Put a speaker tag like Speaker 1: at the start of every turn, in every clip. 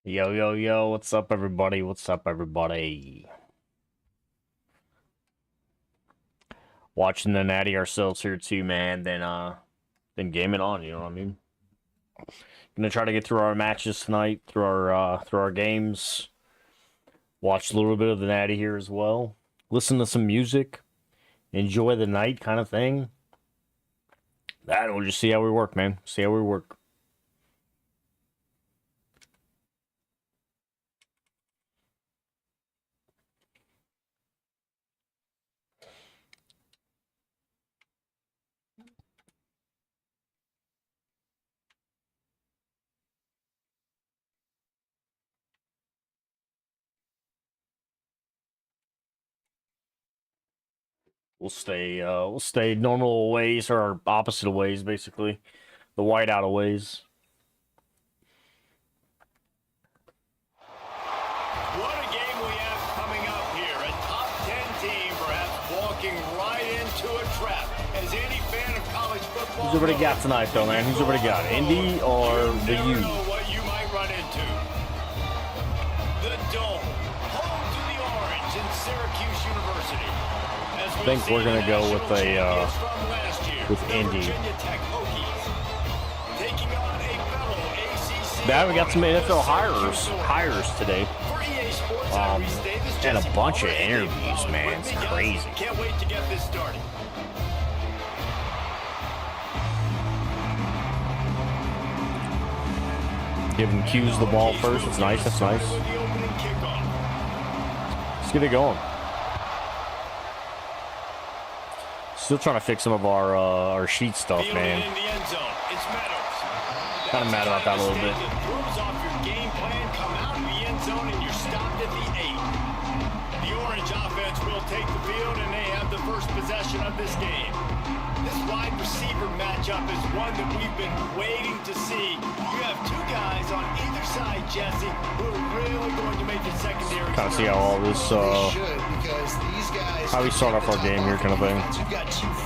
Speaker 1: Yo, yo, yo, what's up, everybody? What's up, everybody? Watching the Natty ourselves here too, man. Then game it on, you know what I mean? Gonna try to get through our matches tonight, through our games. Watch a little bit of the Natty here as well. Listen to some music. Enjoy the night kind of thing. That we'll just see how we work, man. See how we work. We'll stay normal ways or opposite ways, basically. The whiteout ways.
Speaker 2: What a game we have coming up here. A top 10 team perhaps walking right into a trap. As any fan of college football...
Speaker 1: Who's everybody got tonight, though, man? Who's everybody got? Indy or the U?
Speaker 2: You never know what you might run into. The Dome, home to the Orange in Syracuse University.
Speaker 1: I think we're going to go with Indy. Yeah, we got some NFL hires today. And a bunch of interviews, man. It's crazy.
Speaker 2: Can't wait to get this started.
Speaker 1: Giving Q's the ball first. It's nice. That's nice. Let's get it going. Still trying to fix some of our sheet stuff, man. Kind of mad about that a little bit.
Speaker 2: The Orange offense will take the field, and they have the first possession of this game. This wide receiver matchup is one that we've been waiting to see. You have two guys on either side, Jesse, who are really going to make the secondary.
Speaker 1: Kind of see how all this, how we start off our game here, kind of thing.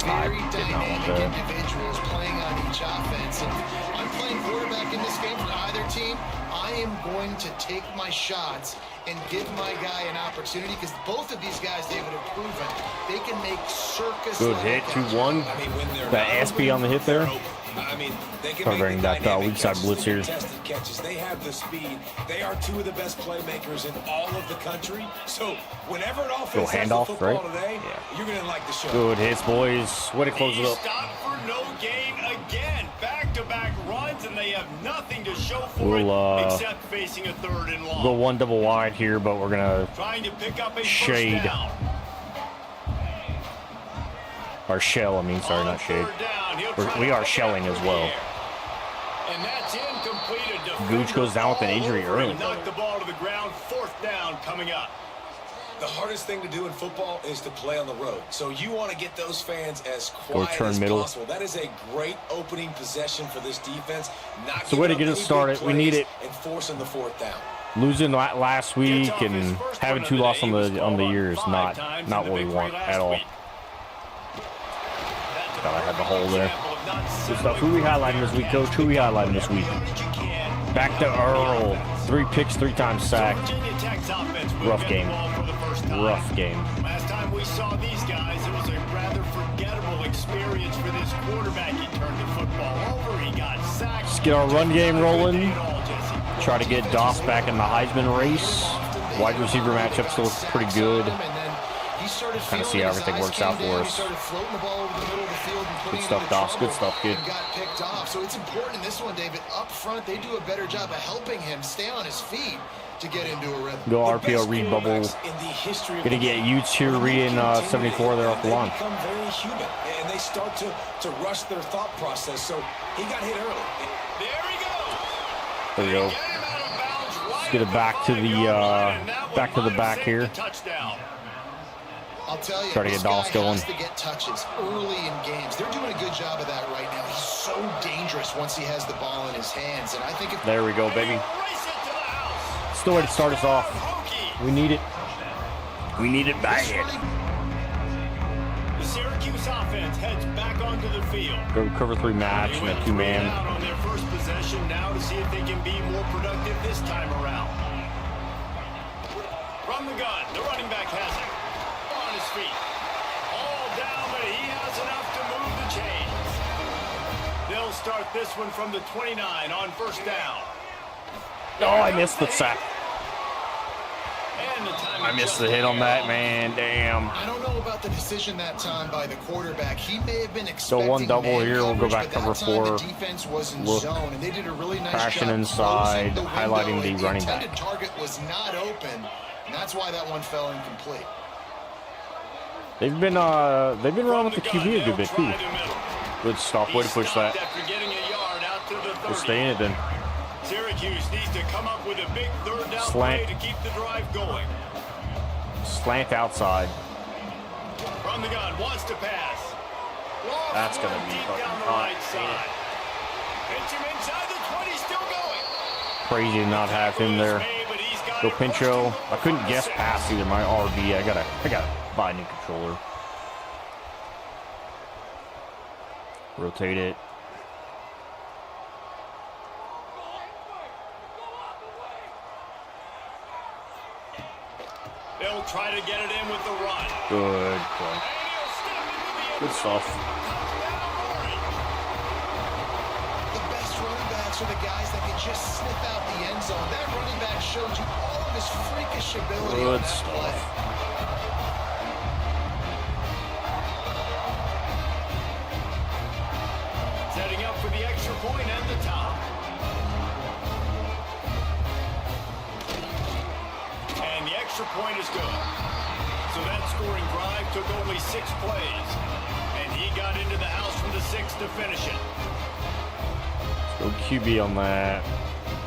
Speaker 1: I did not want that.
Speaker 3: Individuals playing on each offense. And I'm playing quarterback in this game for either team. I am going to take my shots and give my guy an opportunity because both of these guys, David, have proven they can make circus.
Speaker 1: Good hit, 2-1. That SB on the hit there.
Speaker 4: I mean, they can
Speaker 1: covering that weak side blitz here.
Speaker 4: Catches. They have the speed. They are two of the best playmakers in all of the country. So whenever an offense has the football today, you're going to like the show.
Speaker 1: Good hits, boys. Way to close it up.
Speaker 2: Stop for no gain again. Back-to-back runs, and they have nothing to show for it except facing a third and long.
Speaker 1: Go one double wide here, but we're going
Speaker 2: to pick up a
Speaker 1: shade.
Speaker 2: First down.
Speaker 1: Our shell, I mean, sorry, not shade. We are shelling as well.
Speaker 2: And that's incomplete.
Speaker 1: Gooch goes down with an injury early.
Speaker 2: Knock the ball to the ground. Fourth down coming up.
Speaker 4: The hardest thing to do in football is to play on the road. So you want to get those fans as quiet as possible. That is a great opening possession for this defense.
Speaker 1: It's a way to get it started. We need it.
Speaker 4: And forcing the fourth down.
Speaker 1: Losing last week and having 2 losses on the year is not what we want at all. God, I had the hole there. Good stuff. Who we highlighting this week, Coach? Who we highlighting this week? Back to Earl. 3 picks, 3 times sacked. Rough game. Rough game.
Speaker 2: Last time we saw these guys, it was a rather forgettable experience for this quarterback. He turned the football over. He got sacked.
Speaker 1: Let's get our run game rolling. Try to get Doss back in the Heisman race. Wide receiver matchup still looks pretty good. Kind of see how everything works out for us. Good stuff, Doss. Good stuff, kid.
Speaker 3: Got picked off. So it's important in this one, David. Up front, they do a better job of helping him stay on his feet to get into a rhythm.
Speaker 1: Go RPO read bubble. Gonna get Utes here reading 74 there off the line.
Speaker 4: Become very human, and they start to rush their thought process. So he got hit early.
Speaker 2: There he goes.
Speaker 1: There we go. Let's get it back to the back here.
Speaker 3: I'll tell you,
Speaker 1: try to get Doss going.
Speaker 3: To get touches early in games. They're doing a good job of that right now. He's so dangerous once he has the ball in his hands, and I think if
Speaker 1: there we go, baby. It's the way to start us off. We need it. We need it bad.
Speaker 2: The Syracuse offense heads back back onto the field.
Speaker 1: Go cover 3 match
Speaker 2: They
Speaker 1: and a
Speaker 2: went
Speaker 1: 2-man.
Speaker 2: out on their first possession now to see if they can be more productive this time around. From the gun, the running back has it. On his feet. All down, but he has enough to move the chains. They'll start this one from the 29 on first down.
Speaker 1: Oh, I missed the sack.
Speaker 2: And the time
Speaker 1: I missed the hit on that, man. Damn.
Speaker 3: I don't know about the decision that time by the quarterback. He may have been expecting
Speaker 1: one double
Speaker 3: man
Speaker 1: here. We'll go
Speaker 3: coverage,
Speaker 1: back
Speaker 3: but
Speaker 1: cover
Speaker 3: that time
Speaker 1: 4.
Speaker 3: The defense was in
Speaker 1: Look.
Speaker 3: zone, and they did a really nice
Speaker 1: Crashing
Speaker 3: job
Speaker 1: inside,
Speaker 3: closing the
Speaker 1: highlighting
Speaker 3: window,
Speaker 1: the running
Speaker 3: and
Speaker 1: back.
Speaker 3: intended target was not open, and that's why that one fell incomplete.
Speaker 1: They've been running with the QB a good bit too. Good stop. Way to push that. We'll stay in it then.
Speaker 2: Syracuse needs to come up with a big third down
Speaker 1: Slant.
Speaker 2: play to keep the drive going.
Speaker 1: Slant outside.
Speaker 2: From the gun, wants to pass. Lost
Speaker 1: That's gonna
Speaker 2: one
Speaker 1: be
Speaker 2: deep
Speaker 1: fucking
Speaker 2: down the
Speaker 1: hot.
Speaker 2: right side. Hits him inside the 20, still going.
Speaker 1: Crazy to not have him there. Go Pincho. I couldn't guess past either my RB. I gotta buy a new controller. Rotate it.
Speaker 2: They'll try to get it in with the run.
Speaker 1: Good play. Good stuff.
Speaker 3: The best running backs are the guys that can just sniff out the end zone. That running back showed you all of his freakish ability on
Speaker 1: Good
Speaker 3: that
Speaker 1: stuff.
Speaker 3: play.
Speaker 2: Setting up for the extra point and the top. And the extra point is good. So that scoring drive took only 6 plays. And he got into the house from the 6 to finish it.
Speaker 1: Go QB on that.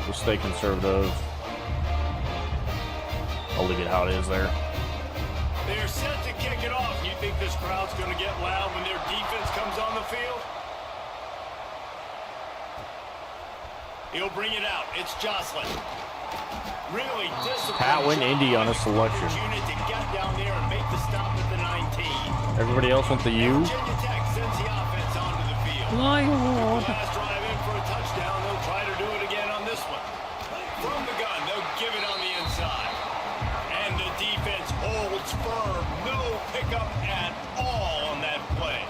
Speaker 1: We'll stay conservative. I'll leave it how it is there.
Speaker 2: They're set to kick it off. You think this crowd's going to get loud when their defense comes on the field? He'll bring it out. It's Jocelyn. Really disciplined.
Speaker 1: Pat went Indy on a selection.
Speaker 2: Unit to get down there and make the stop at the 19.
Speaker 1: Everybody else went the U.
Speaker 2: Virginia Tech sends the offense onto the field. Last drive in for a touchdown. They'll try to do it again on this one. From the gun, they'll give it on the inside. And the defense holds firm. No pickup at all on that play.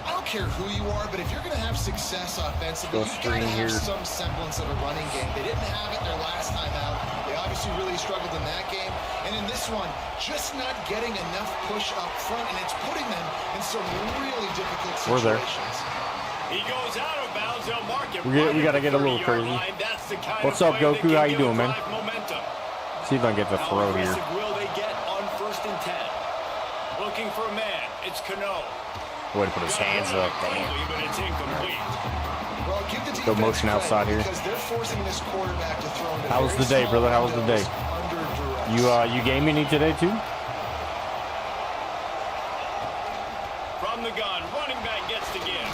Speaker 3: I don't care who you are, but if you're going to have success offensively,
Speaker 1: Go
Speaker 3: you've got to
Speaker 1: screen
Speaker 3: have
Speaker 1: here.
Speaker 3: some semblance of a running game. They didn't have it their last time out. They obviously really struggled in that game. And in this one, just not getting enough push up front, and it's putting them in some really difficult
Speaker 1: We're there.
Speaker 3: situations.
Speaker 2: He goes out of bounds. They'll mark it.
Speaker 1: We gotta get a little crazy. What's up, Goku? How you doing, man? See if I can get the throw here.
Speaker 2: Will they get on 1st and 10? Looking for a man. It's Cano.
Speaker 1: Way to put his hands up.
Speaker 2: But it's incomplete.
Speaker 3: Well, give the
Speaker 1: Go
Speaker 3: defense
Speaker 1: motion
Speaker 3: credit
Speaker 1: outside here.
Speaker 3: because they're forcing this quarterback to throw into
Speaker 1: How was
Speaker 3: very
Speaker 1: the day,
Speaker 3: small
Speaker 1: brother? How was the day?
Speaker 3: windows under duress.
Speaker 1: You game any today too?
Speaker 2: From the gun, running back gets to give.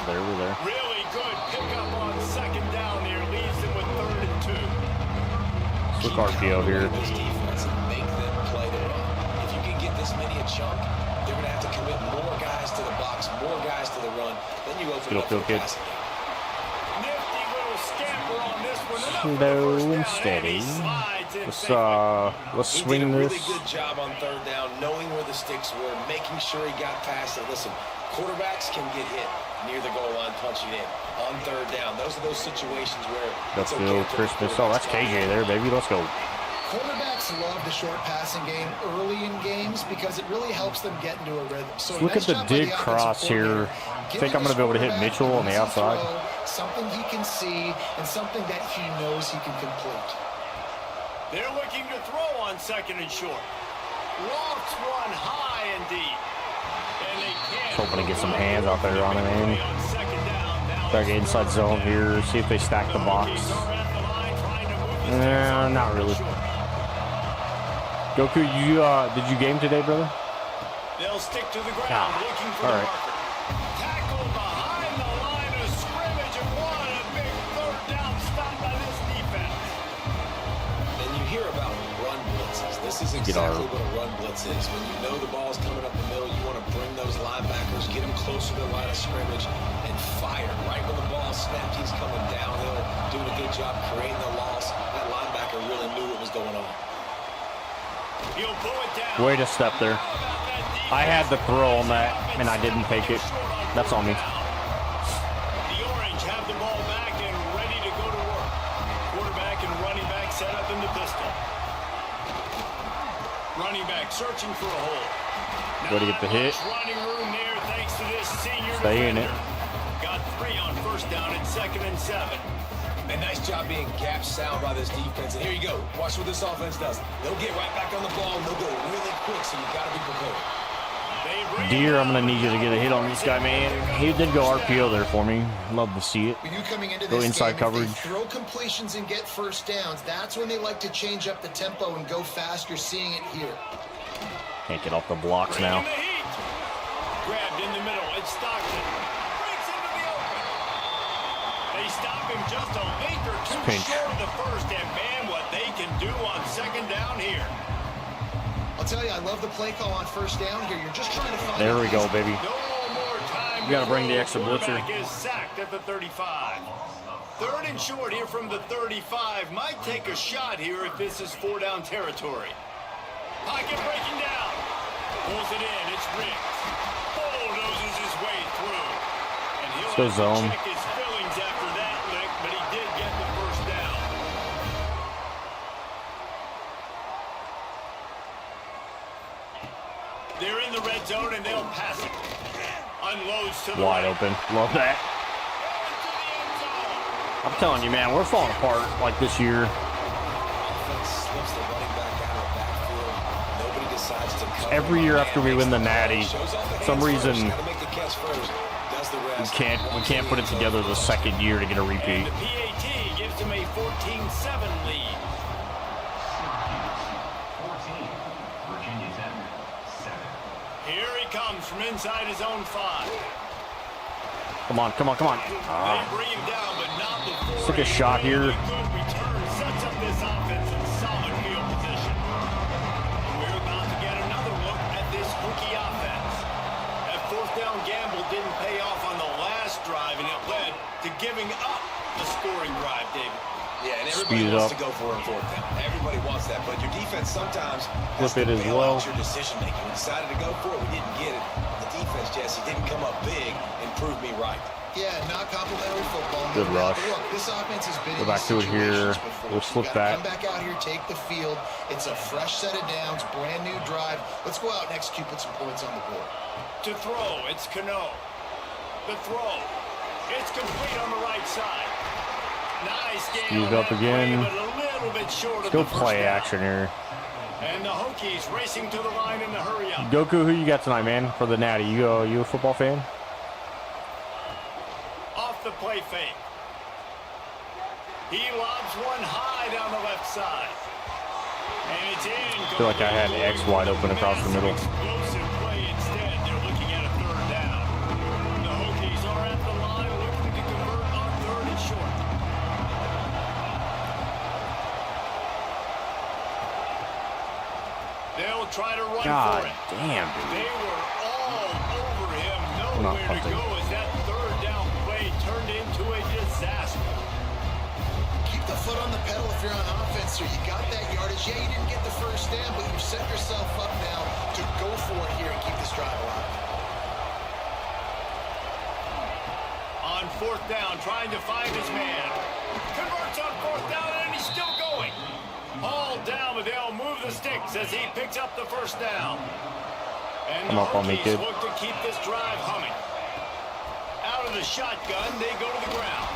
Speaker 1: There, we're there.
Speaker 2: Really good pickup on 2nd down there. Leaves them with 3rd and 2.
Speaker 1: Look RPO here.
Speaker 4: This defense and make them play the run. If you can get this many a chunk, they're going to have to commit more guys to the box, more guys to the run. Then you open up
Speaker 1: Field
Speaker 4: the
Speaker 1: kid.
Speaker 4: passing game.
Speaker 2: Nifty little scamper on this one. Enough for
Speaker 1: Slow
Speaker 2: the first
Speaker 1: and
Speaker 2: down,
Speaker 1: steady.
Speaker 2: he slides in
Speaker 1: Let's
Speaker 2: safely.
Speaker 1: let's
Speaker 4: He
Speaker 1: swing
Speaker 4: did a
Speaker 1: this.
Speaker 4: really good job on 3rd down, knowing where the sticks were, making sure he got past it. Listen, quarterbacks can get hit near the goal line, punching in on 3rd down. Those are those situations where
Speaker 1: Let's
Speaker 4: it's okay
Speaker 1: go
Speaker 4: for the
Speaker 1: Christmas. Oh, that's
Speaker 4: quarterback to
Speaker 1: KJ there, baby. Let's go.
Speaker 3: Quarterbacks love the short passing game early in games because it really helps them get into a rhythm. So
Speaker 1: Look
Speaker 3: nice
Speaker 1: at the
Speaker 3: job by
Speaker 1: dig
Speaker 3: offensive
Speaker 1: cross here.
Speaker 3: coordinator.
Speaker 1: I
Speaker 3: Giving
Speaker 1: think I'm gonna
Speaker 3: this
Speaker 1: be able to hit
Speaker 3: quarterback
Speaker 1: Mitchell on the
Speaker 3: an easy
Speaker 1: outside.
Speaker 3: throw, something he can see and something that he knows he can complete.
Speaker 2: They're looking to throw on 2nd and short. Lofts one high and deep. And they can't.
Speaker 1: Hoping to get some hands out there on it, man.
Speaker 2: On 2nd down. Now
Speaker 1: Try to get inside zone here. See if they stack the box. Not really. Goku, did you game today, brother?
Speaker 2: They'll stick to the ground, looking for
Speaker 1: all
Speaker 2: the
Speaker 1: right.
Speaker 2: marker. Tackle behind the line of scrimmage, and what a big 3rd down stop by this defense.
Speaker 4: And you hear about run blitzes. This This is exactly what a run blitz is. When you know the ball's coming up the middle, you want to bring those linebackers, get them closer to the line of scrimmage, and fire. Right when the ball snapped, he's coming downhill, doing a good job creating the loss. That linebacker really knew what was going on.
Speaker 2: He'll pull it down.
Speaker 1: Way to step there. I had the throw on that, and I didn't take it. That's on me.
Speaker 2: The Orange have the ball back and ready to go to work. Quarterback and running back set up in the pistol. Running back searching for a hole.
Speaker 1: Way to get the hit.
Speaker 2: Running room there thanks to this senior
Speaker 1: Stay in it.
Speaker 2: Got 3 on first down and 2nd and 7.
Speaker 4: And nice job being gap sound by this defense. And here you go. Watch what this offense does. They'll get right back on the ball, and they'll go really quick, so you got to be prepared.
Speaker 1: Deer, I'm going to need you to get a hit on this guy, man. He did go RPO there for me. Love to see it.
Speaker 3: You coming into
Speaker 1: Go
Speaker 3: this
Speaker 1: inside
Speaker 3: game,
Speaker 1: coverage.
Speaker 3: if they throw completions and get first downs, that's when they like to change up the tempo and go fast. You're seeing it here.
Speaker 1: Can't get off the blocks now.
Speaker 2: Grabbed in the middle. It's Stockton. Breaks into the open. They stop him just a length or two short of the first. And man, what they can do on 2nd down here.
Speaker 3: I'll tell you, I love the play call on first down here. You're just trying to find.
Speaker 1: There we go, baby.
Speaker 2: No more time.
Speaker 1: You got to bring the extra blitzer.
Speaker 2: Is sacked at the 35. 3rd and short here from the 35. Might take a shot here if this is 4-down territory. Pocket breaking down. Pulls it in. It's Riggs. Bulldozes his way through. And he'll
Speaker 1: Let's go zone.
Speaker 2: check his fillings after that lick, but he did get the first down. They're in the red zone and they'll pass it. Unloads to the
Speaker 1: Wide
Speaker 2: right.
Speaker 1: open. Love that. I'm telling you, man, we're falling apart like this year. Every year after we win the Natty, for some reason we can't put it together the second year to get a repeat.
Speaker 2: The PAT gives him a 14-7 lead. Here he comes from inside his own 5.
Speaker 1: Come on, come on, come on.
Speaker 2: They bring him down, but not before.
Speaker 1: Let's take a shot here.
Speaker 2: Good return sets up this offense in solid field position. We're about to get another look at this Hokie offense. That 4th down gamble didn't pay off on the last drive, and it led to giving up the scoring drive, David.
Speaker 4: Yeah, and everybody
Speaker 1: Speed it
Speaker 4: wants
Speaker 1: up.
Speaker 4: to go for it on 4th down. Everybody wants that, but your defense sometimes has
Speaker 1: Flip
Speaker 4: to
Speaker 1: it as
Speaker 4: bail
Speaker 1: well.
Speaker 4: out your decision making. We decided to go for it. We didn't get it. The defense, Jesse, didn't come up big and prove me right.
Speaker 3: Yeah, not complimentary football.
Speaker 1: Good rush.
Speaker 3: Look, this offense has been
Speaker 1: Go
Speaker 3: in
Speaker 1: back to it here.
Speaker 3: situations before.
Speaker 1: Let's flip
Speaker 3: You gotta
Speaker 1: that.
Speaker 3: Come back out here, take the field. It's a fresh set of downs, brand new drive. Let's go out and execute, put some points on the board.
Speaker 2: To throw, it's Cano. The throw. It's complete on the right side. Nice game.
Speaker 1: Speed up again.
Speaker 2: But a little bit short
Speaker 1: Let's
Speaker 2: of
Speaker 1: go
Speaker 2: the first
Speaker 1: play
Speaker 2: down.
Speaker 1: action here.
Speaker 2: And the Hokies racing to the line in the hurry up.
Speaker 1: Goku, who you got tonight, man, for the Natty? You a football fan?
Speaker 2: Off the play fake. He lobs one high down the left side. And it's in.
Speaker 1: I feel like I had X wide open across the middle.
Speaker 2: Explosive play instead. They're looking at a 3rd down. The Hokies are at the line looking to convert on 3rd and short. They'll try to run
Speaker 1: God
Speaker 2: for it.
Speaker 1: damn, dude.
Speaker 2: They were all over him.
Speaker 1: not
Speaker 2: Nowhere to
Speaker 1: punting.
Speaker 2: go as that 3rd down play turned into a disaster.
Speaker 3: Keep the foot on the pedal if you're on offense here. You got that yardage. Yeah, you didn't get the first down, but you set yourself up now to go for it here and keep this drive alive.
Speaker 2: On 4th down, trying to find his man. Converts on 4th down, and he's still going. All down, but they'll move the sticks as he picks up the first down. And
Speaker 1: Come
Speaker 2: the
Speaker 1: up on me,
Speaker 2: Hokies
Speaker 1: kid.
Speaker 2: look to keep this drive humming. Out of the shotgun, they go to the ground.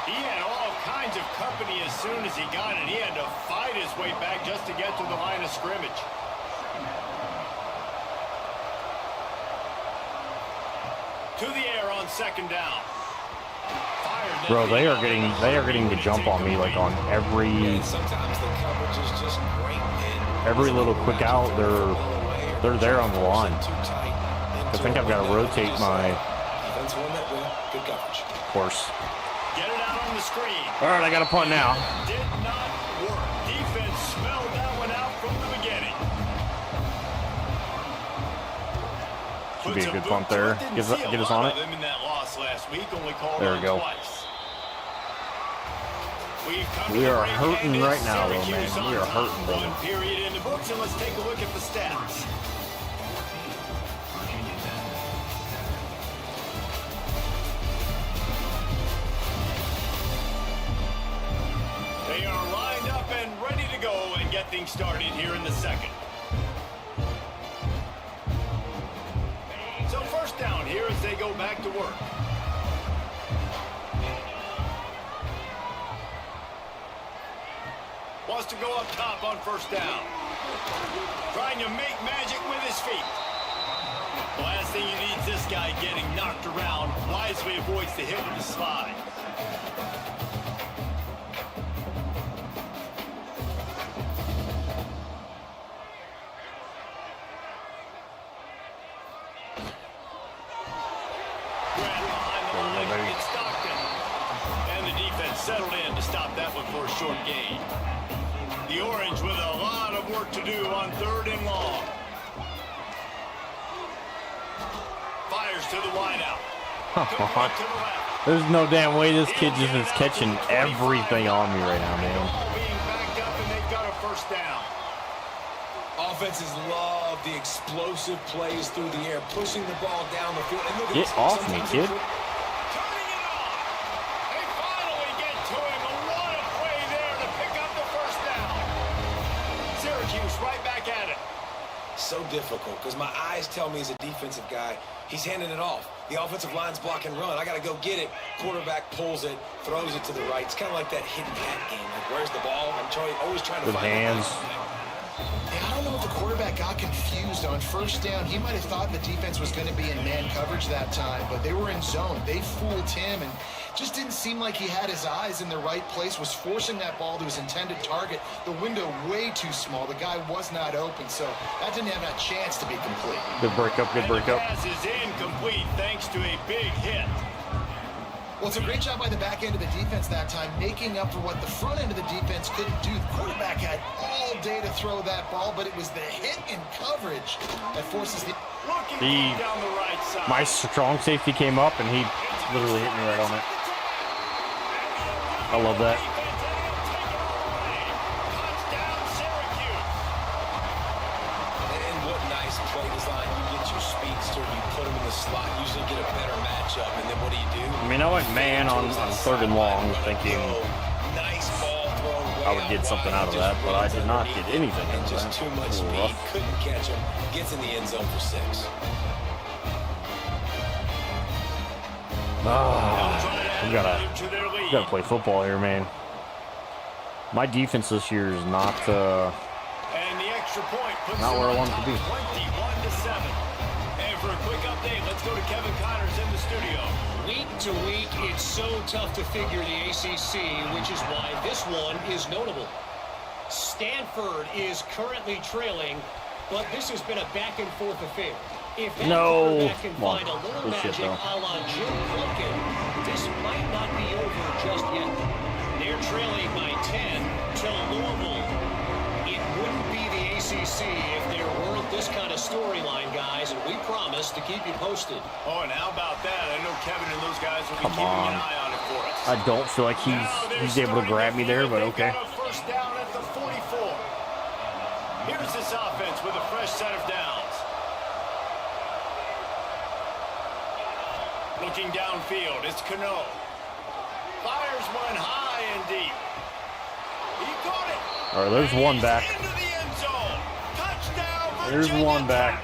Speaker 2: He had all kinds of company as soon as he got it. He had to fight his way back just to get to the line of scrimmage. To the air on 2nd down.
Speaker 1: Bro, they are getting the jump on me like on every
Speaker 4: Sometimes the coverage is just great.
Speaker 1: every little quick out. They're there on the line. I think I've got to rotate my
Speaker 4: Defense won that win. Good coverage.
Speaker 1: course.
Speaker 2: Get it out on the screen.
Speaker 1: All right, I got a punt now.
Speaker 2: Did not work. Defense smelled that one out from the beginning.
Speaker 1: Should be a good punt there. Get us on it. There we go. We are hurting right now, though, man. We are hurting, brother.
Speaker 2: Period in the books, and let's take a look at the stats. They are lined up and ready to go and get things started here in the second. So first down here as they go back to work. Wants to go up top on first down. Trying to make magic with his feet. The last thing you need is this guy getting knocked around. Wisely avoids the hit with the slide. Settled in to stop that one for a short gain. The Orange with a lot of work to do on 3rd and long. Fires to the wideout.
Speaker 1: There's no damn way this kid just is catching everything on me right now, man.
Speaker 2: Being backed up and they've got a first down.
Speaker 4: Offenses love the explosive plays through the air, pushing the ball down the field. And look at
Speaker 1: Get off me, kid.
Speaker 2: Syracuse right back at it.
Speaker 4: So difficult because my eyes tell me as a defensive guy, he's handing it off. The offensive line's block and run. I got to go get it. Quarterback pulls it, throws it to the right. It's kind of like that hidden hat game. Like, where's the ball? I'm always trying to
Speaker 1: With
Speaker 4: find
Speaker 1: hands.
Speaker 3: Yeah, I don't know if the quarterback got confused on first down. He might have thought the defense was going to be in man coverage that time, but they were in zone. They fooled him and just didn't seem like he had his eyes in the right place, was forcing that ball to his intended target. The window way too small. The guy was not open, so that didn't have that chance to be complete.
Speaker 1: Good break up, good break up.
Speaker 2: The pass is incomplete thanks to a big hit.
Speaker 3: Well, it's a great job by the back end of the defense that time, making up for what the front end of the defense couldn't do. The quarterback had all day to throw that ball, but it was the hit and coverage that forces the...
Speaker 2: Down the right side.
Speaker 1: My strong safety came up, and he literally hit me right on it. I love that.
Speaker 2: Touchdown, Syracuse.
Speaker 4: And what nice play design. You get your speedster, you put him in the slot, usually get a better matchup, and then what do you do?
Speaker 1: I mean, I went man on 3rd and long, thinking
Speaker 4: Nice ball thrown way
Speaker 1: I would get
Speaker 4: out
Speaker 1: something
Speaker 4: wide.
Speaker 1: out of
Speaker 4: Just
Speaker 1: that, but I did not
Speaker 4: underneath
Speaker 1: get
Speaker 4: it,
Speaker 1: anything
Speaker 4: and
Speaker 1: out of
Speaker 4: just
Speaker 1: that.
Speaker 4: too much
Speaker 1: A little
Speaker 4: speed.
Speaker 1: rough.
Speaker 4: Couldn't catch him. Gets in the end zone for 6.
Speaker 1: We gotta play football here, man. My defense this year is not
Speaker 2: And the extra point puts
Speaker 1: not where I want it to be.
Speaker 2: 21-7. And for a quick update, let's go to Kevin Connors in the studio.
Speaker 5: Week to week, it's so tough to figure the ACC, which is why this one is notable. Stanford is currently trailing, but this has been a back-and-forth affair. If that quarterback can find a little magic a la Jim Plumpkin, this might not be over just yet. They're trailing by 10 to Louisville. It wouldn't be the ACC if there weren't this kind of storyline, guys, and we promise to keep you posted.
Speaker 2: Oh, and how about that? I know Kevin and those guys will be keeping an eye on it for us.
Speaker 1: I don't feel like he's able to grab me there, but okay.
Speaker 2: Got a first down at the 44. Here's this offense with a fresh set of downs. Looking downfield, it's Cano. Fires one high and deep. He caught it.
Speaker 1: All right, there's one back.
Speaker 2: Into the end zone. Touchdown,
Speaker 1: There's
Speaker 2: Virginia
Speaker 1: one back.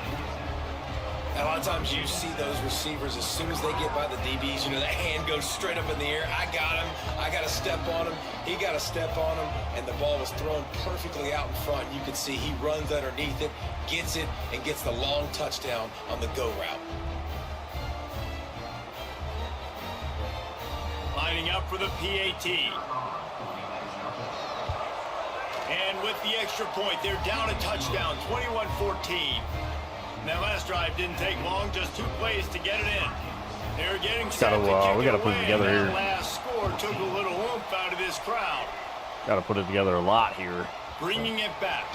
Speaker 4: A lot of times you see those receivers, as soon as they get by the DBs, you know, the hand goes straight up in the air. I got him. I got to step on him. He got to step on him. And the ball was thrown perfectly out in front. You can see he runs underneath it, gets it, and gets the long touchdown on the go route.
Speaker 2: Lining up for the PAT. And with the extra point, they're down a touchdown, 21-14. That last drive didn't take long, just 2 plays to get it in. They're getting set to kick
Speaker 1: we gotta
Speaker 2: it
Speaker 1: put it
Speaker 2: away.
Speaker 1: together here.
Speaker 2: That last score took a little oomph out of this crowd.
Speaker 1: Gotta put it together a lot here.
Speaker 2: Bringing it back.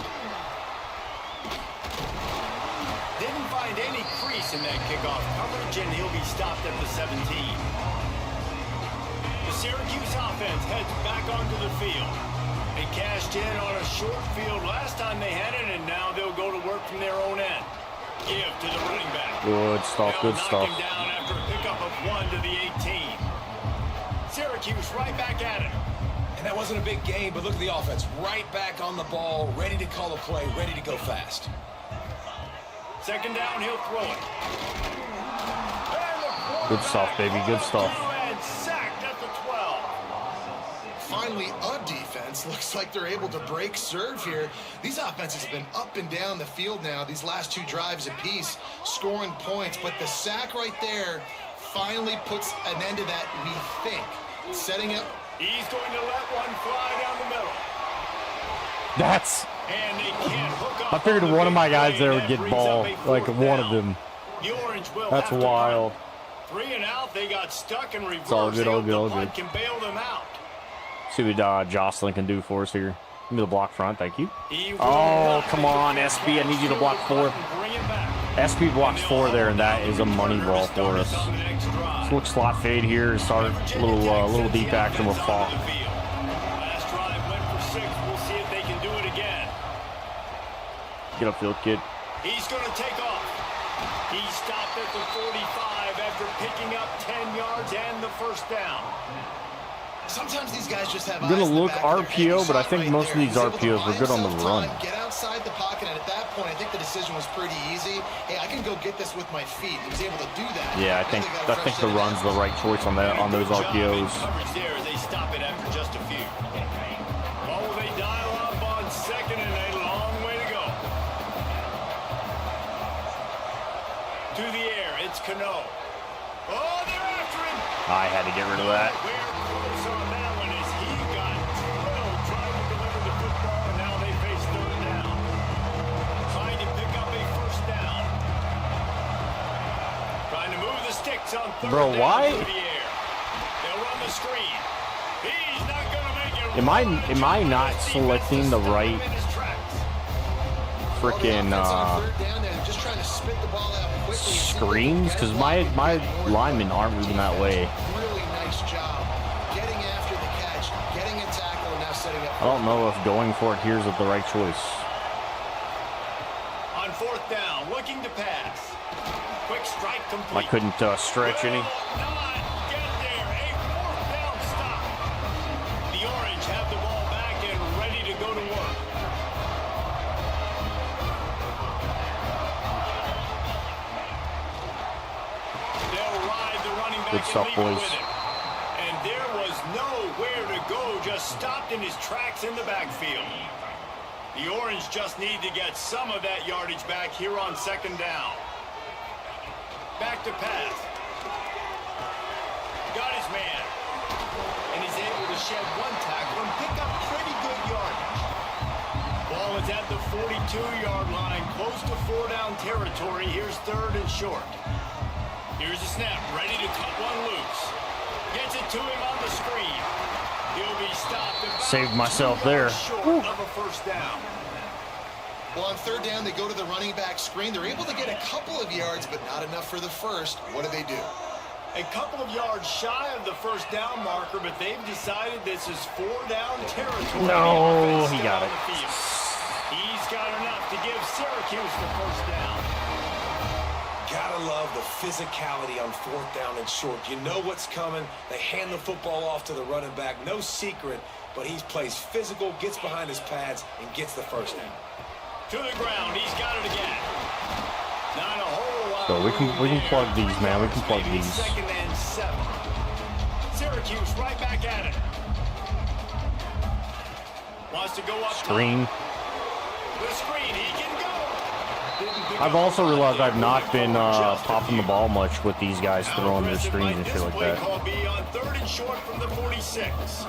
Speaker 2: Didn't find any crease crease in that kickoff coverage, and he'll be stopped at the 17. The Syracuse offense heads back onto the field. They cashed in on a short field last time they had it, and now they'll go to work from their own end. Give to the running back.
Speaker 1: Good stuff, good stuff.
Speaker 2: Knock him down after a pickup of 1 to the 18. Syracuse right back at it.
Speaker 4: And that wasn't a big game, but look at the offense. Right back on the ball, ready to call a play, ready to go fast.
Speaker 2: Second down, he'll throw it.
Speaker 1: Good stuff, baby. Good stuff.
Speaker 2: And sacked at the 12.
Speaker 3: Finally, a defense. Looks like they're able to break serve here. These offenses have been up and down the field now, these last 2 drives apiece, scoring points. But the sack right there finally puts an end to that, we think. Setting up.
Speaker 2: He's going to let one fly down the middle.
Speaker 1: That's...
Speaker 2: And they can't hook up.
Speaker 1: I figured one of my guys there would get ball, like one of them.
Speaker 2: The Orange will
Speaker 1: That's
Speaker 2: have to
Speaker 1: wild.
Speaker 2: punt. 3 and out, they got stuck in reverse.
Speaker 1: It's all good, all good, all
Speaker 2: The punt
Speaker 1: good.
Speaker 2: can bail them out.
Speaker 1: See what Jocelyn can do for us here. Give me the block front, thank you.
Speaker 2: He will
Speaker 1: Oh,
Speaker 2: not
Speaker 1: come
Speaker 2: make
Speaker 1: on,
Speaker 2: the
Speaker 1: SB, I need you to block
Speaker 2: field
Speaker 1: 4.
Speaker 2: goal and bring it back.
Speaker 1: SB blocks 4 there, and that is a money ball for us.
Speaker 2: On the next drive.
Speaker 1: Look, slot fade here, start a little deep action with fall.
Speaker 2: Last drive went for 6. We'll see if they can do it again.
Speaker 1: Get upfield, kid.
Speaker 2: He's going to take off. He stopped at the 45 after picking up 10 yards and the first down.
Speaker 3: Sometimes these guys just have
Speaker 1: I'm gonna
Speaker 3: eyes in the
Speaker 1: look
Speaker 3: back of their head. You
Speaker 1: RPO, but
Speaker 3: saw
Speaker 1: I
Speaker 3: it
Speaker 1: think
Speaker 3: right
Speaker 1: most of
Speaker 3: there.
Speaker 1: these
Speaker 3: He's able to
Speaker 1: RPOs
Speaker 3: buy
Speaker 1: are good on the
Speaker 3: himself
Speaker 1: run.
Speaker 3: time, get outside the pocket, and at that point, I think the decision was pretty easy. Hey, I can go get this with my feet. He was able to do that.
Speaker 1: Yeah, I think the run's the right choice on that, on those
Speaker 2: Good job in
Speaker 1: RPOs.
Speaker 2: coverage there as they stop it after just a few. Oh, they dial up on second and a long way to go. To the air, it's Cano. Oh, they're after him.
Speaker 1: I had to get rid of that.
Speaker 2: We're close on that one as he got drilled trying to deliver the football, and now they face third down. Trying to pick up a first down. Trying to move the sticks on third
Speaker 1: Bro,
Speaker 2: down
Speaker 1: why?
Speaker 2: through the air. They'll run the screen. He's not going to make it.
Speaker 1: Am I not selecting the right freaking screens? Because my linemen aren't moving that way.
Speaker 3: Really nice job getting after the catch, getting a tackle, and now setting up.
Speaker 1: I don't know if going for it here is the right choice.
Speaker 2: On fourth down, looking to pass. Quick strike complete.
Speaker 1: I couldn't stretch any.
Speaker 2: Will not get there. A fourth down stop. The Orange have the ball back and ready to go to work. They'll ride the running back.
Speaker 1: Good stuff,
Speaker 2: and leave it
Speaker 1: boys.
Speaker 2: with him. And there was nowhere to go, just stopped in his tracks in the backfield. The Orange just need to get some of that yardage back here on second down. Back to pass. Got his man. And he's able to shed one tackle and pick up pretty good yardage. Ball is at the 42-yard line, close to 4-down territory. Here's third and short. Here's a snap, ready to cut one loose. Gets it to him on the screen. He'll be stopped.
Speaker 1: Saved myself there.
Speaker 2: Short of a first down.
Speaker 3: Well, on third down, they go to the running back screen. They're able to get a couple of yards, but not enough for the first. What do?
Speaker 2: A couple of yards shy of the first down marker, but they've decided this is 4-down territory.
Speaker 1: No, he got it.
Speaker 2: He's got enough to give Syracuse the first down.
Speaker 4: Gotta love the physicality on fourth down and short. You know what's coming. They hand the football off to the running back. No secret, but he plays physical, gets behind his pads, and gets the first down.
Speaker 2: To the ground, he's got it again. Not a whole lot.
Speaker 1: So we can plug these, man. We can plug
Speaker 2: Maybe
Speaker 1: these.
Speaker 2: Second and 7. Syracuse right back at it. Wants to go up
Speaker 1: Screen.
Speaker 2: top. The screen, he can go. Didn't pick
Speaker 1: I've
Speaker 2: up
Speaker 1: also
Speaker 2: the
Speaker 1: realized
Speaker 2: ball.
Speaker 1: I've not been
Speaker 2: Just a
Speaker 1: popping the
Speaker 2: few.
Speaker 1: ball much with these guys
Speaker 2: How
Speaker 1: throwing their
Speaker 2: aggressive
Speaker 1: screens
Speaker 2: might
Speaker 1: and shit
Speaker 2: this
Speaker 1: like
Speaker 2: play
Speaker 1: that.
Speaker 2: call be on third and short from the 46.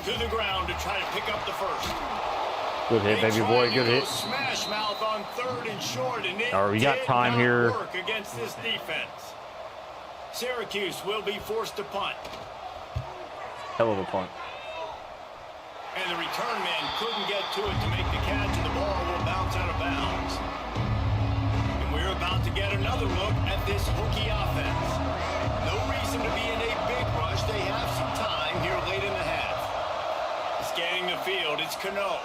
Speaker 2: To the ground to try to pick up the first.
Speaker 1: Good hit, baby boy. Good hit.
Speaker 2: Smash mouth on third and short, and it
Speaker 1: All right, we got
Speaker 2: did
Speaker 1: time
Speaker 2: not
Speaker 1: here.
Speaker 2: work against this defense. Syracuse will be forced to punt.
Speaker 1: Hell of a punt.
Speaker 2: And the return man couldn't get to it to make the catch, and the ball will bounce out of bounds. And we're about to get another look at this Hokie offense. No reason to be in a big rush. They have some time here late in the half. Scanning the field, it's Cano.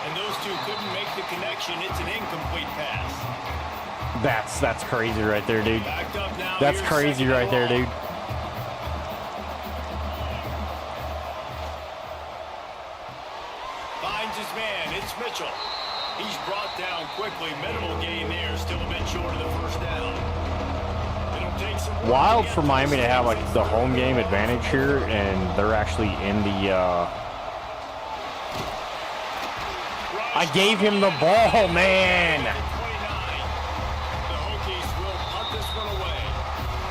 Speaker 2: And those two couldn't make the connection. It's an incomplete pass.
Speaker 1: That's crazy right there, dude.
Speaker 2: Backed up now.
Speaker 1: That's
Speaker 2: Here's
Speaker 1: crazy
Speaker 2: second
Speaker 1: right
Speaker 2: and
Speaker 1: there,
Speaker 2: long.
Speaker 1: dude.
Speaker 2: Finds his man. It's Mitchell. He's brought down quickly. Minimal gain there. Still a bit short of the first down. It'll take some work
Speaker 1: Wild
Speaker 2: to get
Speaker 1: for Miami to
Speaker 2: those
Speaker 1: have like
Speaker 2: things
Speaker 1: the
Speaker 2: started.
Speaker 1: home game advantage here, and they're actually in the. I gave him the ball, man.
Speaker 2: The Hokies will punt this one away.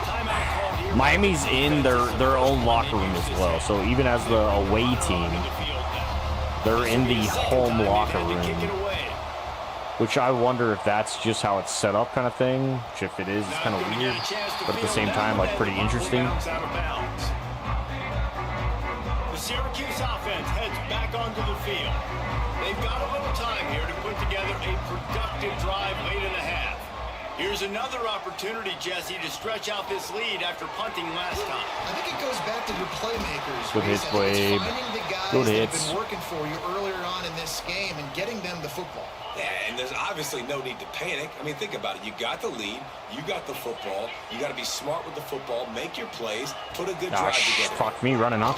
Speaker 2: Timeout called here.
Speaker 1: Miami's in their own locker room as well, so even as the away team, they're in the home locker room, which I wonder if that's just how it's set up, kind of thing. Which, if it is, it's kind of weird, but at the same time, like, pretty interesting.
Speaker 2: The Syracuse offense heads back onto the field. They've got a little time here to put together a productive drive late in the half. Here's another opportunity, Jesse, to stretch out this lead after punting last time.
Speaker 3: I think it goes back to your playmakers.
Speaker 1: Good hits,
Speaker 3: Reese. I think it's
Speaker 1: Wade.
Speaker 3: finding the guys
Speaker 1: Good
Speaker 3: that
Speaker 1: hits.
Speaker 3: have been working for you earlier on in this game and getting them the football.
Speaker 4: Yeah, and there's obviously no need to panic. I mean, think about it. You got the lead. You got the football. You got to be smart with the football. Make your plays. Put a good drive together.
Speaker 1: Fuck me running up.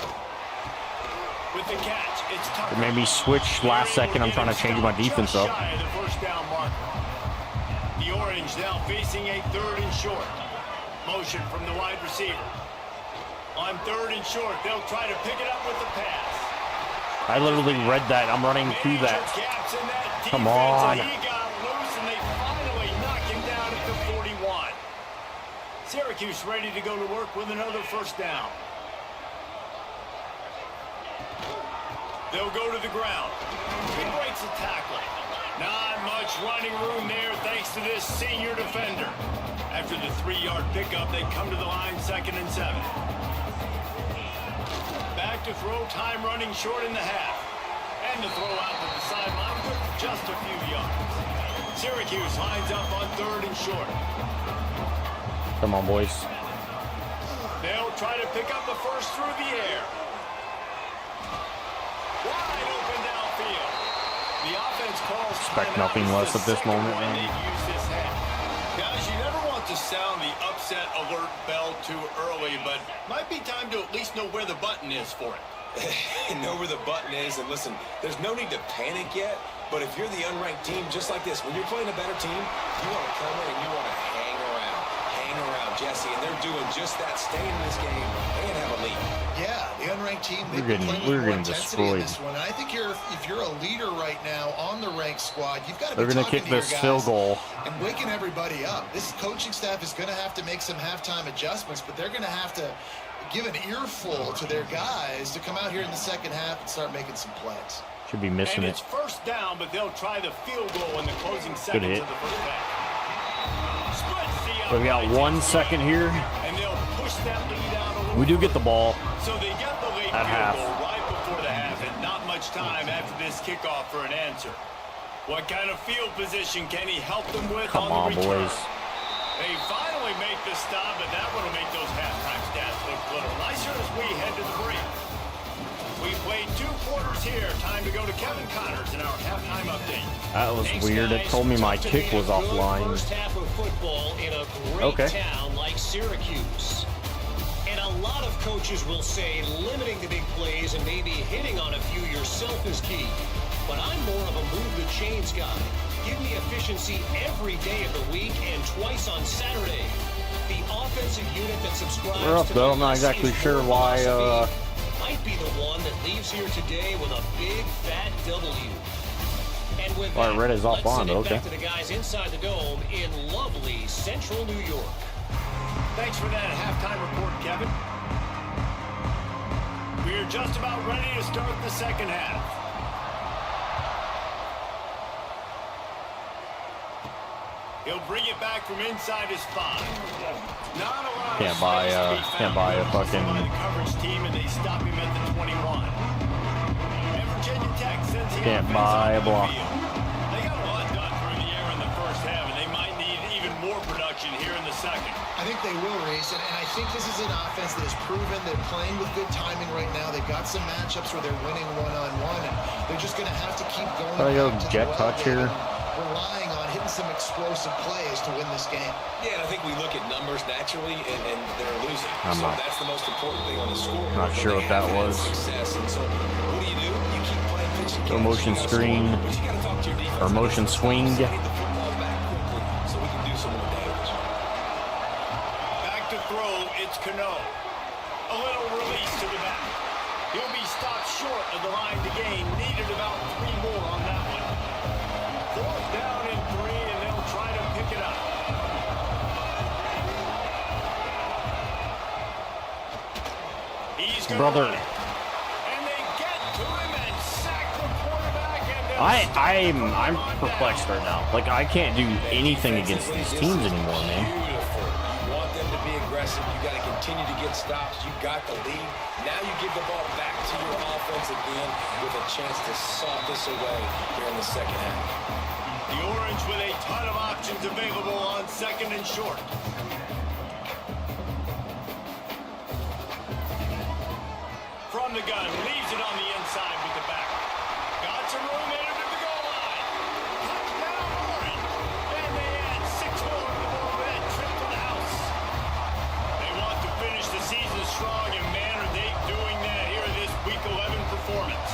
Speaker 2: With the catch, it's Tucker.
Speaker 1: It made me switch last second. I'm trying to change my defense
Speaker 2: Just
Speaker 1: up.
Speaker 2: shy of the first down marker. The Orange now facing a 3rd and short. Motion from the wide receiver. On 3rd and short, they'll try to pick it up with the pass.
Speaker 1: I literally read that. I'm running through that.
Speaker 2: Major gaps in that
Speaker 1: Come
Speaker 2: defense,
Speaker 1: on.
Speaker 2: and he got loose, and they finally knock him down at the 41. Syracuse ready to go to work with another first down. They'll go to the ground. He breaks a tackle. Not much running room there thanks to this senior defender. After the 3-yard pickup, they come to the line 2nd and 7. Back to throw, time running short in the half. And the throw out to the sideline with just a few yards. Syracuse lines up on 3rd and short.
Speaker 1: Come on, boys.
Speaker 2: They'll try to pick up the first through the air. Wide open downfield. The offense calls
Speaker 1: Expect
Speaker 2: timeout.
Speaker 1: nothing
Speaker 2: It's
Speaker 1: less
Speaker 2: the
Speaker 1: at this
Speaker 2: second
Speaker 1: moment,
Speaker 2: one
Speaker 1: man.
Speaker 2: they've used this half. Guys, you never want to sound the upset alert bell too early, but might be time to at least know where the button is for it.
Speaker 4: Know where the button is, and listen, there's no need to panic yet, but if you're the unranked team, just like this, when you're playing a better team, you want to come in and you want to hang around, Jesse, and they're doing just that, staying in this game and have a lead.
Speaker 3: Yeah, the unranked team, they've
Speaker 1: We're
Speaker 3: been
Speaker 1: getting-
Speaker 3: playing
Speaker 1: we're
Speaker 3: with more
Speaker 1: getting
Speaker 3: intensity in
Speaker 1: destroyed.
Speaker 3: this one. And I think if you're a leader right now on the ranked squad, you've got to be
Speaker 1: They're going to
Speaker 3: talking
Speaker 1: kick
Speaker 3: to your
Speaker 1: this
Speaker 3: guys
Speaker 1: field goal.
Speaker 3: and waking everybody up. This coaching staff is going to have to make some halftime adjustments, but they're going to have to give an earful to their guys to come out here in the second half and start making some plays.
Speaker 1: Should be missing
Speaker 2: And
Speaker 1: it.
Speaker 2: it's first down, but they'll try the field goal in the closing seconds
Speaker 1: hit.
Speaker 2: of the first half. Splits the
Speaker 1: We've got
Speaker 2: outside
Speaker 1: 1 second here.
Speaker 2: and they'll push that lead out a little
Speaker 1: We do get the ball.
Speaker 2: So they get the late
Speaker 1: At
Speaker 2: field
Speaker 1: half.
Speaker 2: goal right before the half, and not much time after this kickoff for an answer. What kind of field position can he help them with
Speaker 1: Come
Speaker 2: on
Speaker 1: on,
Speaker 2: the return?
Speaker 1: boys.
Speaker 2: They finally make the stop, but that one will make those halftime stats look a little nicer as we head to the break. We played 2 quarters here. Time to go to Kevin Connors in our halftime update.
Speaker 1: That was
Speaker 5: Thanks,
Speaker 1: weird. It
Speaker 5: guys.
Speaker 1: told me my
Speaker 5: Tough to
Speaker 1: kick
Speaker 5: beat
Speaker 1: was
Speaker 5: a good
Speaker 1: offline.
Speaker 5: First half of football in a great
Speaker 1: Okay.
Speaker 5: town like Syracuse. And a lot of coaches will say limiting the big plays and maybe hitting on a few yourself is key. But I'm more of a move the chains guy. Give me efficiency every day of the week and twice on Saturday. The offensive unit that subscribes
Speaker 1: We're up,
Speaker 5: to
Speaker 1: though.
Speaker 5: my
Speaker 1: I'm not exactly
Speaker 5: UNC's
Speaker 1: sure why,
Speaker 5: philosophy might be the one that leaves here today with a big fat W. And with
Speaker 1: Well,
Speaker 5: that,
Speaker 1: red is off
Speaker 5: let's
Speaker 1: on,
Speaker 5: send it
Speaker 1: but okay.
Speaker 5: back to the guys inside the dome in lovely central New York.
Speaker 2: Thanks for that halftime report, Kevin. We're just about ready to start the second half. He'll bring it back from inside his 5. Not a lot
Speaker 1: Can't
Speaker 2: of
Speaker 1: buy
Speaker 2: space to be
Speaker 1: can't
Speaker 2: found
Speaker 1: buy a
Speaker 2: by
Speaker 1: fucking
Speaker 2: the coverage team, and they stop him at the 21. And Virginia Tech sends the
Speaker 1: can't
Speaker 2: offense
Speaker 1: buy a
Speaker 2: onto the
Speaker 1: block.
Speaker 2: field. They got a lot done through the air in the first half, and they might need even more production here in the second.
Speaker 3: I think they will, Reese, and I think this is an offense that has proven they're playing with good timing right now. They've got some matchups where they're winning one-on-one, and they're just going to have to keep going.
Speaker 1: Probably go
Speaker 3: back to the
Speaker 1: jet
Speaker 3: well
Speaker 1: touch
Speaker 3: game
Speaker 1: here.
Speaker 3: and relying on hitting some explosive plays to win this game.
Speaker 4: Yeah, and I think we look at numbers naturally, and they're losing. So that's the most important thing on the scoreboard.
Speaker 1: Not sure what that was.
Speaker 4: Success, and so what do? You keep playing pitch and catch.
Speaker 1: Motion
Speaker 4: You gotta
Speaker 1: screen
Speaker 4: score, but you gotta talk to your defense.
Speaker 1: or motion swing.
Speaker 4: Get the football back quickly so we can do some more damage.
Speaker 2: Back to throw, it's Cano. A little release to the back. He'll be stopped short of the line to gain. Needed about 3 more on that one. 4th down and 3, and they'll try to pick it up. He's gonna
Speaker 1: Brother.
Speaker 2: run it. And they get to him and sack the quarterback. And
Speaker 1: I'm perplexed right now. Like, I can't do anything against these teams anymore, man.
Speaker 4: Beautiful. You want them to be aggressive. You got to continue to get stops. You got the lead. Now you give the ball back to your offense again with a chance to saw this away here in the second half.
Speaker 2: The Orange with a ton of options available on 2nd and short. From the gun, leaves it on the inside with the back. Got some room in it at the goal line. Touchdown Orange. And they add 6 more to the board with that trip to the house. They want to finish the season strong, and man, are they doing that here in this Week 11 performance.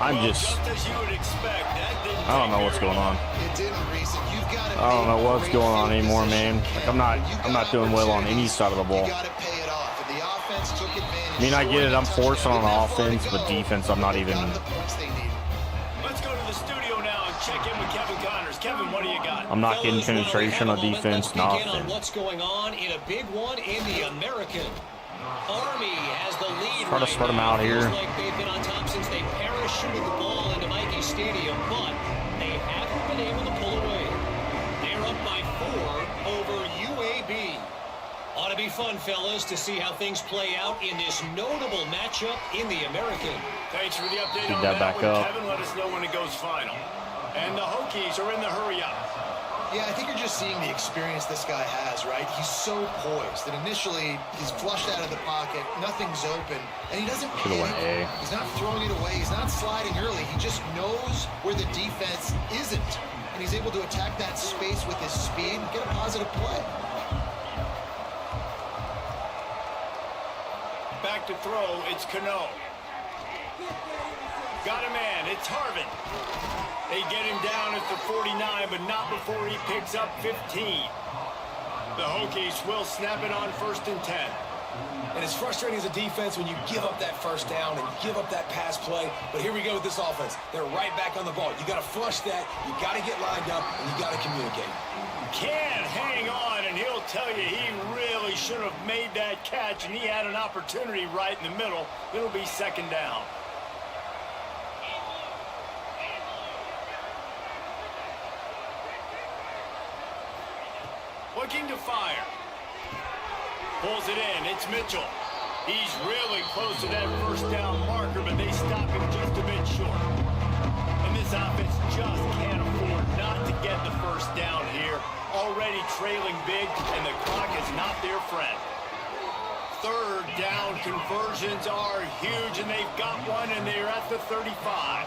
Speaker 1: I'm
Speaker 2: Well,
Speaker 1: just
Speaker 2: as you would expect, that didn't
Speaker 1: I don't
Speaker 2: take
Speaker 1: know what's
Speaker 2: very
Speaker 1: going on.
Speaker 3: It didn't, Reese, and you've got to
Speaker 1: I don't know what's
Speaker 3: make
Speaker 1: going on
Speaker 3: great
Speaker 1: anymore,
Speaker 3: field
Speaker 1: man.
Speaker 3: position.
Speaker 1: Like, I'm not doing well on any side of the ball.
Speaker 3: You got to pay it off, and the offense took advantage.
Speaker 1: I mean, I get it. I'm forcing on offense, but
Speaker 3: They
Speaker 1: defense, I'm not even.
Speaker 3: got the points they needed.
Speaker 2: Let's go to the studio now and check in with Kevin Connors. Kevin, what do you got?
Speaker 1: I'm not getting
Speaker 5: Fellas,
Speaker 1: penetration
Speaker 5: well,
Speaker 1: on
Speaker 5: we have a moment.
Speaker 1: defense,
Speaker 5: Let's begin on
Speaker 1: nothing.
Speaker 5: what's going on in a big one in the American. Army has the lead.
Speaker 1: Try to
Speaker 5: right
Speaker 1: spread 'em
Speaker 5: now.
Speaker 1: out here.
Speaker 5: Feels like they've been on top since they parachuted the ball into Mikey Stadium, but they haven't been able to pull away. They're up by 4 over UAB. Ought to be fun, fellas, to see how things play out in this notable matchup in the American.
Speaker 2: Thanks for the update
Speaker 1: Keep
Speaker 2: on
Speaker 1: that
Speaker 2: that
Speaker 1: back
Speaker 2: one,
Speaker 1: up.
Speaker 2: Kevin. Let us know when it goes final. And the Hokies are in the hurry up.
Speaker 3: Yeah, I think you're just seeing the experience this guy has, right? He's so poised that initially he's flushed out of the pocket, nothing's open, and he doesn't
Speaker 1: Should've went
Speaker 3: panic.
Speaker 1: A.
Speaker 3: He's not throwing it away. He's not sliding early. He just knows where the defense isn't, and he's able to attack that space with his speed and get a positive play.
Speaker 2: Back to throw, it's Cano. Got a man, it's Harvin. They get him down at the 49, but not before he picks up 15. The Hokies will snap it on 1st and 10.
Speaker 4: And it's frustrating as a defense when you give up that first down and give up that pass play. But here we go with this offense. They're right back on the ball. You got to flush that. You got to get lined up, and you got to communicate.
Speaker 2: Can't hang on, and he'll tell you he really should have made that catch, and he had an opportunity right in the middle. It'll be 2nd down. Looking to fire. Pulls it in. It's Mitchell. He's really close to that 1st down marker, but they stop him just a bit short. And this offense just can't afford not to get the 1st down here. Already trailing big, and the clock is not their friend. 3rd down conversions are huge, and they've got one, and they're at the 35.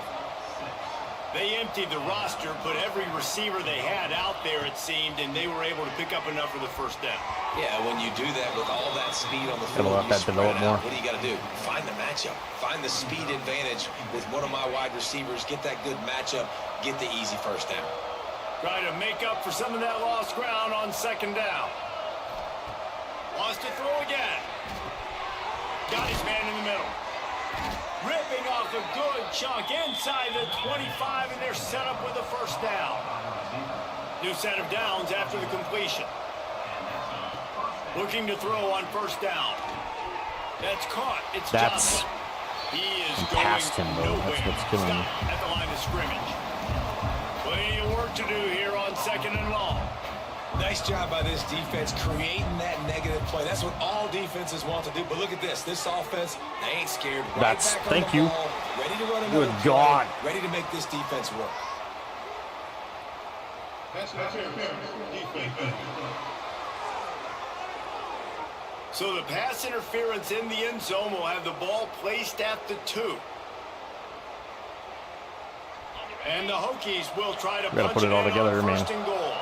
Speaker 2: They emptied the roster, put every receiver they had out there, it seemed, and they were able to pick up enough for the 1st down.
Speaker 4: Yeah, when you do that with all that speed on the
Speaker 1: Gotta
Speaker 4: field,
Speaker 1: let
Speaker 4: you
Speaker 1: that
Speaker 4: spread
Speaker 1: develop
Speaker 4: it
Speaker 1: more.
Speaker 4: out. What do you got to do? Find the matchup. Find the speed advantage with one of my wide receivers. Get that good matchup. Get the easy 1st down.
Speaker 2: Try to make up for some of that lost ground on 2nd down. Wants to throw again. Got his man in the middle. Ripping off a good chunk inside the 25, and they're set up with a 1st down. New set of downs after the completion. Looking to throw on 1st down. That's caught. It's
Speaker 1: That's
Speaker 2: Johnson. He is
Speaker 1: I'm past him, though.
Speaker 2: nowhere.
Speaker 1: That's what's killing me.
Speaker 2: Stop at the line of scrimmage. Plenty of work to do here on 2nd and long.
Speaker 4: Nice job by this defense creating that negative play. That's what all defenses want to do. But look at this. This offense, they ain't scared. Right
Speaker 1: That's,
Speaker 4: back on
Speaker 1: thank
Speaker 4: the
Speaker 1: you.
Speaker 4: ball, ready to run another
Speaker 1: Good
Speaker 4: play,
Speaker 1: God.
Speaker 4: ready to make this defense work.
Speaker 2: So the pass interference in the end zone will have the ball placed at the 2. And the Hokies will try to
Speaker 1: Gotta put it all together, man.
Speaker 2: First and goal.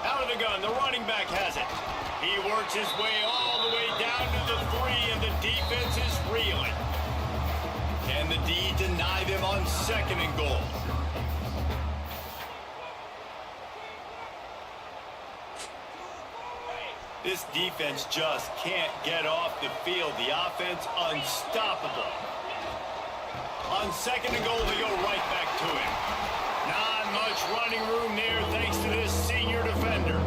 Speaker 2: Out of the gun, the running back has it. He works his way all the way down to the 3, and the defense is reeling. Can the D deny them on 2nd and goal? This defense just can't get off the field. The offense unstoppable. On 2nd and goal, they go right back to him. Not much running room there thanks to this senior defender.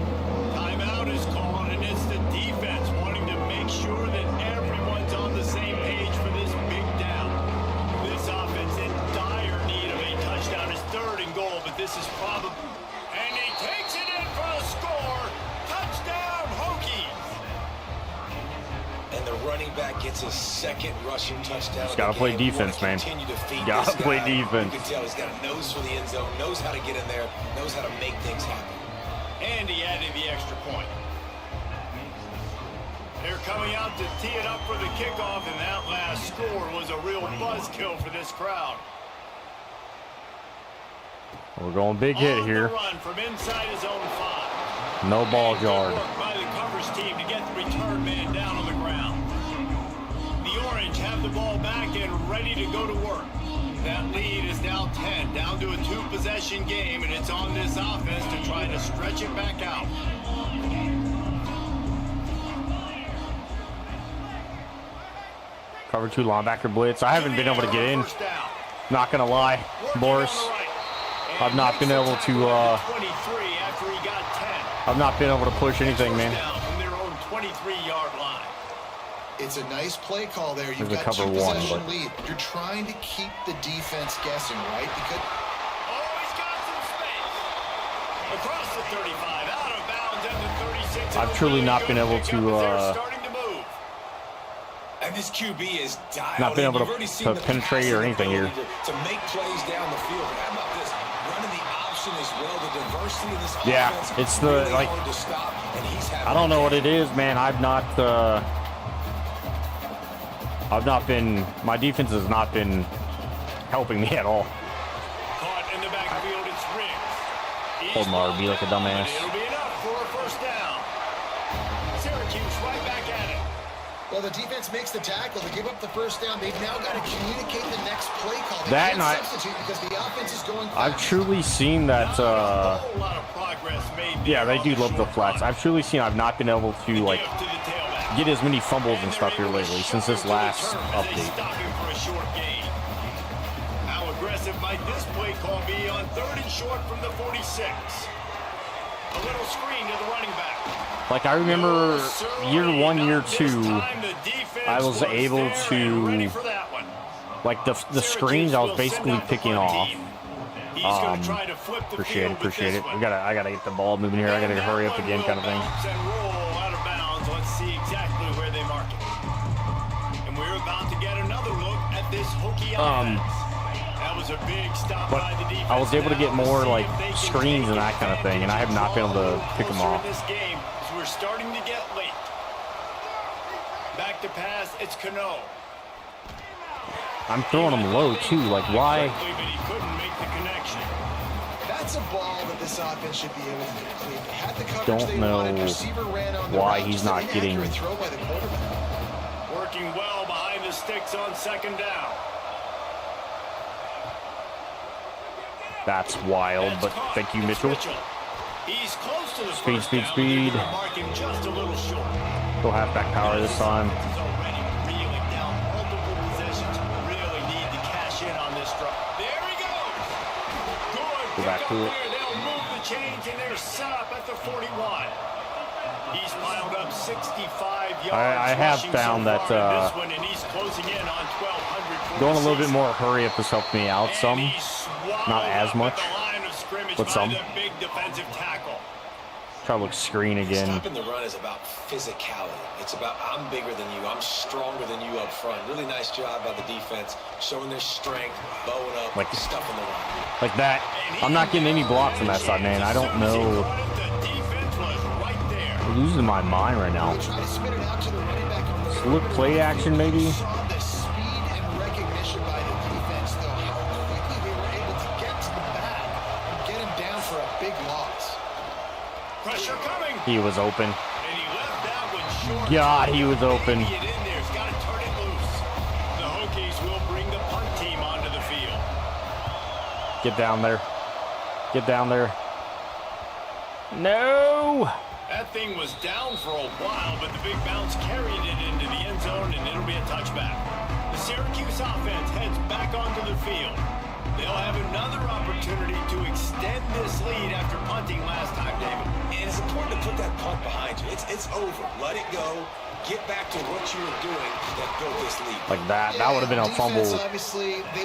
Speaker 2: Timeout is called, and it's the defense wanting to make sure that everyone's on the same page for this big down. This offense in dire need of a touchdown. Is 3rd and goal, but this is probably... And he takes it in for a score. Touchdown, Hokies.
Speaker 4: And the running back gets his 2nd rushing touchdown.
Speaker 1: Just gotta play defense, man. Gotta play defense.
Speaker 4: You can tell he's got a nose for the end zone, knows how to get in there, knows how to make things happen.
Speaker 2: And he added the extra point. They're coming out to tee it up for the kickoff, and that last score was a real buzzkill for this crowd.
Speaker 1: We're going big hit here.
Speaker 2: On the run from inside his own 5.
Speaker 1: No ball
Speaker 2: Good
Speaker 1: yard.
Speaker 2: work by the coverage team to get the return man down on the ground. The Orange have the ball back and ready to go to work. That lead is now 10, down to a 2-possession game, and it's on this offense to try to stretch it back out.
Speaker 1: Cover 2 linebacker blitz. I haven't been able to get in. Not gonna lie, Boris. I've not been able to. I've not been able to push anything, man.
Speaker 2: From their own 23-yard line.
Speaker 3: It's a nice play call there. You've
Speaker 1: There's a
Speaker 3: got
Speaker 1: cover
Speaker 3: 2
Speaker 1: 1,
Speaker 3: possession
Speaker 1: but-
Speaker 3: lead. You're trying to keep the defense guessing, right? Because
Speaker 2: Oh, he's got some space. Across the 35, out of bounds at the 36.
Speaker 1: I've truly not been able to,
Speaker 2: They're starting to move.
Speaker 4: And this QB is dialed
Speaker 1: Not been
Speaker 4: in.
Speaker 1: able
Speaker 4: You've
Speaker 1: to
Speaker 4: already seen the
Speaker 1: penetrate or
Speaker 4: passing
Speaker 1: anything here.
Speaker 4: ability to make plays down the field. But how about this? Running the option as well. The diversity of this
Speaker 1: Yeah,
Speaker 4: offense
Speaker 1: it's the,
Speaker 4: really
Speaker 1: like,
Speaker 4: hard to stop, and he's having
Speaker 1: I don't know
Speaker 4: a
Speaker 1: what it is, man. I've not been, my defense has not been helping me at all.
Speaker 2: Caught in the backfield, it's Riggs.
Speaker 1: Hold my RB like a dumbass.
Speaker 2: It'll be enough for a first down. Syracuse right back at it.
Speaker 3: well, the defense makes the tackle to give up the first down. They've now got to communicate the next play call. They
Speaker 1: That
Speaker 3: can't
Speaker 1: and I-
Speaker 3: substitute because the offense is going fast.
Speaker 1: I've truly seen that,
Speaker 2: A whole lot of progress made
Speaker 1: yeah,
Speaker 2: there
Speaker 1: they
Speaker 2: on
Speaker 1: do love the
Speaker 2: short
Speaker 1: flats.
Speaker 2: run.
Speaker 1: I've truly seen I've not been able to, like,
Speaker 2: Give to the tailback.
Speaker 1: get as many fumbles and stuff here lately since this last update.
Speaker 2: Stop him for a short gain. How aggressive might this play call be on 3rd and short from the 46? A little screen to the running back.
Speaker 1: Like, I remember year 1, year
Speaker 2: Not this
Speaker 1: 2,
Speaker 2: time, the defense
Speaker 1: I was able
Speaker 2: there and ready
Speaker 1: to,
Speaker 2: for that one.
Speaker 1: like, the screens I was basically picking off.
Speaker 2: He's gonna try to flip the
Speaker 1: Appreciate
Speaker 2: field with
Speaker 1: it.
Speaker 2: this one.
Speaker 1: I gotta get the ball moving here. I gotta
Speaker 2: And
Speaker 1: hurry
Speaker 2: that
Speaker 1: up
Speaker 2: one
Speaker 1: again,
Speaker 2: will
Speaker 1: kind of thing.
Speaker 2: bounce and roll out of bounds. Let's see exactly where they mark it. And we're about to get another look at this Hokie offense. That was a big stop
Speaker 1: But
Speaker 2: by the defense.
Speaker 1: I was able to get
Speaker 2: Now
Speaker 1: more,
Speaker 2: let's see
Speaker 1: like,
Speaker 2: if they can
Speaker 1: screens
Speaker 2: take
Speaker 1: and that kind of thing, and I have not been able to pick them
Speaker 2: Closer
Speaker 1: off.
Speaker 2: in this game, as we're starting to get late. Back to pass, it's Cano.
Speaker 1: I'm throwing them low, too. Like, why?
Speaker 2: Quickly, but he couldn't make the connection.
Speaker 3: That's a ball that this offense should be able to complete. They had the coverage
Speaker 1: Don't
Speaker 3: they
Speaker 1: know
Speaker 3: wanted. Receiver ran on the
Speaker 1: why
Speaker 3: route.
Speaker 1: he's
Speaker 3: Just an
Speaker 1: not getting-
Speaker 3: inaccurate throw by the quarterback.
Speaker 2: Working well behind the sticks on 2nd down.
Speaker 1: That's wild,
Speaker 2: That's
Speaker 1: but
Speaker 2: caught.
Speaker 1: thank you,
Speaker 2: It's
Speaker 1: Mitchell.
Speaker 2: He's close to the
Speaker 1: Speed,
Speaker 2: first
Speaker 1: speed,
Speaker 2: down,
Speaker 1: speed.
Speaker 2: but marking just a little short.
Speaker 1: Go halfback power this time.
Speaker 2: This is already reeling down multiple possessions. Really need to cash in on this drop. There he goes. Good.
Speaker 1: Go back
Speaker 2: pick
Speaker 1: to
Speaker 2: up
Speaker 1: it.
Speaker 2: there. They'll move the chains, and they're set up at the 41. He's piled up 65 yards.
Speaker 1: I have
Speaker 2: rushing
Speaker 1: found
Speaker 2: so
Speaker 1: that,
Speaker 2: far in this one, and he's closing in on 1,200.
Speaker 1: Going a little bit more hurry up has helped me out some. Not as much. With some.
Speaker 2: a big defensive tackle.
Speaker 1: Try to look screen again.
Speaker 4: Stopping the run is about physicality. It's about I'm bigger than you. I'm stronger than you up front. Really nice job by the defense, showing their strength, bowing up,
Speaker 1: Like
Speaker 4: stuffing the run.
Speaker 1: Like that. I'm not getting any block from that side, man. I don't know.
Speaker 2: The defense was right there.
Speaker 1: I'm losing my mind right now.
Speaker 3: Try to spit it out to the running back.
Speaker 1: Just look play action, maybe.
Speaker 3: Saw the speed and recognition by the defense, though. How quickly they were able to get to the back and get him down for a big loss.
Speaker 2: Pressure coming.
Speaker 1: He was open.
Speaker 2: And he left that one short.
Speaker 1: God, he was open.
Speaker 2: Get in there. He's got to turn it loose. The Hokies will bring the punt team onto the field.
Speaker 1: Get down there. Get down there. No.
Speaker 2: That thing was down for a while, but the big bounce carried it into the end zone, and it'll be a touchback. The Syracuse offense heads back onto the field. They'll have another opportunity to extend this lead after punting last time, David.
Speaker 4: And it's important to put that punt behind you. It's over. Let it go. Get back to what you were doing that built this lead.
Speaker 1: Like that. That would have been a fumble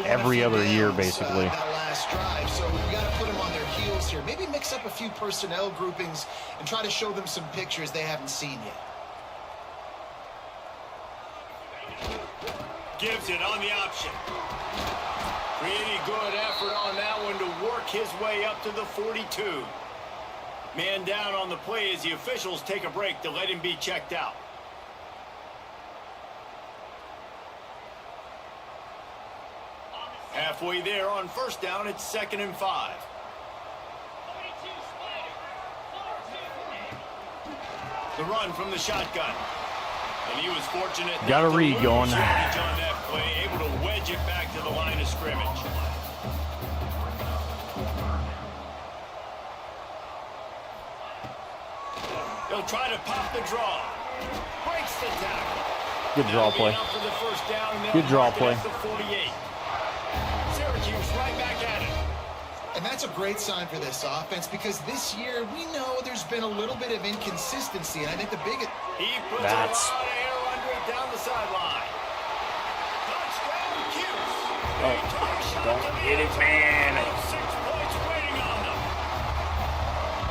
Speaker 1: every other year,
Speaker 3: Downs,
Speaker 1: basically.
Speaker 3: that last drive, so we've got to put them on their heels here. Maybe mix up a few personnel groupings and try to show them some pictures they haven't seen yet.
Speaker 2: Gives it on the option. Pretty good effort on that one to work his way up to the 42. Man down on the play as the officials take a break to let him be checked out. Halfway there on first down, it's 2nd and 5. The run from the shotgun. And he was fortunate.
Speaker 1: Got a read going.
Speaker 2: On that play, able to wedge it back to the line of scrimmage. They'll try to pop the draw. Breaks the tackle.
Speaker 1: Good draw play.
Speaker 2: For the first down,
Speaker 1: Good draw play.
Speaker 2: the 48. Syracuse right back at it.
Speaker 3: And that's a great sign for this offense because this year we know there's been a little bit of inconsistency, and I think the biggest...
Speaker 2: He puts a lot of air under it down the sideline. Touchdown, Cuse.
Speaker 1: Don't get it, man.
Speaker 2: 6 points waiting on them.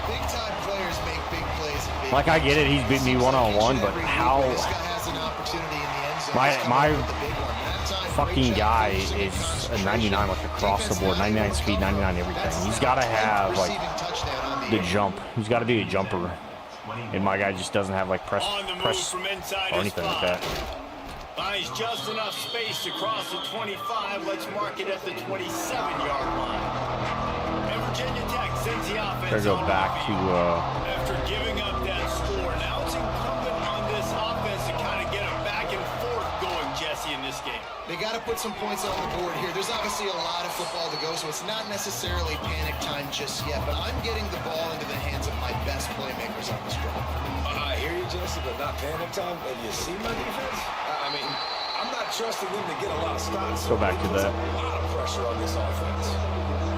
Speaker 3: Big-time players make big plays. And big
Speaker 1: Like, I get it, he's beat me one-on-one, but how...
Speaker 3: This guy has an opportunity in the end zone.
Speaker 1: My
Speaker 3: He's coming up with the big one. That time,
Speaker 1: fucking
Speaker 3: great job
Speaker 1: guy
Speaker 3: for the
Speaker 1: is
Speaker 3: defense.
Speaker 1: a 99 like across the board, 99 speed, 99 everything. He's got to have like the jump. He's got to be a jumper, and my guy just doesn't have like press
Speaker 2: from inside
Speaker 1: or anything like that.
Speaker 2: Finds just enough space to cross the 25. Let's mark it at the 27-yard line. And Virginia Tech sends the offense.
Speaker 1: Better go back to.
Speaker 2: After giving up that score, now it's incumbent on this offense to kind of get a back and forth going, Jesse, in this game.
Speaker 3: They got to put some points on the board here. There's obviously a lot of football to go, so it's not necessarily panic time just yet, but I'm getting the ball into the hands of my best playmakers on this drive.
Speaker 4: I hear you, Jesse, but not panic time. And you see my defense? I mean, I'm not trusting them to get a lot of stops.
Speaker 1: Go back to that.
Speaker 4: A lot of pressure on this offense.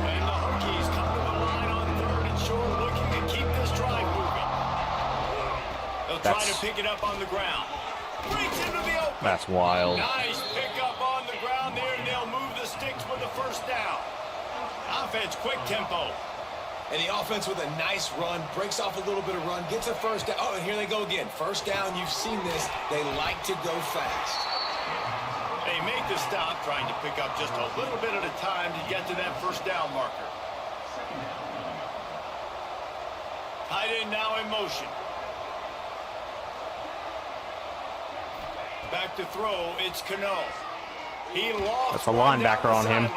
Speaker 2: And the Hokies come to the line on 3rd and short, looking to keep this drive moving. They'll try to pick it up on the ground. Breaks into the open.
Speaker 1: That's wild.
Speaker 2: Nice pickup on the ground there, and they'll move the sticks with the first down. Offense, quick tempo.
Speaker 4: And the offense with a nice run, breaks off a little bit of run, gets a first down. Oh, and here they go again. First down, you've seen this. They like to go fast.
Speaker 2: They make the stop, trying to pick up just a little bit at a time to get to that first down marker. Tight end now in motion. Back to throw, it's Cano. He lost.
Speaker 1: That's a linebacker on him,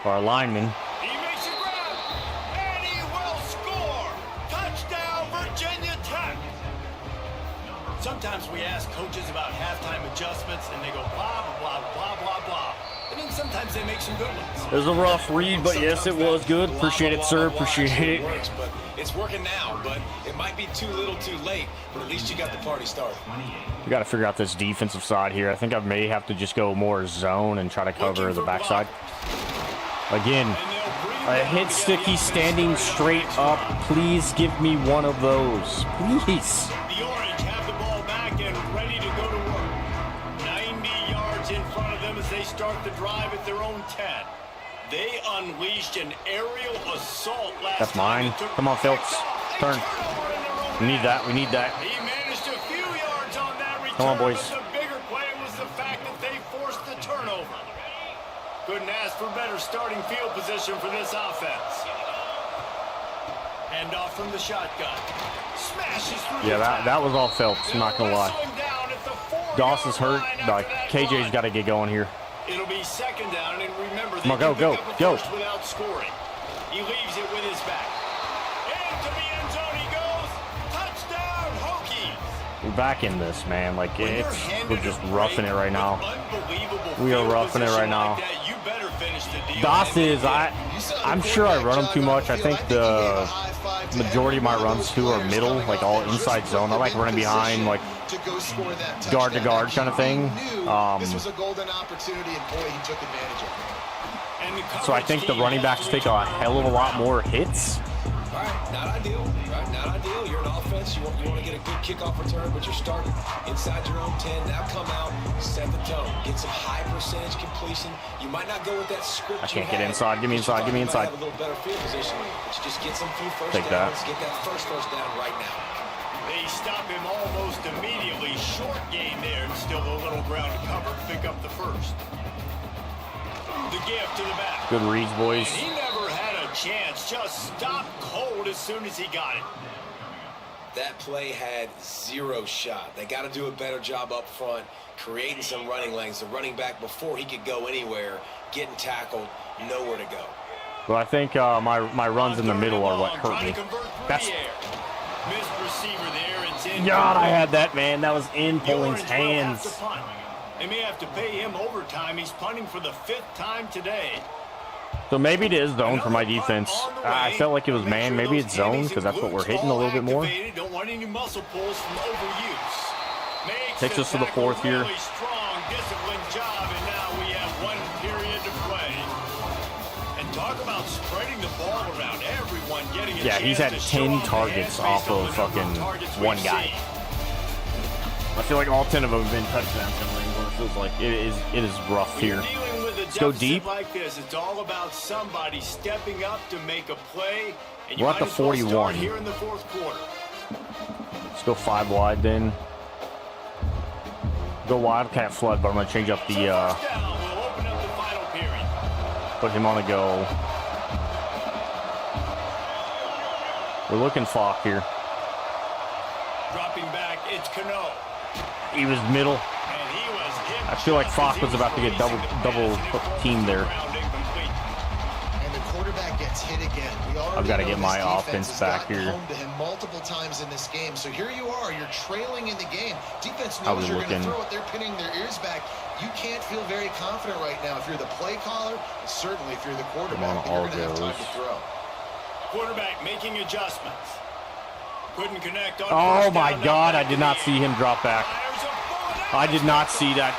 Speaker 1: or a lineman.
Speaker 2: He makes a grab, and he will score. Touchdown, Virginia Tech. Sometimes we ask coaches about halftime adjustments, and they go blah, blah, blah, blah, blah. I mean, sometimes they make some good ones.
Speaker 1: It was a rough read, but yes, it was good. Appreciate it, sir. Appreciate it.
Speaker 4: But it's working now, but it might be too little too late, but at least you got the party started.
Speaker 1: We got to figure out this defensive side here. I think I may have to just go more zone and try to cover the backside. Again, a hit sticky standing straight up. Please give me one of those. Please.
Speaker 2: The Orange have the ball back and ready to go to work. 90 yards in front of them as they start the drive at their own 10. They unleashed an aerial assault last
Speaker 1: That's mine. Come on, Phelps. Turn. We need that. We need that.
Speaker 2: He managed a few yards on that return.
Speaker 1: Come on, boys.
Speaker 2: But the bigger play was the fact that they forced the turnover. Couldn't ask for better starting field position for this offense. Hand off from the shotgun. Smashes through.
Speaker 1: Yeah, that was all Phelps. I'm not gonna lie. Dawson's hurt. Like KJ's got to get going here.
Speaker 2: It'll be second down, and remember,
Speaker 1: Come on, go, go, go.
Speaker 2: Without scoring. He leaves it with his back. Into the end zone he goes. Touchdown, Hokies.
Speaker 1: We're back in this, man. Like we're just roughing it right now.
Speaker 2: Unbelievable
Speaker 1: We are
Speaker 2: field
Speaker 1: roughing it right
Speaker 2: position
Speaker 1: now.
Speaker 2: like that, you better finish the deal.
Speaker 1: Doss is I'm sure I run him too much. I think the majority of my runs too are middle, like all inside zone. I like running behind, like guard to guard kind of thing.
Speaker 3: This was a golden opportunity, and boy, he took advantage of it.
Speaker 1: So I think the running backs take a hell of a lot more hits.
Speaker 4: All right, not ideal. Right, not ideal. You're an offense. You want to get a good kickoff return, but you're starting inside your own 10. Now come out, set the tone, get some high percentage completion. You might not go with that script.
Speaker 1: I can't get inside. Give me inside. Give me inside.
Speaker 4: Have a little better field position, but you just get some few first
Speaker 1: Take
Speaker 4: downs.
Speaker 1: that.
Speaker 4: Get that first down right now.
Speaker 2: They stop him almost immediately. Short gain there, and still a little ground to cover. Pick up the first. The gift to the back.
Speaker 1: Good reads, boys.
Speaker 2: And he never had a chance. Just stopped cold as soon as he got it.
Speaker 4: That play had zero shot. They got to do a better job up front, creating some running lanes. The running back, before he could go anywhere, getting tackled, nowhere to go.
Speaker 1: Well, I think my runs in the middle are what hurt me. That's
Speaker 2: Missed receiver there. It's in.
Speaker 1: God, I had that, man. That was in
Speaker 2: The
Speaker 1: Poland's
Speaker 2: Orange will have to
Speaker 1: hands.
Speaker 2: punt. They may have to pay him overtime. He's punting for the 5th time today.
Speaker 1: So maybe it is zone for my defense. I felt like it was man. Maybe it's zone because that's what we're hitting a little bit more.
Speaker 2: Don't want any muscle pulls from overuse. Makes
Speaker 1: Takes
Speaker 2: the
Speaker 1: us to the
Speaker 2: tackle
Speaker 1: fourth here.
Speaker 2: really strong, disciplined job, and now we have 1 period to play. And talk about spreading the ball around. Everyone getting a
Speaker 1: Yeah, he's had
Speaker 2: chance to show
Speaker 1: 10
Speaker 2: off their
Speaker 1: targets
Speaker 2: hands
Speaker 1: off
Speaker 2: based on
Speaker 1: of
Speaker 2: the number
Speaker 1: fucking
Speaker 2: targets
Speaker 1: one
Speaker 2: we've
Speaker 1: guy.
Speaker 2: seen.
Speaker 1: I feel like all 10 of them have been touchdowns. It feels like it is rough here.
Speaker 2: Dealing with a
Speaker 1: Let's go
Speaker 2: deficit
Speaker 1: deep.
Speaker 2: like this, it's all about somebody stepping up to make a play. And you
Speaker 1: We're at
Speaker 2: might
Speaker 1: the
Speaker 2: as well
Speaker 1: 41.
Speaker 2: start here in the 4th quarter.
Speaker 1: Let's go 5 wide then. Go wildcat flood, but I'm gonna change up the
Speaker 2: First down will open up the final period.
Speaker 1: put him on the go. We're looking Falk here.
Speaker 2: Dropping back, it's Cano.
Speaker 1: He was middle.
Speaker 2: And he was hit.
Speaker 1: I feel like Falk was about to get double teamed there.
Speaker 3: And the quarterback gets hit again. We already
Speaker 1: I've got to
Speaker 3: know
Speaker 1: get
Speaker 3: this
Speaker 1: my
Speaker 3: defense
Speaker 1: offense
Speaker 3: has
Speaker 1: back
Speaker 3: gotten
Speaker 1: here.
Speaker 3: home to him multiple times in this game. So here you are, you're trailing in the game. Defense
Speaker 1: How we
Speaker 3: knows you're going to
Speaker 1: looking?
Speaker 3: throw it. They're pinning their ears back. You can't feel very confident right now if you're the play caller, and certainly if you're the quarterback.
Speaker 1: Come on,
Speaker 3: that you're going to have time
Speaker 1: all
Speaker 3: to throw.
Speaker 2: Quarterback making adjustments. Couldn't connect on
Speaker 1: Oh
Speaker 2: first
Speaker 1: my
Speaker 2: down,
Speaker 1: God,
Speaker 2: now
Speaker 1: I did not see him drop back.
Speaker 2: Fires a bullet.
Speaker 1: I did not see that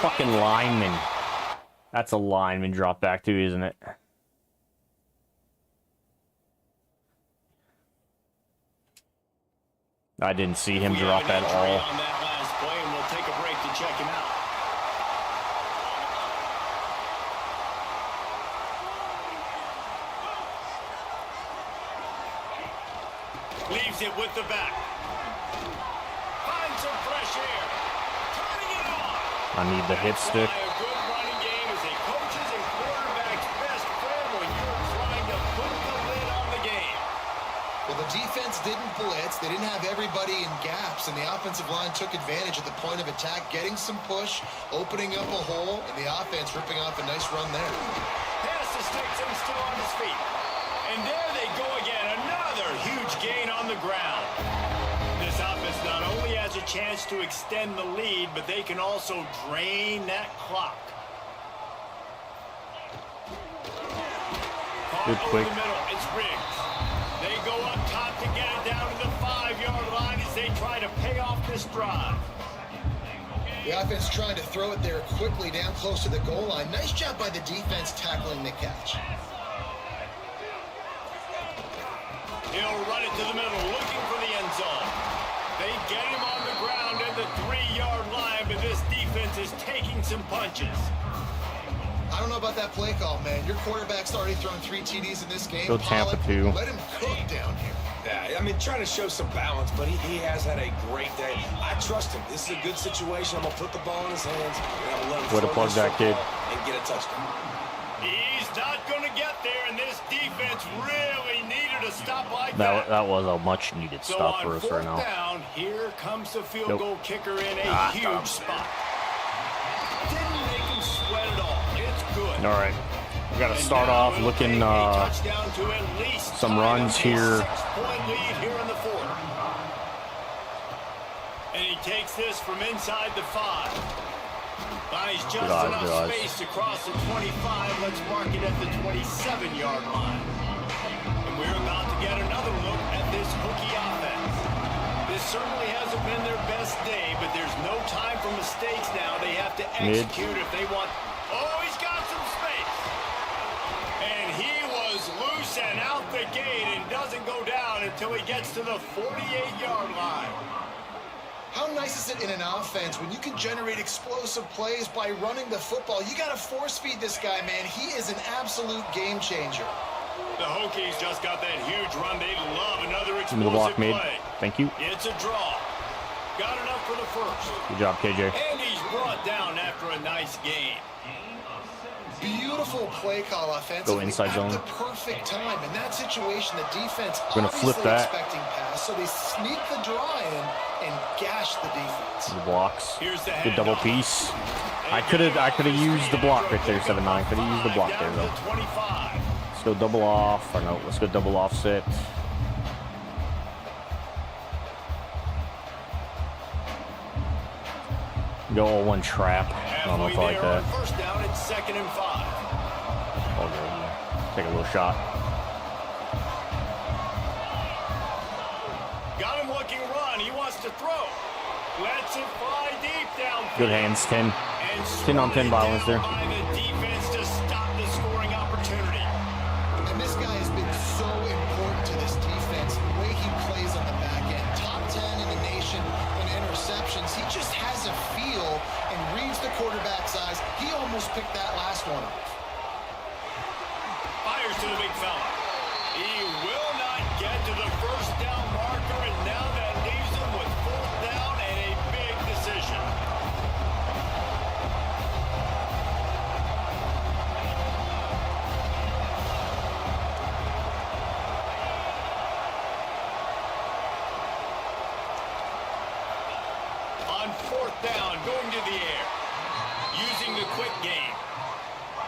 Speaker 1: fucking lineman. That's a lineman drop back too, isn't it? I didn't see him
Speaker 2: We have
Speaker 1: drop
Speaker 2: an
Speaker 1: at
Speaker 2: injury
Speaker 1: all.
Speaker 2: on that last play, and we'll take a break to check him out. Leaves it with the back. Finds some fresh air. Turning it on.
Speaker 1: I need the hit stick.
Speaker 2: Why a good running game is a coach's and quarterback's best friend when you're trying to put the lid on the game.
Speaker 3: Well, the defense didn't blitz. They didn't have everybody in gaps, and the offensive line took advantage at the point of attack, getting some push, opening up a hole, and the offense ripping off a nice run there.
Speaker 2: Pass to Sticks and still on his feet. And there they go again. Another huge gain on the ground. This offense not only has a chance to extend the lead, but they can also drain that clock. Caught
Speaker 1: Good
Speaker 2: over
Speaker 1: quick.
Speaker 2: the middle. It's Riggs. They go up top to get it down to the 5-yard line as they try to pay off this drive.
Speaker 3: The offense trying to throw it there quickly down close to the goal line. Nice job by the defense tackling the catch.
Speaker 2: He'll run it to the middle, looking for the end zone. They get him on the ground at the 3-yard line, but this defense is taking some punches.
Speaker 3: I don't know about that play call, man. Your quarterback's already thrown 3 TDs in this game.
Speaker 1: Go Tampa,
Speaker 3: Pollock,
Speaker 1: too.
Speaker 3: Let him cook down here.
Speaker 4: Yeah, I mean, trying to show some balance, but he has had a great day. I trust him. This is a good situation. I'm going to put the ball in his hands, and I'm going to let him
Speaker 1: Way to plug that kid.
Speaker 4: and get a touchdown.
Speaker 2: He's not going to get there, and this defense really needed a stop like that.
Speaker 1: That was a much needed
Speaker 2: So
Speaker 1: stop
Speaker 2: on
Speaker 1: for us right
Speaker 2: 4th
Speaker 1: now.
Speaker 2: down, here comes the field
Speaker 1: Nope.
Speaker 2: goal kicker in a huge spot. Didn't make him sweat at all. It's good.
Speaker 1: All right, we got to
Speaker 2: And
Speaker 1: start
Speaker 2: now
Speaker 1: off
Speaker 2: we'll
Speaker 1: looking
Speaker 2: take a touchdown to at least
Speaker 1: some runs
Speaker 2: tie
Speaker 1: here.
Speaker 2: a 6-point lead here in the 4th. And he takes this from inside the 5. Buys just enough space to cross the 25. Let's mark it at the 27-yard line. And we're about to get another look at this Hokie offense. This certainly hasn't been their best day, but there's no time for mistakes now. They have to execute if they want. Oh, he's got some space. And he was loose and out the gate and doesn't go down until he gets to the 48-yard line.
Speaker 3: How nice is it in an offense when you can generate explosive plays by running the football? You got to force feed this guy, man. He is an absolute game changer.
Speaker 2: The Hokies just got that huge run. They love another
Speaker 1: Into the block
Speaker 2: explosive
Speaker 1: made.
Speaker 2: play.
Speaker 1: Thank you.
Speaker 2: It's a draw. Got enough for the first.
Speaker 1: Good job, KJ.
Speaker 2: And he's brought down after a nice game.
Speaker 3: Beautiful play call offensively.
Speaker 1: Go inside
Speaker 3: at
Speaker 1: zone.
Speaker 3: the perfect time. In that situation, the defense
Speaker 1: Gonna flip
Speaker 3: obviously
Speaker 1: that.
Speaker 3: expecting pass, so they sneak the draw in and gash the defense.
Speaker 1: The blocks.
Speaker 2: Here's the
Speaker 1: Good double
Speaker 2: handoff.
Speaker 1: piece. I could have used the block right there, 7-9. Could have used the block there
Speaker 2: Down to
Speaker 1: though.
Speaker 2: the 25.
Speaker 1: Let's go double off. Or no, let's go double offset. Go all one trap. I don't know if I like
Speaker 2: Halfway there
Speaker 1: that.
Speaker 2: on first down, it's 2nd and 5.
Speaker 1: I'll go. Take a little shot.
Speaker 2: Got him looking run. He wants to throw. Lets it fly deep down.
Speaker 1: Good hands, 10.
Speaker 2: And
Speaker 1: 10 on 10
Speaker 2: swatted
Speaker 1: violence there.
Speaker 2: down by the defense to stop the scoring opportunity.
Speaker 3: And this guy has been so important to this defense. The way he plays on the back end. Top 10 in the nation in interceptions. He just has a feel and reads the quarterback's eyes. He almost picked that last one off.
Speaker 2: Fires to the big fella. He will not get to the first down marker, and now that leaves him with 4th down and a big decision. On 4th down, going to the air, using the quick game.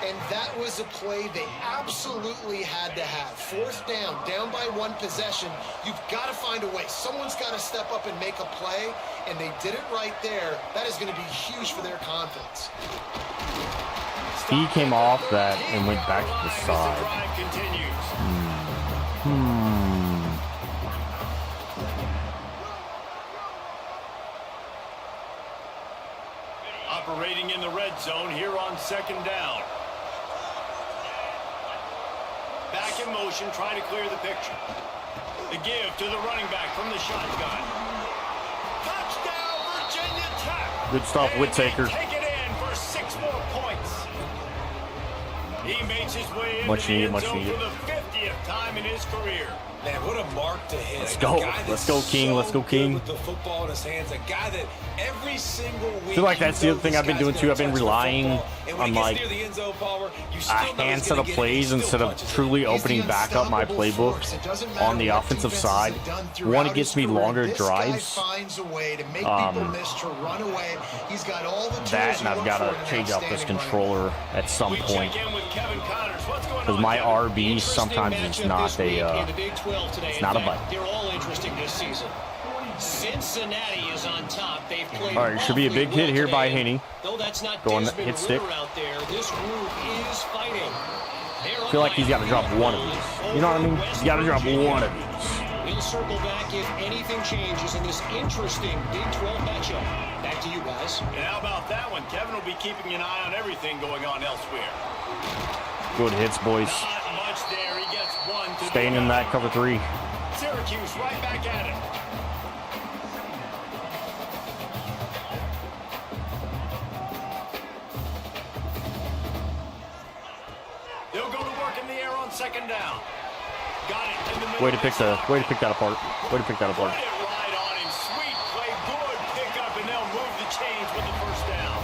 Speaker 3: And that was a play they absolutely had to have. 4th down, down by 1 possession. You've got to find a way. Someone's got to step up and make a play, and they did it right there. That is going to be huge for their confidence.
Speaker 1: He came off that and went back to the
Speaker 2: As the
Speaker 1: side.
Speaker 2: drive continues. Operating in the red zone here on 2nd down. Back in motion, trying to clear the picture. The give to the running back from the shotgun. Touchdown, Virginia Tech.
Speaker 1: Good stuff,
Speaker 2: And
Speaker 1: Whittaker.
Speaker 2: they take it in for 6 more points. He makes his way into
Speaker 1: Much
Speaker 2: the
Speaker 1: needed,
Speaker 2: end
Speaker 1: much
Speaker 2: zone
Speaker 1: needed.
Speaker 2: for the 50th time in his career.
Speaker 4: Man, what a mark to hit.
Speaker 1: Let's
Speaker 4: A
Speaker 1: go.
Speaker 4: guy
Speaker 1: Let's
Speaker 4: that's
Speaker 1: go, King.
Speaker 4: so
Speaker 1: Let's go,
Speaker 4: good
Speaker 1: King.
Speaker 4: With the football in his hands, a guy that every single week.
Speaker 1: I feel like that's the other thing I've been doing too. I've been relying on like a handful of plays instead of truly opening back up my playbook on the offensive side. One, it gets me longer drives. That, and I've got to change out this controller at some
Speaker 2: We
Speaker 1: point.
Speaker 2: check in with Kevin Connors. What's going
Speaker 1: Because
Speaker 2: on,
Speaker 1: my
Speaker 2: Kevin?
Speaker 1: RB sometimes is not a, it's not a button.
Speaker 5: They're all interesting this season. Cincinnati is on top. They've played
Speaker 1: All right, should be a big hit here by Haney.
Speaker 5: Though that's not
Speaker 1: Going
Speaker 5: Desmond
Speaker 1: hit stick.
Speaker 5: Ritter out there. This group is fighting.
Speaker 1: I feel like he's got to drop one of these. You know what I mean? He's got to drop one of these.
Speaker 5: We'll circle back if anything changes in this interesting Big 12 matchup. Back to you guys.
Speaker 2: And how about that one? Kevin will be keeping an eye on everything going on elsewhere.
Speaker 1: Good hits, boys.
Speaker 2: Not much there. He gets one to
Speaker 1: Staying in that cover 3.
Speaker 2: Syracuse right back at it. second down. Got it in the middle.
Speaker 1: Way to pick that apart. Way to pick that apart.
Speaker 2: Put it right on him. Sweet play. Good pickup, and they'll move the chains with the first down.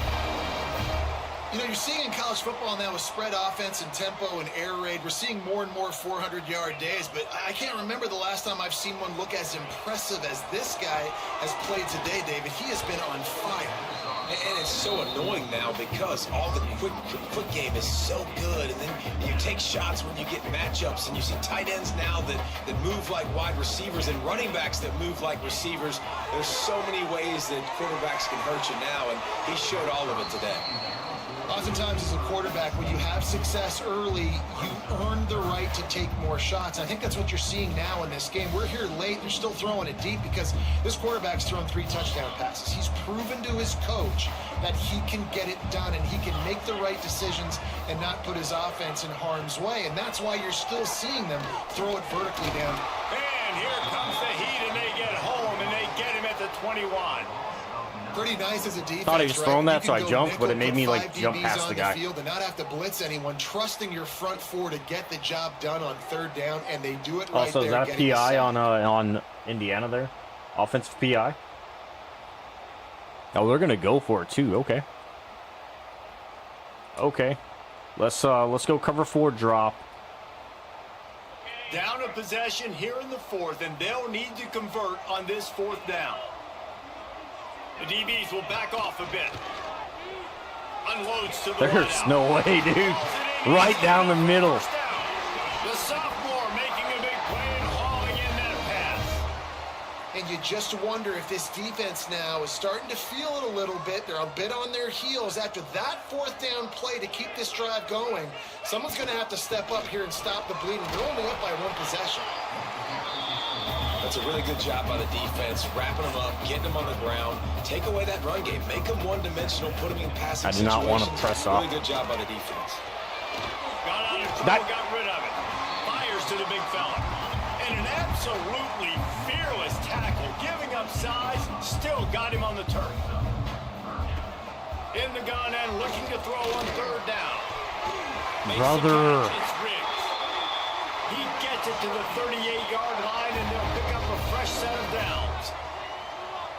Speaker 3: You know, you're seeing in college football now with spread offense and tempo and air raid, we're seeing more and more 400-yard days, but I can't remember the last time I've seen one look as impressive as this guy has played today, David. He has been on fire.
Speaker 4: And it's so annoying now because all the quick game is so good, and then you take shots when you get matchups, and you see tight ends now that move like wide receivers and running backs that move like receivers. There's so many ways that quarterbacks can hurt you now, and he showed all of it today.
Speaker 3: Oftentimes as a quarterback, when you have success early, you earn the right to take more shots. I think that's what you're seeing now in this game. We're here late. They're still throwing it deep because this quarterback's thrown 3 touchdown passes. He's proven to his coach that he can get it done and he can make the right decisions and not put his offense in harm's way. And that's why you're still seeing them throw it vertically down.
Speaker 2: And here comes the heat, and they get home, and they get him at the 21.
Speaker 3: Pretty nice as a defense.
Speaker 1: Thought he was throwing that, so I jumped,
Speaker 3: nickel,
Speaker 1: but it made me like
Speaker 3: put 5
Speaker 1: jump
Speaker 3: DBs
Speaker 1: past
Speaker 3: on
Speaker 1: the guy.
Speaker 3: Field and not have to blitz anyone, trusting your front 4 to get the job done on 3rd down, and they do it right
Speaker 1: Also,
Speaker 3: there.
Speaker 1: is that a PI on Indiana there? Offensive PI? Oh, they're gonna go for it too. Okay. Okay. Let's go cover 4 drop.
Speaker 2: Down a possession here in the 4th, and they'll need to convert on this 4th down. The DBs will back off a bit. Unloads to the
Speaker 1: There's
Speaker 2: wideout.
Speaker 1: no way, dude. Right down the middle.
Speaker 2: First down. The sophomore making a big play and hauling in that pass.
Speaker 3: And you just wonder if this defense now is starting to feel it a little bit. They're a bit on their heels after that 4th down play to keep this drive going. Someone's going to have to step up here and stop the bleeding. They're only up by 1 possession.
Speaker 4: That's a really good job by the defense, wrapping them up, getting them on the ground, take away that run game, make them one-dimensional, put them in passing
Speaker 1: I do not want to
Speaker 4: situations.
Speaker 1: press off.
Speaker 4: Really good job by the defense.
Speaker 2: Got out of trouble, got rid of it. Fires to the big fella. And an absolutely fearless tackle, giving up size, still got him on the turf. In the gun and looking to throw on 3rd down. Makes the
Speaker 1: Brother.
Speaker 2: catch. It's Riggs. He gets it to the 38-yard line, and they'll pick up a fresh set of downs.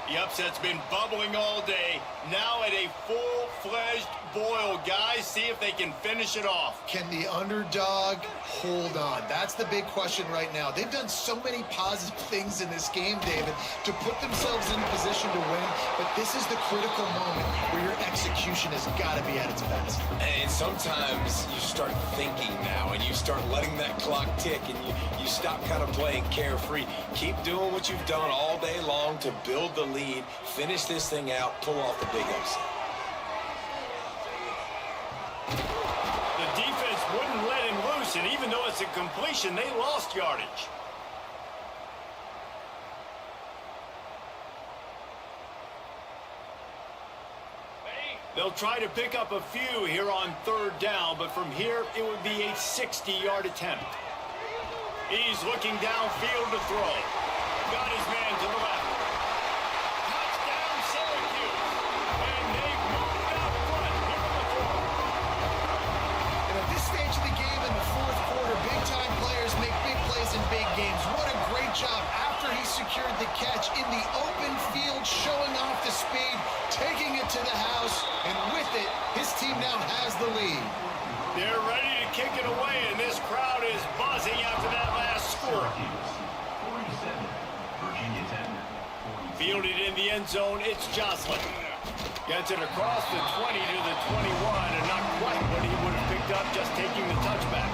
Speaker 2: The upset's been bubbling all day. Now at a full-fledged boil. Guys, see if they can finish it off.
Speaker 3: Can the underdog hold on? That's the big question right now. They've done so many positive things in this game, David, to put themselves in position to win, but this is the critical moment where your execution has got to be at its best.
Speaker 4: And sometimes you start thinking now, and you start letting that clock tick, and you stop kind of playing carefree. Keep doing what you've done all day long to build the lead, finish this thing out, pull off the big upset.
Speaker 2: The defense wouldn't let him loose, and even though it's a completion, they lost yardage. They'll try to pick up a few here on 3rd down, but from here, it would be a 60-yard attempt. He's looking downfield to throw. Got his man to the left. Touchdown, Syracuse. And they've moved out front here in the 4th.
Speaker 3: And at this stage of the game in the 4th quarter, big-time players make big plays in big games. What a great job after he secured the catch in the open field, showing off the speed, taking it to the house, and with it, his team now has the lead.
Speaker 2: They're ready to kick it away, and this crowd is buzzing after that last score. Fielded in the end zone, it's Jocelyn. Gets it across the 20 to the 21, and not quite what he would have picked up just taking the touchback.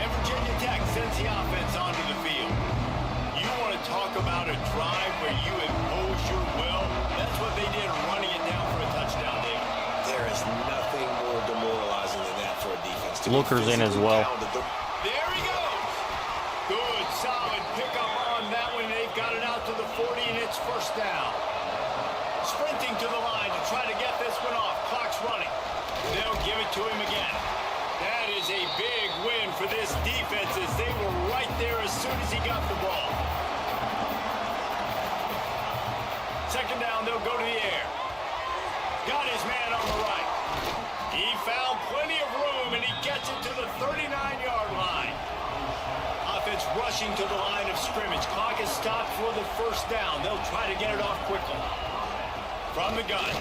Speaker 2: And Virginia Tech sends the offense onto the field. You want to talk about a drive where you impose your will? That's what they did, running it down for a touchdown, David.
Speaker 4: There is nothing more demoralizing than that for a defense. To be
Speaker 1: Looker's in as
Speaker 4: physically
Speaker 1: well.
Speaker 4: pounded.
Speaker 2: There he goes. Good, solid pickup on that one. They've got it out to the 40, and it's 1st down. Sprinting to the line to try to get this one off. Clock's running. They'll give it to him again. That is a big win for this defense as they were right there as soon as he got the ball. 2nd down, they'll go to the air. Got his man on the right. He found plenty of room, and he gets it to the 39-yard line. Offense rushing to the line of scrimmage. Clock is stopped for the first down. They'll try to get it off quickly. From the gun,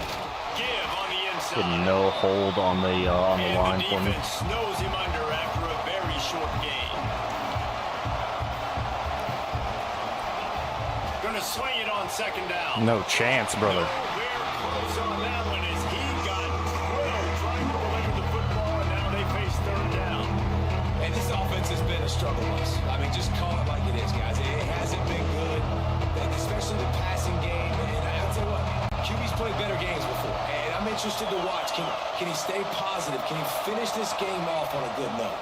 Speaker 2: give on the inside.
Speaker 1: Getting no hold on the line for me.
Speaker 2: And the defense snows him under after a very short gain. Gonna swing it on second down.
Speaker 1: No chance, brother.
Speaker 2: Nowhere close on that one as he got drilled trying to deliver the football, and now they face third down.
Speaker 4: And this offense has been a struggle bus. I mean, just call it like it is, guys. It hasn't been good, especially the passing game. And I'll tell you what, QB's played better games before. And I'm interested to watch. Can he stay positive? Can he finish this game off on a good note?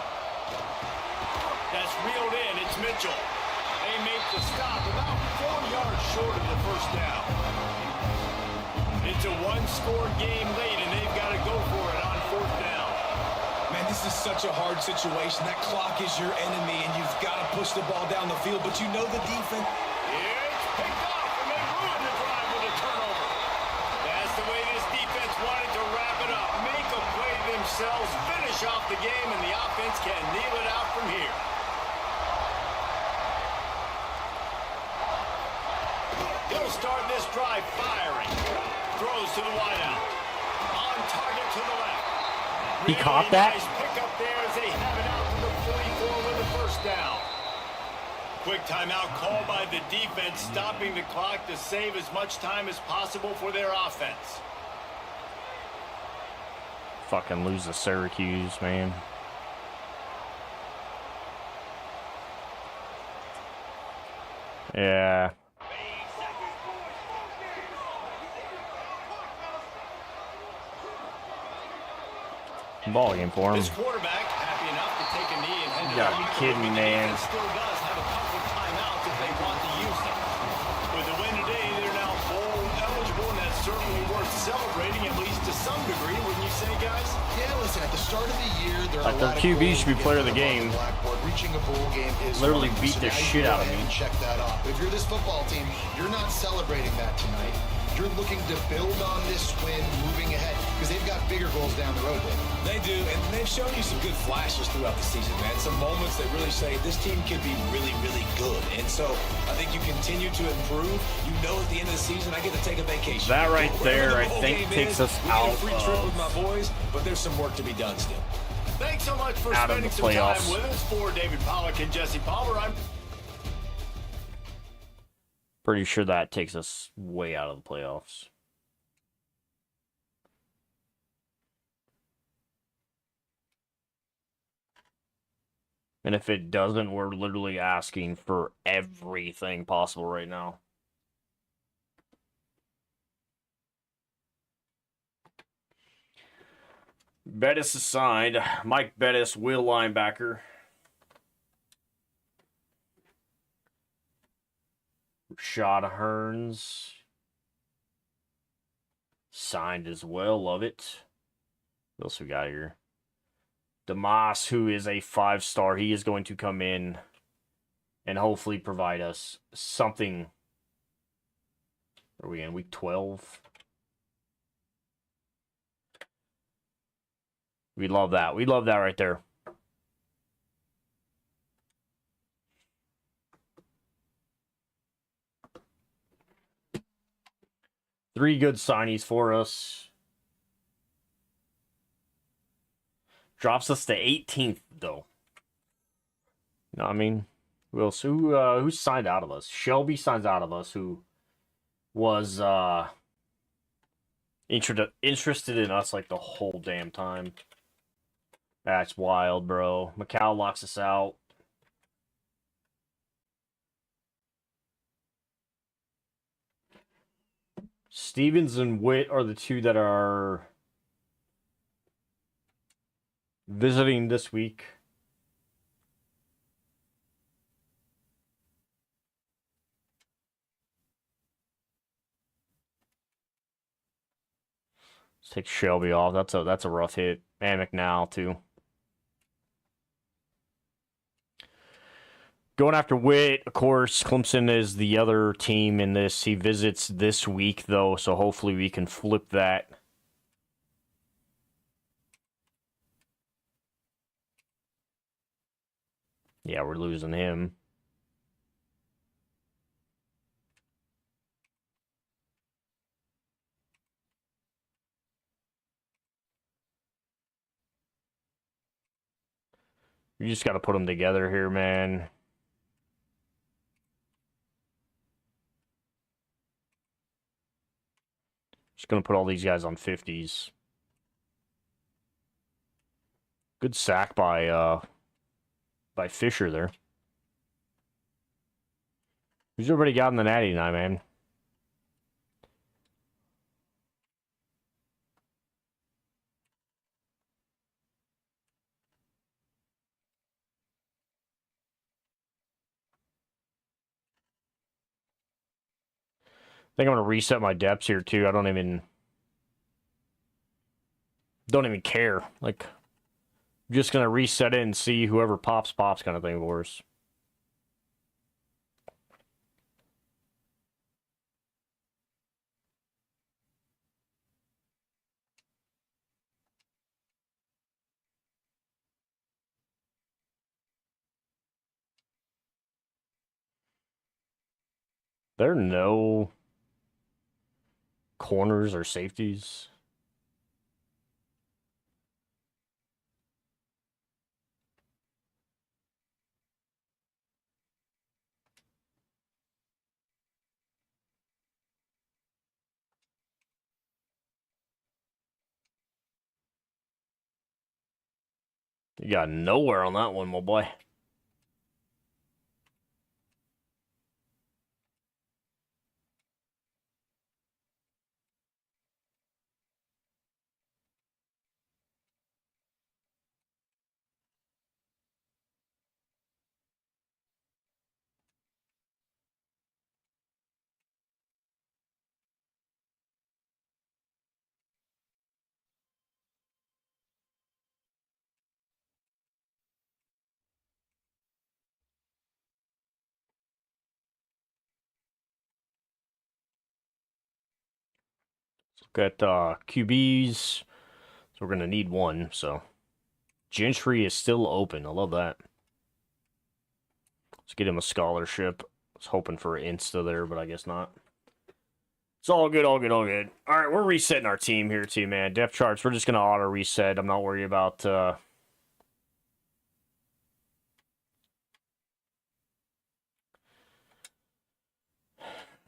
Speaker 2: That's reeled in. It's Mitchell. They make the stop about 4 yards short of the first down. It's a one-score game late, and they've got to go for it on fourth down.
Speaker 4: Man, this is such a hard situation. That clock is your enemy, and you've got to push the ball down the field. But you know the defense.
Speaker 2: It's picked off, and they ruin the drive with a turnover. That's the way this defense wanted to wrap it up. Make a play themselves, finish off the game, and the offense can kneel it out from here. He'll start this drive firing. Throws to the wideout. On target to the left.
Speaker 1: He caught that?
Speaker 2: Nice pick up there as they have it out to the 44 with the first down. Quick timeout called by the defense, stopping the clock to save as much time as possible for their offense.
Speaker 1: Fucking lose to Syracuse, man. Yeah. Ball game for him.
Speaker 2: This quarterback happy enough to take a knee and head
Speaker 1: You gotta be kidding me, man.
Speaker 2: Still does have a couple of timeouts if they want to use them. With the win today, they're now bowl eligible, and that's certainly worth celebrating, at least to some degree, wouldn't you say, guys?
Speaker 3: Yeah, listen, at the start of the year, there are
Speaker 1: Like,
Speaker 3: a
Speaker 1: their
Speaker 3: lot of
Speaker 1: QB
Speaker 3: goals
Speaker 1: should be
Speaker 3: to get
Speaker 1: player of the
Speaker 3: on
Speaker 1: game.
Speaker 3: blackboard. Reaching a bowl game is
Speaker 1: Literally
Speaker 3: one.
Speaker 1: beat
Speaker 3: So
Speaker 1: the
Speaker 3: now you
Speaker 1: shit
Speaker 3: go
Speaker 1: out of
Speaker 3: ahead
Speaker 1: me.
Speaker 3: and check that off. If you're this football team, you're not celebrating that tonight. You're looking to build on this win moving ahead because they've got bigger goals down the road, Dave.
Speaker 4: They do, and they've shown you some good flashes throughout the season, man. Some moments that really say this team could be really, really good. And so I think you continue to improve. You know at the end of the season, I get to take a vacation.
Speaker 1: That right
Speaker 4: Wherever
Speaker 1: there,
Speaker 4: the
Speaker 1: I
Speaker 4: bowl
Speaker 1: think,
Speaker 4: game
Speaker 1: takes
Speaker 4: is,
Speaker 1: us
Speaker 4: we get
Speaker 1: out
Speaker 4: a free trip
Speaker 1: of-
Speaker 4: with my boys, but there's some work to be done still.
Speaker 2: Thanks so much for
Speaker 1: Out of
Speaker 2: spending
Speaker 1: the
Speaker 2: some time
Speaker 1: playoffs.
Speaker 2: with us. For David Pollack and Jesse Palmer, I'm
Speaker 1: Pretty sure that takes us way out of the playoffs. And if it doesn't, we're literally asking for everything possible right now. Bettis is signed. Mike Bettis, will linebacker. Rashad Hearns signed as well. Love it. What else we got here? Demas, who is a 5-star, he is going to come in and hopefully provide us something. Are we in week 12? We love that. We love that right there. Three good signees for us. Drops us to 18th, though. You know what I mean? Who signed out of us? Shelby signs out of us, who was interested in us like the whole damn time. That's wild, bro. Macau locks us out. Stevens and Witt are the two that are visiting this week. Let's take Shelby off. That's a rough hit. And McNall too. Going after Witt, of course. Clemson is the other team in this. He visits this week, though, so hopefully we can flip that. Yeah, we're losing him. You just got to put them together here, man. Just going to put all these guys on 50s. Good sack by Fisher there. Who's everybody got in the natty tonight, man? I think I'm going to reset my depths here, too. I don't even care. Like, I'm just going to reset it and see whoever pops kind of thing for us. There are no corners or safeties. You got nowhere on that one, my boy. Let's look at QBs. So we're going to need one, so. Gentry is still open. I love that. Let's get him a scholarship. I was hoping for an Insta there, but I guess not. It's all good, all good, all good. All right, we're resetting our team here too, man. Depth charts, we're just going to auto-reset. I'm not worried about...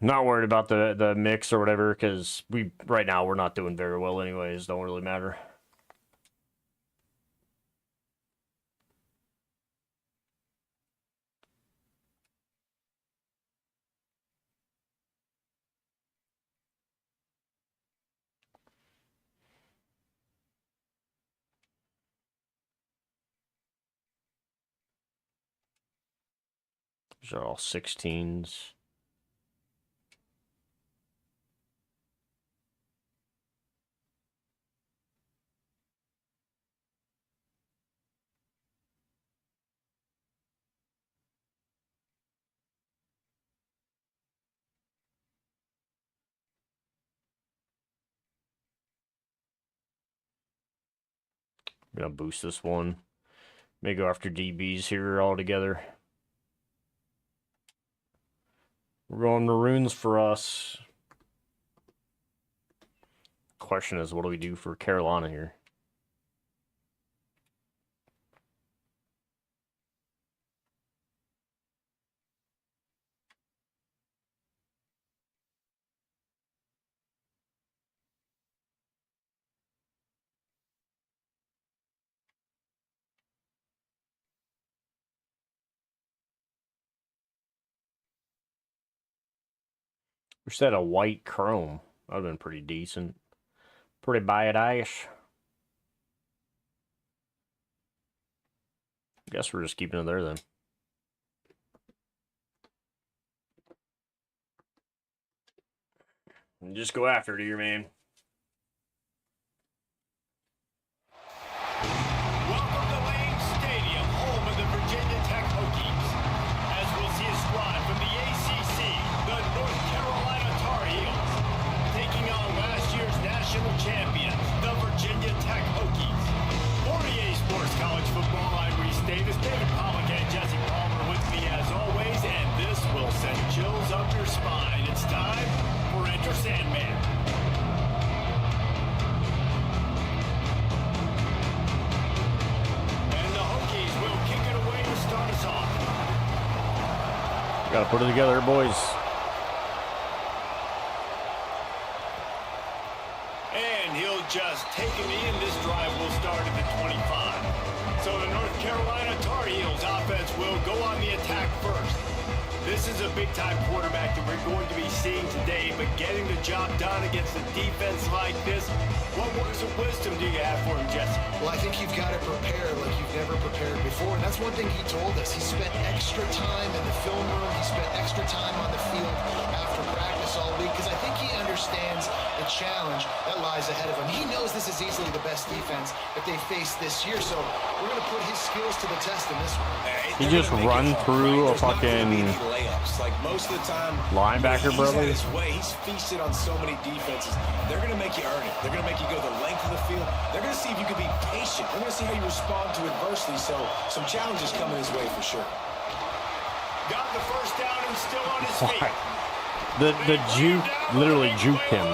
Speaker 1: Not worried about the mix or whatever, because right now we're not doing very well anyways. Don't really matter. These are all 16s. I'm going to boost this one. May go after DBs here all together. We're going Maroons for us. Question is, what do we do for Carolina here? Wish they had a white chrome. That would have been pretty decent. Pretty badass. Guess we're just keeping it there then. And just go after it here, man.
Speaker 2: Welcome to Lane Stadium, home of the Virginia Tech Hokies. As we'll see a squad from the ACC, the North Carolina Tar Heels, taking on last year's national champions, the Virginia Tech Hokies. For EA Sports College Football, I'm Reese Davis, David Pollock, and Jesse Paul.
Speaker 1: Gotta put it together, boys.
Speaker 2: And he'll just take it in. This drive will start at the 25. So the North Carolina Tar Heels offense will go on the attack first. This is a big-time quarterback that we're going to be seeing today, but getting the job done against a defense like this, what words of wisdom do you have for him, Jesse?
Speaker 3: Well, I think you've got to prepare like you've never prepared before, and that's one thing he told us. He spent extra time in the film room. He spent extra time on the field after practice all week, because I think he understands the challenge that lies ahead of him. He knows this is easily the best defense that they faced this year, so we're going to put his skills to the test in this one.
Speaker 1: He just run through a fucking
Speaker 4: layups. Like most of the time,
Speaker 1: linebacker, brother.
Speaker 4: He's his way. He's feasted on so many defenses. They're going to make you earn it. They're going to make you go the length of the field. They're going to see if you can be patient. They're going to see how you respond to adversity. So some challenges coming his way for sure.
Speaker 2: Got the first down and still on his feet.
Speaker 1: The juke literally juked him.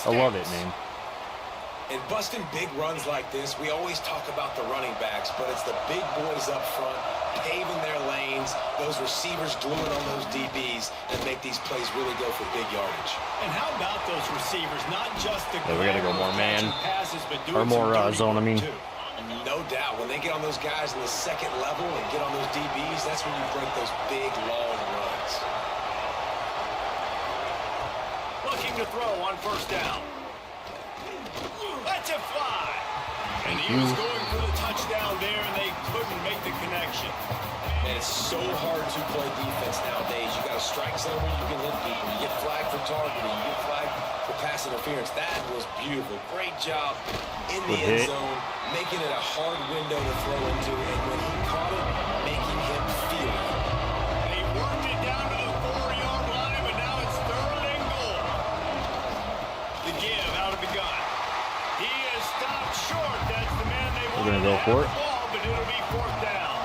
Speaker 1: I love it, man.
Speaker 4: In busting big runs like this, we always talk about the running backs, but it's the big boys up front paving their lanes, those receivers gluing on those DBs, and make these plays really go for big yardage.
Speaker 2: And how about those receivers? Not just the
Speaker 1: we gotta go more man
Speaker 2: passes, but doing
Speaker 1: or more zone. I mean,
Speaker 2: too.
Speaker 4: No doubt, when they get on those guys in the second level and get on those DBs, that's when you break those big, long runs.
Speaker 2: Looking to throw on first down. Let's it fly. And he was going for the touchdown there, and they couldn't make the connection.
Speaker 4: And it's so hard to play defense nowadays. You got a strike zone where you can hit people. You get flagged for targeting. You get flagged for pass interference. That was beautiful. Great job in the end zone, making it a hard window to throw into. And when he caught it, making him feel it.
Speaker 2: They worked it down to the 4-yard line, but now it's 3rd and goal. The give out of the gun. He is stopped short. That's the man they want to
Speaker 1: go for it.
Speaker 2: Ball, but it'll be 4th down.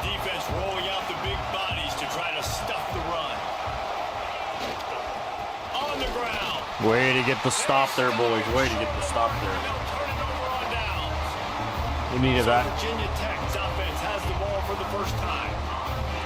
Speaker 2: Defense rolling out the big bodies to try to stuff the run. On the ground.
Speaker 1: Way to get the stop there, boys. Way to get the stop there.
Speaker 2: They'll turn it over on downs.
Speaker 1: We needed that.
Speaker 2: Virginia Tech's offense has the ball for the first time.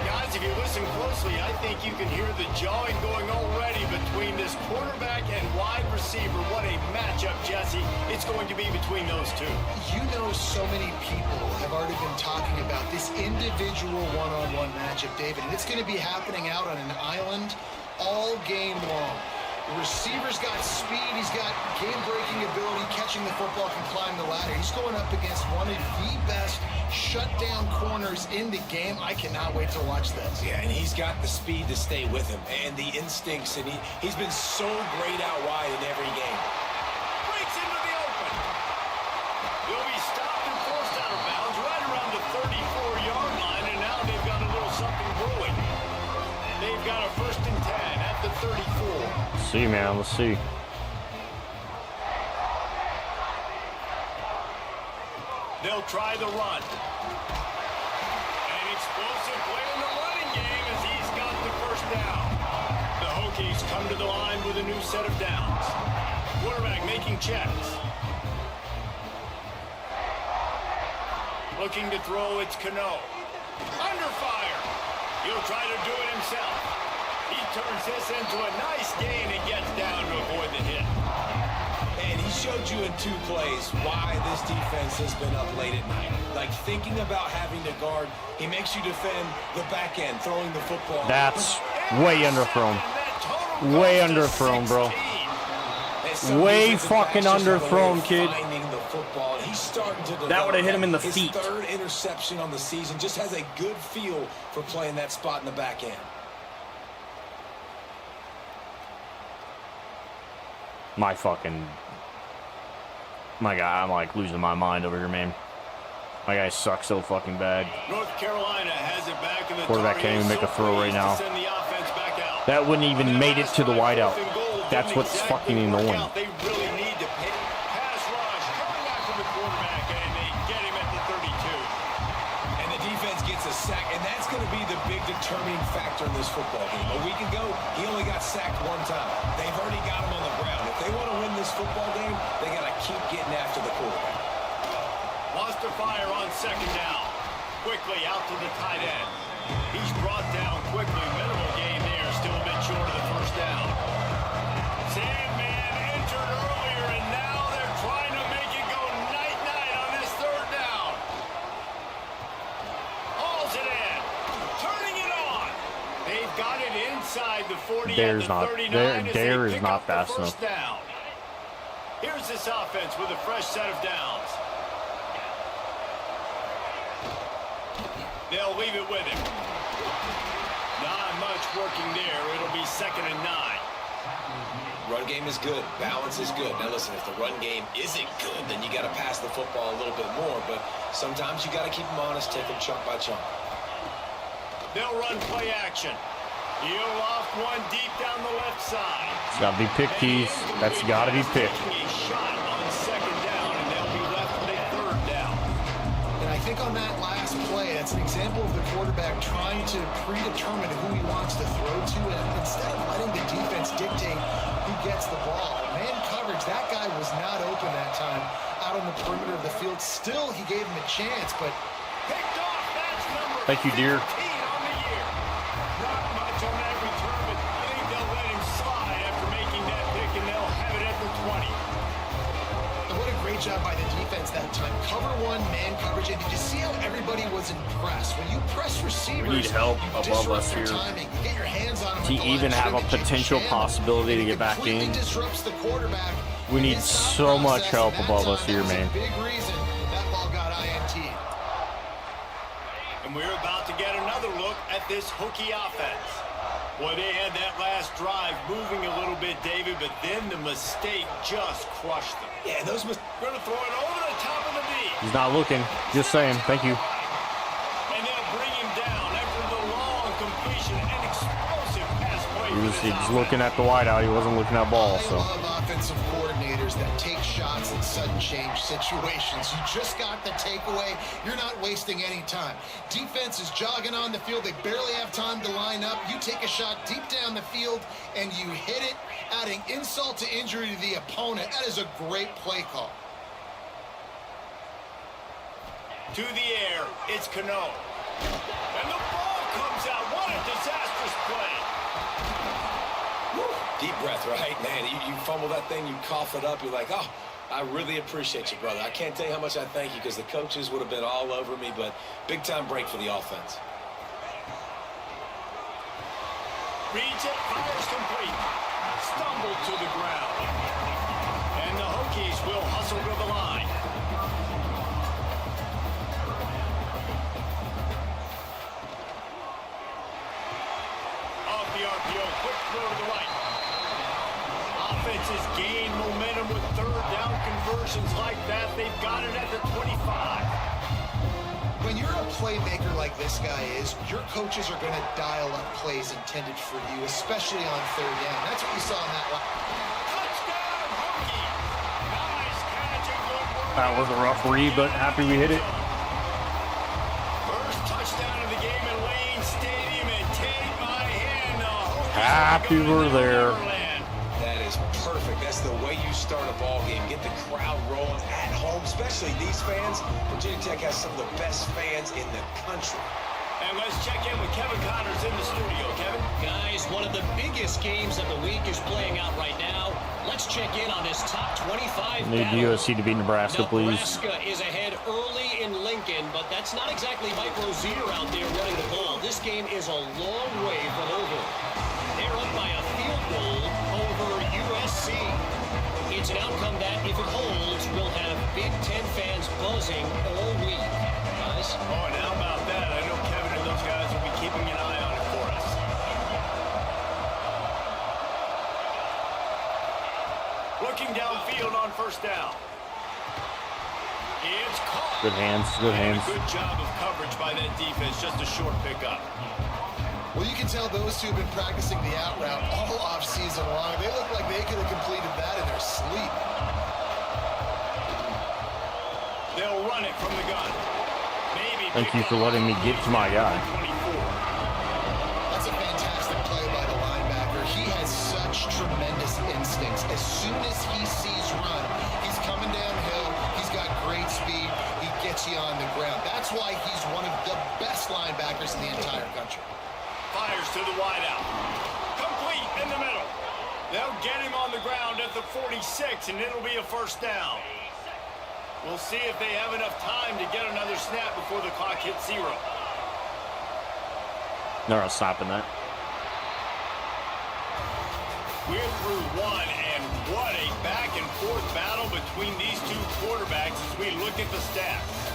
Speaker 2: Guys, if you listen closely, I think you can hear the jawing going already between this quarterback and wide receiver. What a matchup, Jesse. It's going to be between those two.
Speaker 3: You know, so many people have already been talking about this individual one-on-one matchup, David, and it's going to be happening out on an island all game long. The receiver's got speed, he's got game-breaking ability, catching the football, can climb the ladder. He's going up against one of the best shutdown corners in the game. I cannot wait to watch this.
Speaker 4: Yeah, and he's got the speed to stay with him and the instincts, and he's been so great out wide in every game.
Speaker 2: Breaks into the open. He'll be stopped and forced out of bounds right around the 34-yard line, and now they've got a little something brewing. They've got a 1st and 10 at the 34.
Speaker 1: Let's see, man. Let's see.
Speaker 2: They'll try the run. An explosive play in the running game as he's got the 1st down. The Hokies come to the line with a new set of downs. Quarterback making checks. Looking to throw, it's Cano. Under fire. He'll try to do it himself. He turns this into a nice gain and gets down to avoid the hit.
Speaker 4: And he showed you in 2 plays why this defense has been up late at night. Like thinking about having to guard, he makes you defend the back end, throwing the football.
Speaker 1: That's way underthrown. Way underthrown, bro. Way fucking underthrown, kid. That would have hit him in the feet.
Speaker 4: His 3rd interception on the season. Just has a good feel for playing that spot in the back end.
Speaker 1: My God, I'm like losing my mind over here, man. My guy sucks so fucking bad.
Speaker 2: North Carolina has it back in the
Speaker 1: Quarterback can't even make a throw right now. That wouldn't even made it to the wideout. That's what's fucking annoying.
Speaker 2: They really need to pay. Pass rush coming after the quarterback, and they get him at the 32.
Speaker 4: And the defense gets a sack, and that's going to be the big determining factor in this football game. A week ago, he only got sacked 1 time. They've already got him on the ground. If they want to win this football game, they got to keep getting after the quarterback.
Speaker 2: Lost to fire on 2nd down. Quickly out to the tight end. He's brought down quickly. They've got it inside the 40
Speaker 1: Dare's
Speaker 2: at the
Speaker 1: not
Speaker 2: 39 as
Speaker 1: Dare
Speaker 2: they
Speaker 1: is
Speaker 2: pick
Speaker 1: not
Speaker 2: up the
Speaker 1: fast
Speaker 2: first
Speaker 1: enough.
Speaker 2: down. Here's this offense with a fresh set of downs. They'll leave it with him. Not much working there. It'll be 2nd and 9.
Speaker 4: Run game is good. Balance is good. Now listen, if the run game isn't good, then you got to pass the football a little bit more. But sometimes you got to keep them honest, take them chunk by chunk.
Speaker 2: They'll run play action. He'll off one deep down the left side.
Speaker 1: It's got to be picked, Keys. That's got to be picked.
Speaker 2: Taking a shot on 2nd down, and they'll be left with a 3rd down.
Speaker 3: And I think on that last play, that's an example of the quarterback trying to predetermine who he wants to throw to, and instead of letting the defense dictate who gets the ball. Man coverage, that guy was not open that time out on the perimeter of the field. Still, he gave him a chance, but
Speaker 2: Picked off. That's number
Speaker 1: Thank you, dear.
Speaker 2: 15 on the year. Not much on that return, but I think they'll let him slide after making that pick, and they'll have it at the 20.
Speaker 3: and what a great job by the defense that time. Cover one, man coverage, and did you see how everybody was impressed? When you press receivers,
Speaker 1: We need help
Speaker 3: you
Speaker 1: above
Speaker 3: disrupt
Speaker 1: us
Speaker 3: their
Speaker 1: here.
Speaker 3: timing. You get your hands on them
Speaker 1: To
Speaker 3: at the line
Speaker 1: even
Speaker 3: of
Speaker 1: have a
Speaker 3: scrimmage, you
Speaker 1: potential
Speaker 3: jam them,
Speaker 1: possibility
Speaker 3: and
Speaker 1: to
Speaker 3: it
Speaker 1: get back
Speaker 3: completely
Speaker 1: in.
Speaker 3: disrupts the quarterback.
Speaker 1: We
Speaker 3: in
Speaker 1: need
Speaker 3: his thought
Speaker 1: so much
Speaker 3: process,
Speaker 1: help
Speaker 3: and that
Speaker 1: above us
Speaker 3: time,
Speaker 1: here,
Speaker 3: that was a
Speaker 1: man.
Speaker 3: big reason that ball got INT.
Speaker 2: And we're about to get another look at this Hokie offense. Boy, they had that last drive moving a little bit, David, but then the mistake just crushed them.
Speaker 4: Yeah, those
Speaker 2: Going to throw it over the top of the knee.
Speaker 1: He's not looking. Just saying. Thank you.
Speaker 2: And they'll bring him down after the long completion and explosive pass play.
Speaker 1: He was looking at the wideout. He wasn't looking at ball.
Speaker 3: I
Speaker 1: So
Speaker 3: love offensive coordinators that take shots in sudden change situations. You just got the takeaway. You're not wasting any time. Defense is jogging on the field. They barely have time to line up. You take a shot deep down the field, and you hit it, adding insult to injury to the opponent. That is a great play call.
Speaker 2: To the air, it's Cano. And the ball comes out. What a disastrous play.
Speaker 4: deep breath, right? Man, you fumble that thing, you cough it up, you're like, oh, I really appreciate you, brother. I can't tell you how much I thank you because the coaches would have been all over me, but big-time break for the offense.
Speaker 2: Reads it, fires complete. Stumbled to the ground. And the Hokies will hustle to the line. Off the RPO, quick throw to the right. Offenses gain momentum with third down conversions like that. They've got it at the 25.
Speaker 3: When you're a playmaker like this guy is, your coaches are going to dial up plays intended for you, especially on third down. That's what we saw in that line.
Speaker 2: Touchdown, Hokie! Nice catch and good work.
Speaker 1: that was a rough read, but happy we hit it.
Speaker 2: First touchdown of the game at Lane Stadium, and take my hand, the Hokies
Speaker 1: Happy
Speaker 2: are
Speaker 1: we're
Speaker 2: going to
Speaker 1: there.
Speaker 2: Neverland.
Speaker 4: That is perfect. That's the way you start a ball game. Get the crowd rolling at home, especially these fans. Virginia Tech has some of the best fans in the country.
Speaker 2: And let's check in with Kevin Connors in the studio. Kevin?
Speaker 5: Guys, one of the biggest games of the week is playing out right now. Let's check in on this top 25
Speaker 1: Need
Speaker 5: battle.
Speaker 1: USC to beat Nebraska, please.
Speaker 5: Nebraska is ahead early in Lincoln, but that's not exactly Mike Rozier out there running the ball. This game is a long way from over. They're up by a field goal over USC. It's an outcome that, if it holds, will have Big Ten fans buzzing all week. Guys?
Speaker 2: Oh, and how about that? I know Kevin and those guys will be keeping an eye on it for us. Looking downfield on first down. It's caught.
Speaker 1: Good hands, good
Speaker 2: And
Speaker 1: hands.
Speaker 2: a good job of coverage by that defense. Just a short pickup.
Speaker 3: Well, you can tell those two have been practicing the out route all offseason long. They look like they could have completed that in their sleep.
Speaker 2: They'll run it from the gun. Maybe.
Speaker 1: Thank you for letting me get to my guy.
Speaker 2: 24.
Speaker 3: That's a fantastic play by the linebacker. He has such tremendous instincts. As soon as he sees run, he's coming downhill. He's got great speed. He gets you on the ground. That's why he's one of the best linebackers in the entire country.
Speaker 2: Fires to the wideout. Complete in the middle. They'll get him on the ground at the 46, and it'll be a first down. We'll see if they have enough time to get another snap before the clock hits 0.
Speaker 1: They're not stopping that.
Speaker 2: We're through one, and what a back-and-forth battle between these two quarterbacks as we look at the stats.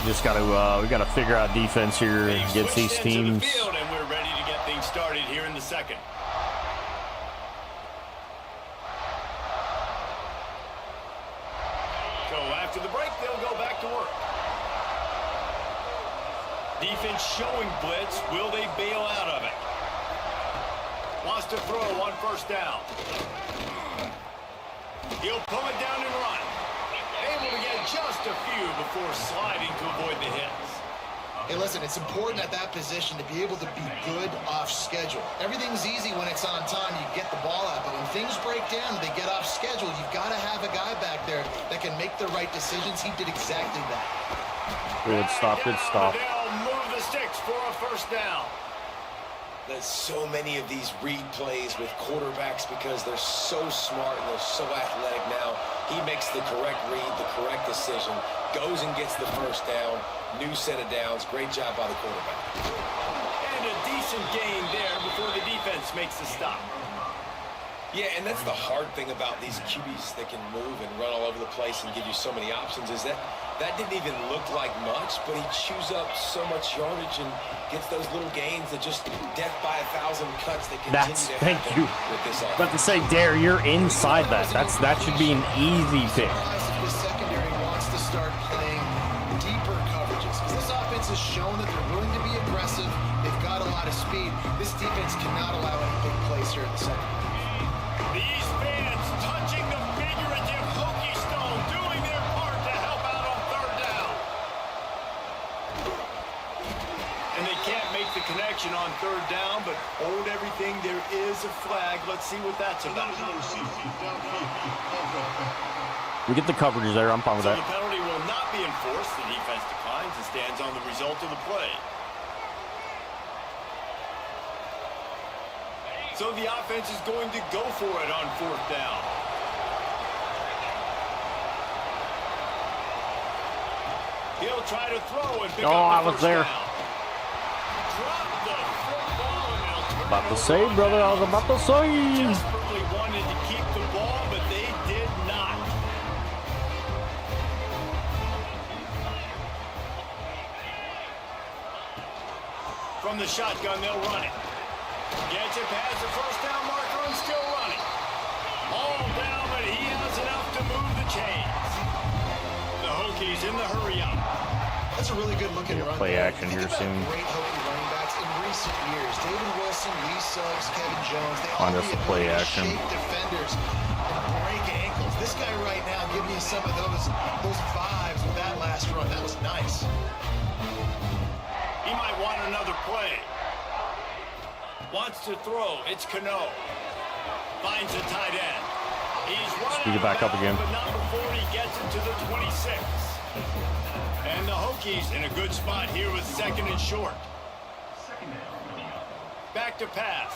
Speaker 1: Just got to we got to figure out defense here against these teams.
Speaker 2: The field, and we're ready to get things started here in the second. So after the break, they'll go back to work. Defense showing blitz. Will they bail out of it? Wants to throw on first down. He'll pull it down and run. Able to get just a few before sliding to avoid the hits.
Speaker 3: Hey, listen, it's important at that position to be able to be good off schedule. Everything's easy when it's on time. You get the ball out. But when things break down, they get off schedule. You've got to have a guy back there that can make the right decisions. He did exactly that.
Speaker 1: Good stop, good stop.
Speaker 2: They'll move the sticks for a first down.
Speaker 4: There's so many of these read plays with quarterbacks because they're so smart and they're so athletic now. He makes the correct read, the correct decision, goes and gets the first down, new set of downs. Great job by the quarterback.
Speaker 2: And a decent gain there before the defense makes the stop.
Speaker 4: Yeah, and that's the hard thing about these QBs that can move and run all over the place and give you so many options is that didn't even look like much, but he chews up so much yardage and gets those little gains that just death by 1,000 cuts that continue to
Speaker 1: Thank
Speaker 4: happen
Speaker 1: you.
Speaker 4: with this offense.
Speaker 1: About to say, Dare, you're inside that. That should be an easy pick.
Speaker 3: The secondary wants to start playing deeper coverages because this offense has shown that they're willing to be aggressive. They've got a lot of speed. This defense cannot allow any big plays here in the second.
Speaker 2: These fans touching the figurative Hokie stone, doing their part to help out on third down. And they can't make the connection on third down, but hold everything. There is a flag. Let's see what that's about.
Speaker 1: We get the coverage there. I'm fine with
Speaker 2: So
Speaker 1: that.
Speaker 2: the penalty will not be enforced. The defense declines and stands on the result of the play. So the offense is going to go for it on fourth down. He'll try to throw and pick up the
Speaker 1: I was
Speaker 2: first
Speaker 1: there.
Speaker 2: down. Drop the football and they'll turn
Speaker 1: About to
Speaker 2: it
Speaker 1: say,
Speaker 2: over.
Speaker 1: brother. I was about to say.
Speaker 2: Desperately wanted to keep the ball, but they did not. From the shotgun, they'll run it. Gets it past the first down marker and still running. All down, but he has enough to move the chains. The Hokies in the hurry up.
Speaker 3: That's a really good looking run.
Speaker 1: Play
Speaker 3: there.
Speaker 1: action
Speaker 3: Think
Speaker 1: here
Speaker 3: about
Speaker 1: soon.
Speaker 3: Great Hokie running backs in recent years. David Wilson, Lee Suggs, Kevin Jones. They all
Speaker 1: Find us
Speaker 3: have the
Speaker 1: a play
Speaker 3: ability to
Speaker 1: action.
Speaker 3: shake defenders and break ankles. This guy right now giving you some of those vibes with that last run. That was nice.
Speaker 2: He might want another play. Wants to throw. It's Cano. Finds a tight end. He's running
Speaker 1: Speed it back up again.
Speaker 2: but not before he gets it to the 26. And the Hokies in a good spot here with second and short. Back to pass.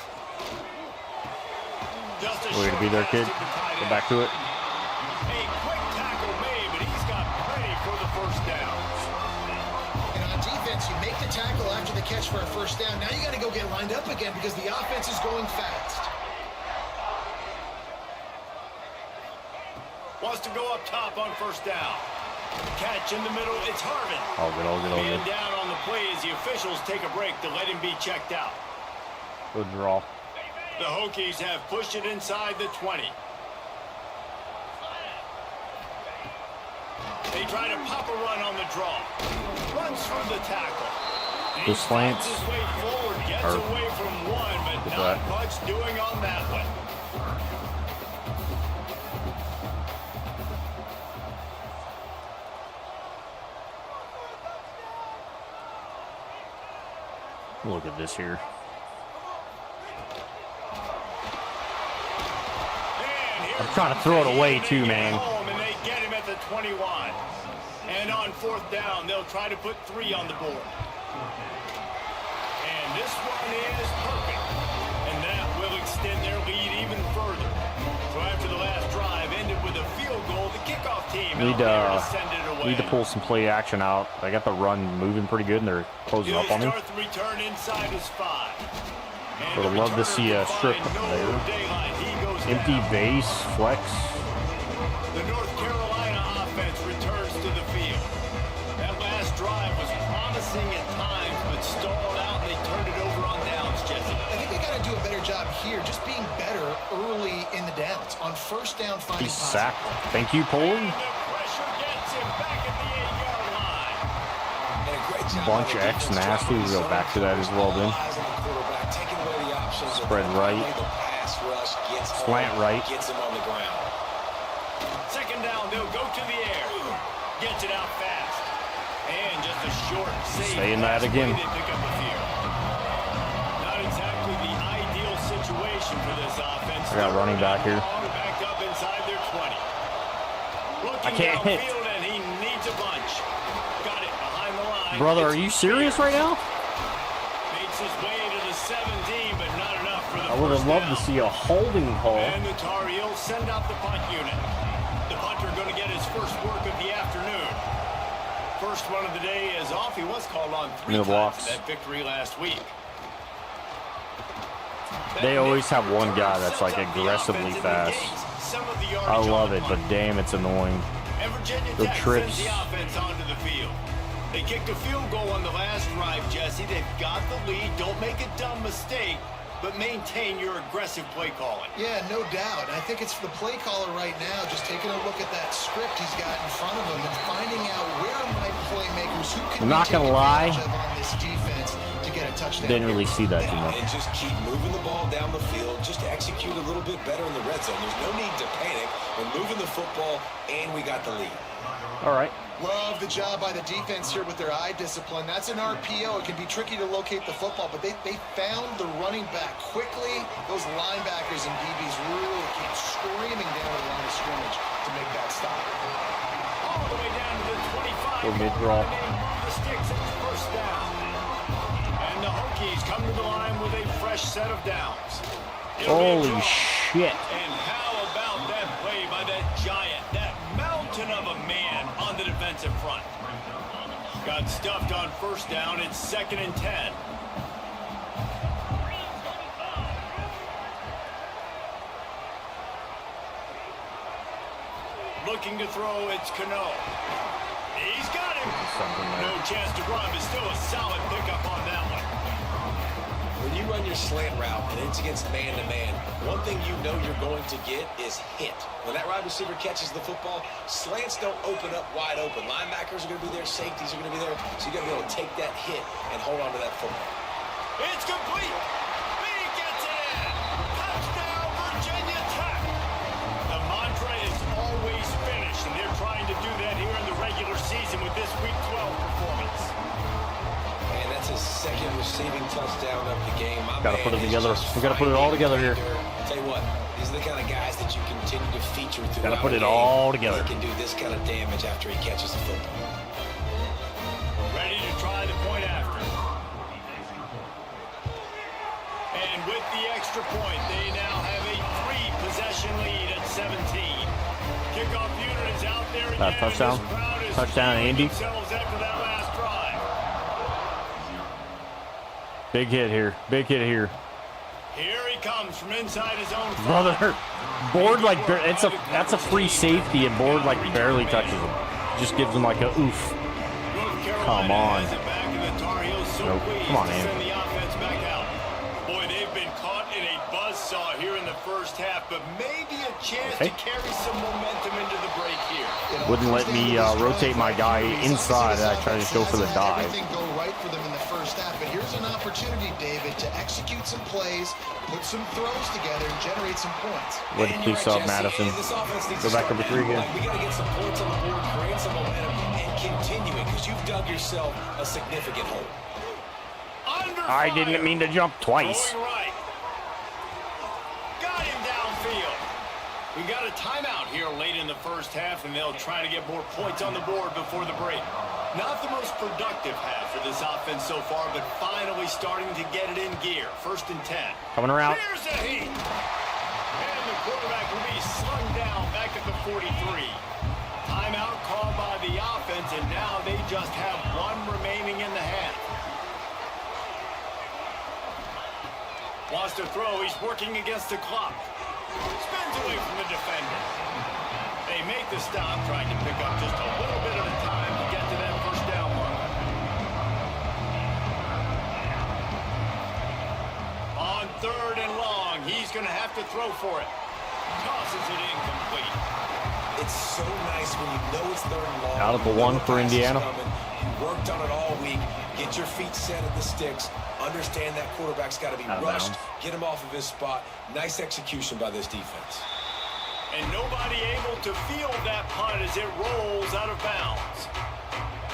Speaker 2: Just a
Speaker 1: Way to
Speaker 2: short
Speaker 1: be there,
Speaker 2: pass
Speaker 1: kid.
Speaker 2: to the tight
Speaker 1: Go
Speaker 2: end.
Speaker 1: back to it.
Speaker 2: A quick tackle made, but he's got plenty for the first down.
Speaker 3: And on defense, you make the tackle after the catch for a first down. Now you got to go get lined up again because the offense is going fast.
Speaker 2: Wants to go up top on first down. Catch in the middle. It's Harvin.
Speaker 1: All good, all good, all
Speaker 2: Man
Speaker 1: good.
Speaker 2: down on the play as the officials take a break to let him be checked out.
Speaker 1: Good draw.
Speaker 2: The Hokies have pushed it inside the 20. They try to pop a run on the draw. Runs through the tackle. He
Speaker 1: The slants
Speaker 2: finds his way forward, gets
Speaker 1: are-
Speaker 2: away from one, but
Speaker 1: What's
Speaker 2: not
Speaker 1: that?
Speaker 2: much doing on that one.
Speaker 1: Look at this here. I'm trying to throw it away too, man.
Speaker 2: And they get him at the 21. And on fourth down, they'll try to put 3 on the board. And this one is perfect. And that will extend their lead even further. So after the last drive ended with a field field goal. The kickoff team
Speaker 1: Need
Speaker 2: out there to send it away.
Speaker 1: need to pull some play action out. I got the run moving pretty good, and they're closing
Speaker 2: He'll
Speaker 1: up on me.
Speaker 2: start the return inside his 5. And
Speaker 1: Would
Speaker 2: the
Speaker 1: love to
Speaker 2: returner
Speaker 1: see a
Speaker 2: can
Speaker 1: strip
Speaker 2: find no
Speaker 1: there.
Speaker 2: daylight. He goes
Speaker 1: Empty
Speaker 2: down.
Speaker 1: base, flex.
Speaker 2: The North Carolina offense returns to the field. That last drive was promising at times, but stalled out, and they turned it over on downs, Jesse.
Speaker 3: I think they got to do a better job here, just being better early in the downs. On first down, finding
Speaker 1: He's
Speaker 3: positive.
Speaker 1: sacked. Thank you, Poland.
Speaker 2: And the pressure gets him back at the 8-yard line.
Speaker 4: And a great job
Speaker 1: Bunch
Speaker 4: by the
Speaker 1: X
Speaker 4: defense
Speaker 1: nasty.
Speaker 4: dropping
Speaker 1: We go
Speaker 4: zone,
Speaker 1: back to that as well then.
Speaker 4: all eyes on the quarterback, taking away the options.
Speaker 1: Spread right.
Speaker 4: The pass rush gets
Speaker 1: Slant
Speaker 4: home,
Speaker 1: right.
Speaker 4: gets him on the ground.
Speaker 2: Second down, they'll go to the air. Gets it out fast. And just a short save.
Speaker 1: Saying that
Speaker 2: pass
Speaker 1: again.
Speaker 2: play, they pick up a few. Not exactly the ideal situation for this offense.
Speaker 1: I got running back here.
Speaker 2: Backed up inside their 20. Looking
Speaker 1: I can't hit.
Speaker 2: downfield, and he needs a bunch. Got it behind the line.
Speaker 1: Brother, are
Speaker 2: It's
Speaker 1: you serious right now?
Speaker 2: Makes his way to the 17, but not enough for the
Speaker 1: I would have
Speaker 2: first
Speaker 1: loved to
Speaker 2: down.
Speaker 1: see a holding call.
Speaker 2: And the Tar Heels send out the punt unit. The punter going to get his first work of the afternoon. First one of the day is off. He was called on 3
Speaker 1: In the
Speaker 2: times
Speaker 1: blocks.
Speaker 2: in that victory last week.
Speaker 1: They always have one guy that's like
Speaker 2: Sets up the
Speaker 1: aggressively
Speaker 2: offense and
Speaker 1: fast.
Speaker 2: negates some of the
Speaker 1: I
Speaker 2: yardage
Speaker 1: love
Speaker 2: on
Speaker 1: it,
Speaker 2: the
Speaker 1: but
Speaker 2: punt.
Speaker 1: damn, it's annoying.
Speaker 2: And Virginia
Speaker 1: The
Speaker 2: Tech
Speaker 1: trips.
Speaker 2: sends the offense onto the field. They kicked a field goal on the last drive, Jesse. They've got the lead. Don't make a dumb mistake, but maintain your aggressive play calling.
Speaker 3: Yeah, no doubt. I think it's the play caller right now, just taking a look at that script he's got in front of him and finding out where are my playmakers, who can
Speaker 1: I'm not
Speaker 3: we take
Speaker 1: gonna lie.
Speaker 3: advantage of on this defense to get a touchdown.
Speaker 1: Didn't really see that too much.
Speaker 4: And just keep moving the ball down the field. Just execute a little bit better in the red zone. There's no need to panic. We're moving the football, and we got the lead.
Speaker 1: All right.
Speaker 3: Love the job by the defense here with their eye discipline. That's an RPO. It can be tricky to locate the football, but they found the running back quickly. Those linebackers and DBs really keep screaming down the line of scrimmage to make that stop.
Speaker 2: All the way down to the 25.
Speaker 1: Little mid-draw.
Speaker 2: The sticks at first down. And the Hokies come to the line with a fresh set of downs. It'll be a
Speaker 1: Holy
Speaker 2: draw.
Speaker 1: shit.
Speaker 2: And how about that play by that giant, that mountain of a man on the defensive front? Got stuffed on first down. It's 2nd and 10. Looking to throw, it's Cano. He's got him. No chance to run, but still a solid pickup on that one.
Speaker 4: When you run your slant route and it's against man-to-man, one thing you know you're going to get is hit. When that wide receiver catches the football, slants don't open up wide open. Linebackers are going to be there. Safeties are going to be there. So you got to be able to take that hit and hold on to that football.
Speaker 2: It's complete. He gets it in. Touchdown, Virginia Tech. The mantra is always finish, and they're trying to do that here in the regular season with this Week 12 performance.
Speaker 4: And that's his second receiving touchdown of the game. My
Speaker 1: Gotta
Speaker 4: man
Speaker 1: put it
Speaker 4: is
Speaker 1: together.
Speaker 4: just
Speaker 1: We gotta put it all together here.
Speaker 4: Tell you what, these are the kind of guys that you continue to feature throughout
Speaker 1: Gotta put
Speaker 4: a
Speaker 1: it
Speaker 4: game.
Speaker 1: all together.
Speaker 4: He can do this kind of damage after he catches the football.
Speaker 2: Ready to try the point after. And with the extra point, they now have a 3-possession lead at 17. Kickoff unit is out there again.
Speaker 1: Touchdown.
Speaker 2: This crowd is
Speaker 1: Touchdown,
Speaker 2: feeling
Speaker 1: Andy.
Speaker 2: themselves after that last drive.
Speaker 1: Big hit here. Big hit here.
Speaker 2: Here he comes from inside his own 5.
Speaker 1: Brother, Board like that's a free safety, and Board like barely touches him. Just gives him like a oof.
Speaker 2: North Carolina
Speaker 1: Come on.
Speaker 2: has it back, and the Tar Heels so
Speaker 1: Nope.
Speaker 2: pleased
Speaker 1: Come on,
Speaker 2: to
Speaker 1: Andy.
Speaker 2: send the offense back out. Boy, they've been caught in a buzzsaw here in the first half, but maybe a chance to carry some momentum into the break here.
Speaker 1: Wouldn't let me rotate my guy inside. I tried to go for the dive.
Speaker 3: Everything go right for them in the first half, but here's an opportunity, David, to execute some plays, put some throws together, and generate some points.
Speaker 1: Way to
Speaker 4: And
Speaker 1: please
Speaker 4: you're
Speaker 1: sub
Speaker 4: right, Jesse.
Speaker 1: Madison.
Speaker 4: This offense needs
Speaker 1: Go
Speaker 4: to
Speaker 1: back
Speaker 4: start
Speaker 1: number 3
Speaker 4: now.
Speaker 1: again.
Speaker 4: Like, we got to get some points on the board, create some momentum, and continue it, because you've dug yourself a significant hole.
Speaker 2: Under
Speaker 1: I
Speaker 2: fire.
Speaker 1: didn't mean to jump twice.
Speaker 2: Going right. Got him downfield. We got a timeout here late in the first half, and they'll try to get more points on the board before the break. Not the most productive half for this offense so far, but finally starting to get it in gear. 1st and 10.
Speaker 1: Coming around.
Speaker 2: Here's a heat. And the quarterback will be slung down back at the 43. Timeout called by the offense, and now they just have one remaining in the half. Wants to throw. He's working against the clock. Spins away from the defender. They make the stop, trying to pick up just a little bit of the time to get to that first down mark. On 3rd and long, he's going to have to throw for it. Tosses it incomplete.
Speaker 4: It's so nice when you know it's 3rd and long.
Speaker 1: Out of the one for Indiana.
Speaker 4: You worked on it all week. Get your feet set at the sticks. Understand that quarterback's got to be rushed. Get him off of his spot. Nice execution by this defense.
Speaker 2: And nobody able to field that punt as it rolls out of bounds.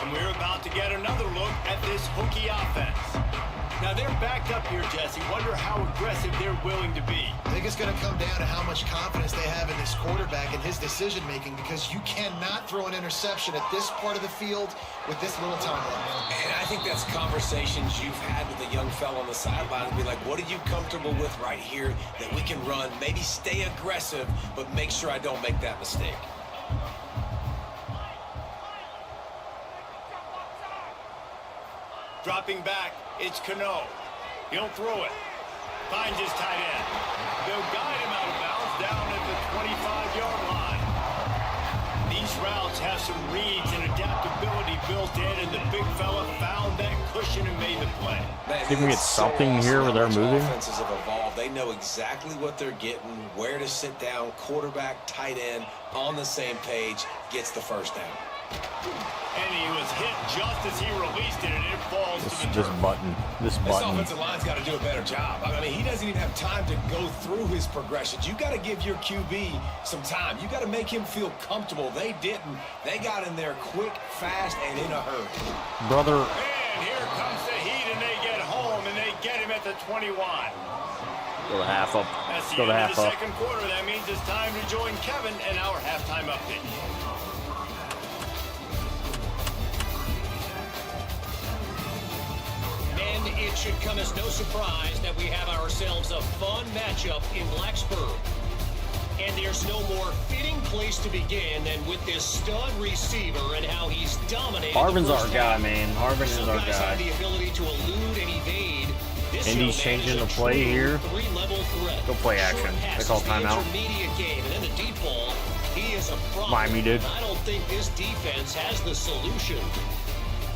Speaker 2: And we're about to get another look at this Hokie offense. Now they're backed up here, Jesse. Wonder how aggressive they're willing to be.
Speaker 3: I think it's going to come down to how much confidence they have in this quarterback and his decision-making, because you cannot throw an interception at this part of the field with this little time left.
Speaker 4: And I think that's conversations you've had with the young fella on the sideline and be like, what are you comfortable with right here that we can run? Maybe stay aggressive, but make sure I don't make that mistake.
Speaker 2: Dropping back, it's Cano. He'll throw it. Finds his tight end. They'll guide him out of bounds down at the 25-yard line. These routes have some reads and adaptability built in, and the big fella found that cushion and made the play.
Speaker 1: I think we get something here where they're moving.
Speaker 4: Offenses have evolved. They know exactly what they're getting, where to sit down. Quarterback, tight end, on the same page, gets the first down.
Speaker 2: And he was hit just as he released it, and it falls to the
Speaker 1: This
Speaker 2: turf.
Speaker 1: button. This
Speaker 4: This
Speaker 1: button.
Speaker 4: offensive line's got to do a better job. I mean, he doesn't even have time to go through his progressions. You got to give your QB some time. You got to make him feel comfortable. They didn't. They got in there quick, fast, and in a hurry.
Speaker 1: Brother.
Speaker 2: And here comes the heat, and they get home, and they get him at the 21.
Speaker 1: Go to half up.
Speaker 2: That's the
Speaker 1: Go to
Speaker 2: end
Speaker 1: half
Speaker 2: of the
Speaker 1: up.
Speaker 2: second quarter. That means it's time to join Kevin and our halftime update.
Speaker 5: And it should come as no surprise that we have ourselves a fun matchup in Blacksburg. And there's no more fitting place to begin than with this stud receiver and how he's dominated.
Speaker 1: Harvin's our guy, man. Harvin is our
Speaker 5: Some guys have
Speaker 1: guy.
Speaker 5: the ability to elude and evade. This
Speaker 1: Indy's
Speaker 5: young man
Speaker 1: changing
Speaker 5: is a
Speaker 1: the play
Speaker 5: true
Speaker 1: here.
Speaker 5: Three-level threat.
Speaker 1: Go play
Speaker 5: Short
Speaker 1: action. They
Speaker 5: passes,
Speaker 1: call
Speaker 5: the
Speaker 1: timeout.
Speaker 5: intermediate game, and then the deep ball. He is a problem.
Speaker 1: Miami did.
Speaker 5: I don't think this defense has the solution.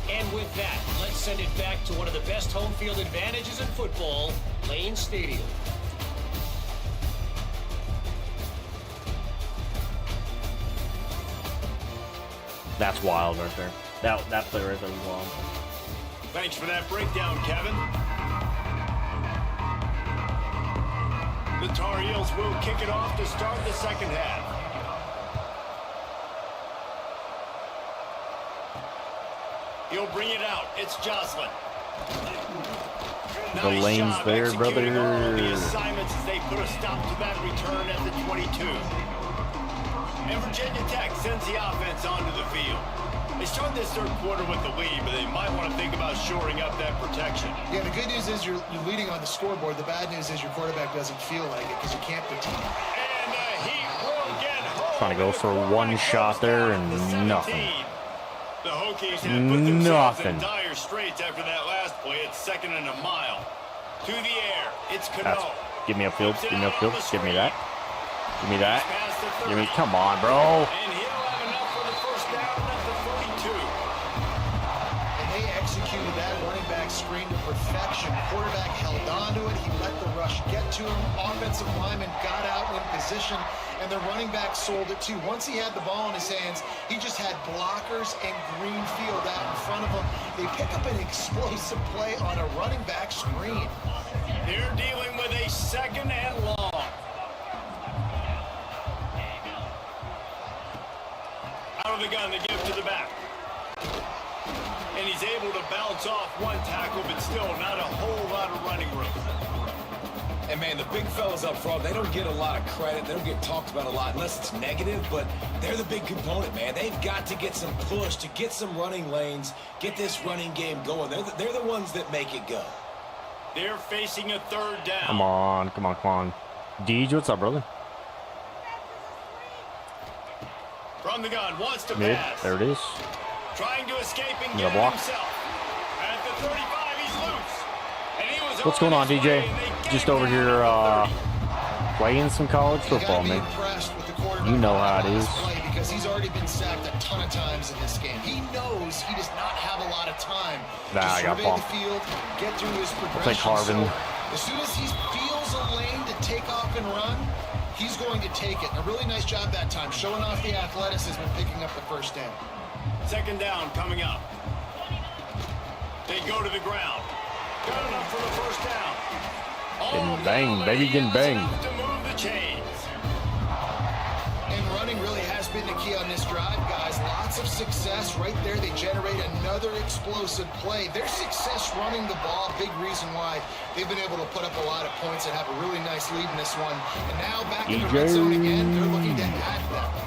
Speaker 5: And with that, let's send it back to one of the best home field advantages in football, Lane Stadium.
Speaker 1: That's wild right there. That play right there was wild.
Speaker 2: Thanks for that breakdown, Kevin. The Tar Heels will kick it off to start the second half. He'll bring it out. It's Jocelyn.
Speaker 1: The lane's
Speaker 2: job
Speaker 1: there,
Speaker 2: executing
Speaker 1: brother.
Speaker 2: all of the assignments as they put a stop to that return at the 22. And Virginia Tech sends the offense onto the field. They start this third quarter with the lead, but they might want to think about shoring up that protection.
Speaker 3: Yeah, the good news is you're leading on the scoreboard. The bad news is your quarterback doesn't feel like it because you can't protect him.
Speaker 2: And the Heat will get home.
Speaker 1: Trying to go for one shot there and nothing.
Speaker 2: The Hokies have put themselves in
Speaker 1: Nothing.
Speaker 2: dire straits after that last play. It's 2nd and a mile. To the air. It's Cano.
Speaker 1: Give me upfield. Give me upfield. Give me that. Give me that.
Speaker 2: Past the 30.
Speaker 1: Give me. Come on, bro.
Speaker 2: And he'll have enough for the first down at the 42.
Speaker 3: And they executed that running back screen to perfection. Quarterback held on to it. He let the rush get to him. Offensive lineman got out in position, and the running back sold it too. Once he had the ball in his hands, he just had blockers and green field out in front of him. They pick up an explosive play on a running back screen.
Speaker 2: They're dealing with a 2nd and long. Out of the gun, they give to the back. And he's able to bounce off one tackle, but still not a whole lot of running room.
Speaker 4: And, man, the big fellas up front, they don't get a lot of credit. They don't get talked about a lot unless it's negative, but they're the big component, man. They've got to get some push, to get some running lanes, get this running game going. They're the ones that make it go.
Speaker 2: They're facing a 3rd down.
Speaker 1: Come on. Come on. Come on. Deej, what's up, brother?
Speaker 2: From the gun, wants to
Speaker 1: Mid.
Speaker 2: pass.
Speaker 1: There it is.
Speaker 2: Trying to escape and
Speaker 1: The
Speaker 2: get it
Speaker 1: block.
Speaker 2: himself. At the 35, he's loose. And he was
Speaker 1: What's going on,
Speaker 2: his
Speaker 1: DJ?
Speaker 2: way, and they
Speaker 1: Just
Speaker 2: get
Speaker 1: over
Speaker 2: him
Speaker 1: here
Speaker 2: down to 30.
Speaker 1: playing some college football, man. You know how it is.
Speaker 3: Because he's already been sacked a ton of times in this game. He knows he does not have a lot of time
Speaker 1: Nah,
Speaker 3: to
Speaker 1: I got
Speaker 3: survey
Speaker 1: bumped.
Speaker 3: the field, get through his progression.
Speaker 1: Take Harvin.
Speaker 3: So as soon as he feels a lane to take off and run, he's going to take it. And a really nice job that time, showing off the athleticism and picking up the first down.
Speaker 2: Second down coming up. They go to the ground. Got enough for the first down.
Speaker 1: Getting banged, baby, getting banged.
Speaker 2: Enough to move the chains.
Speaker 3: And running really has been the key on this drive, guys. Lots of success right there. They generate another explosive play. Their success running the ball, big reason why they've been able to put up a lot of points and have a really nice lead in this one. And now back in the red zone again, they're looking to add that.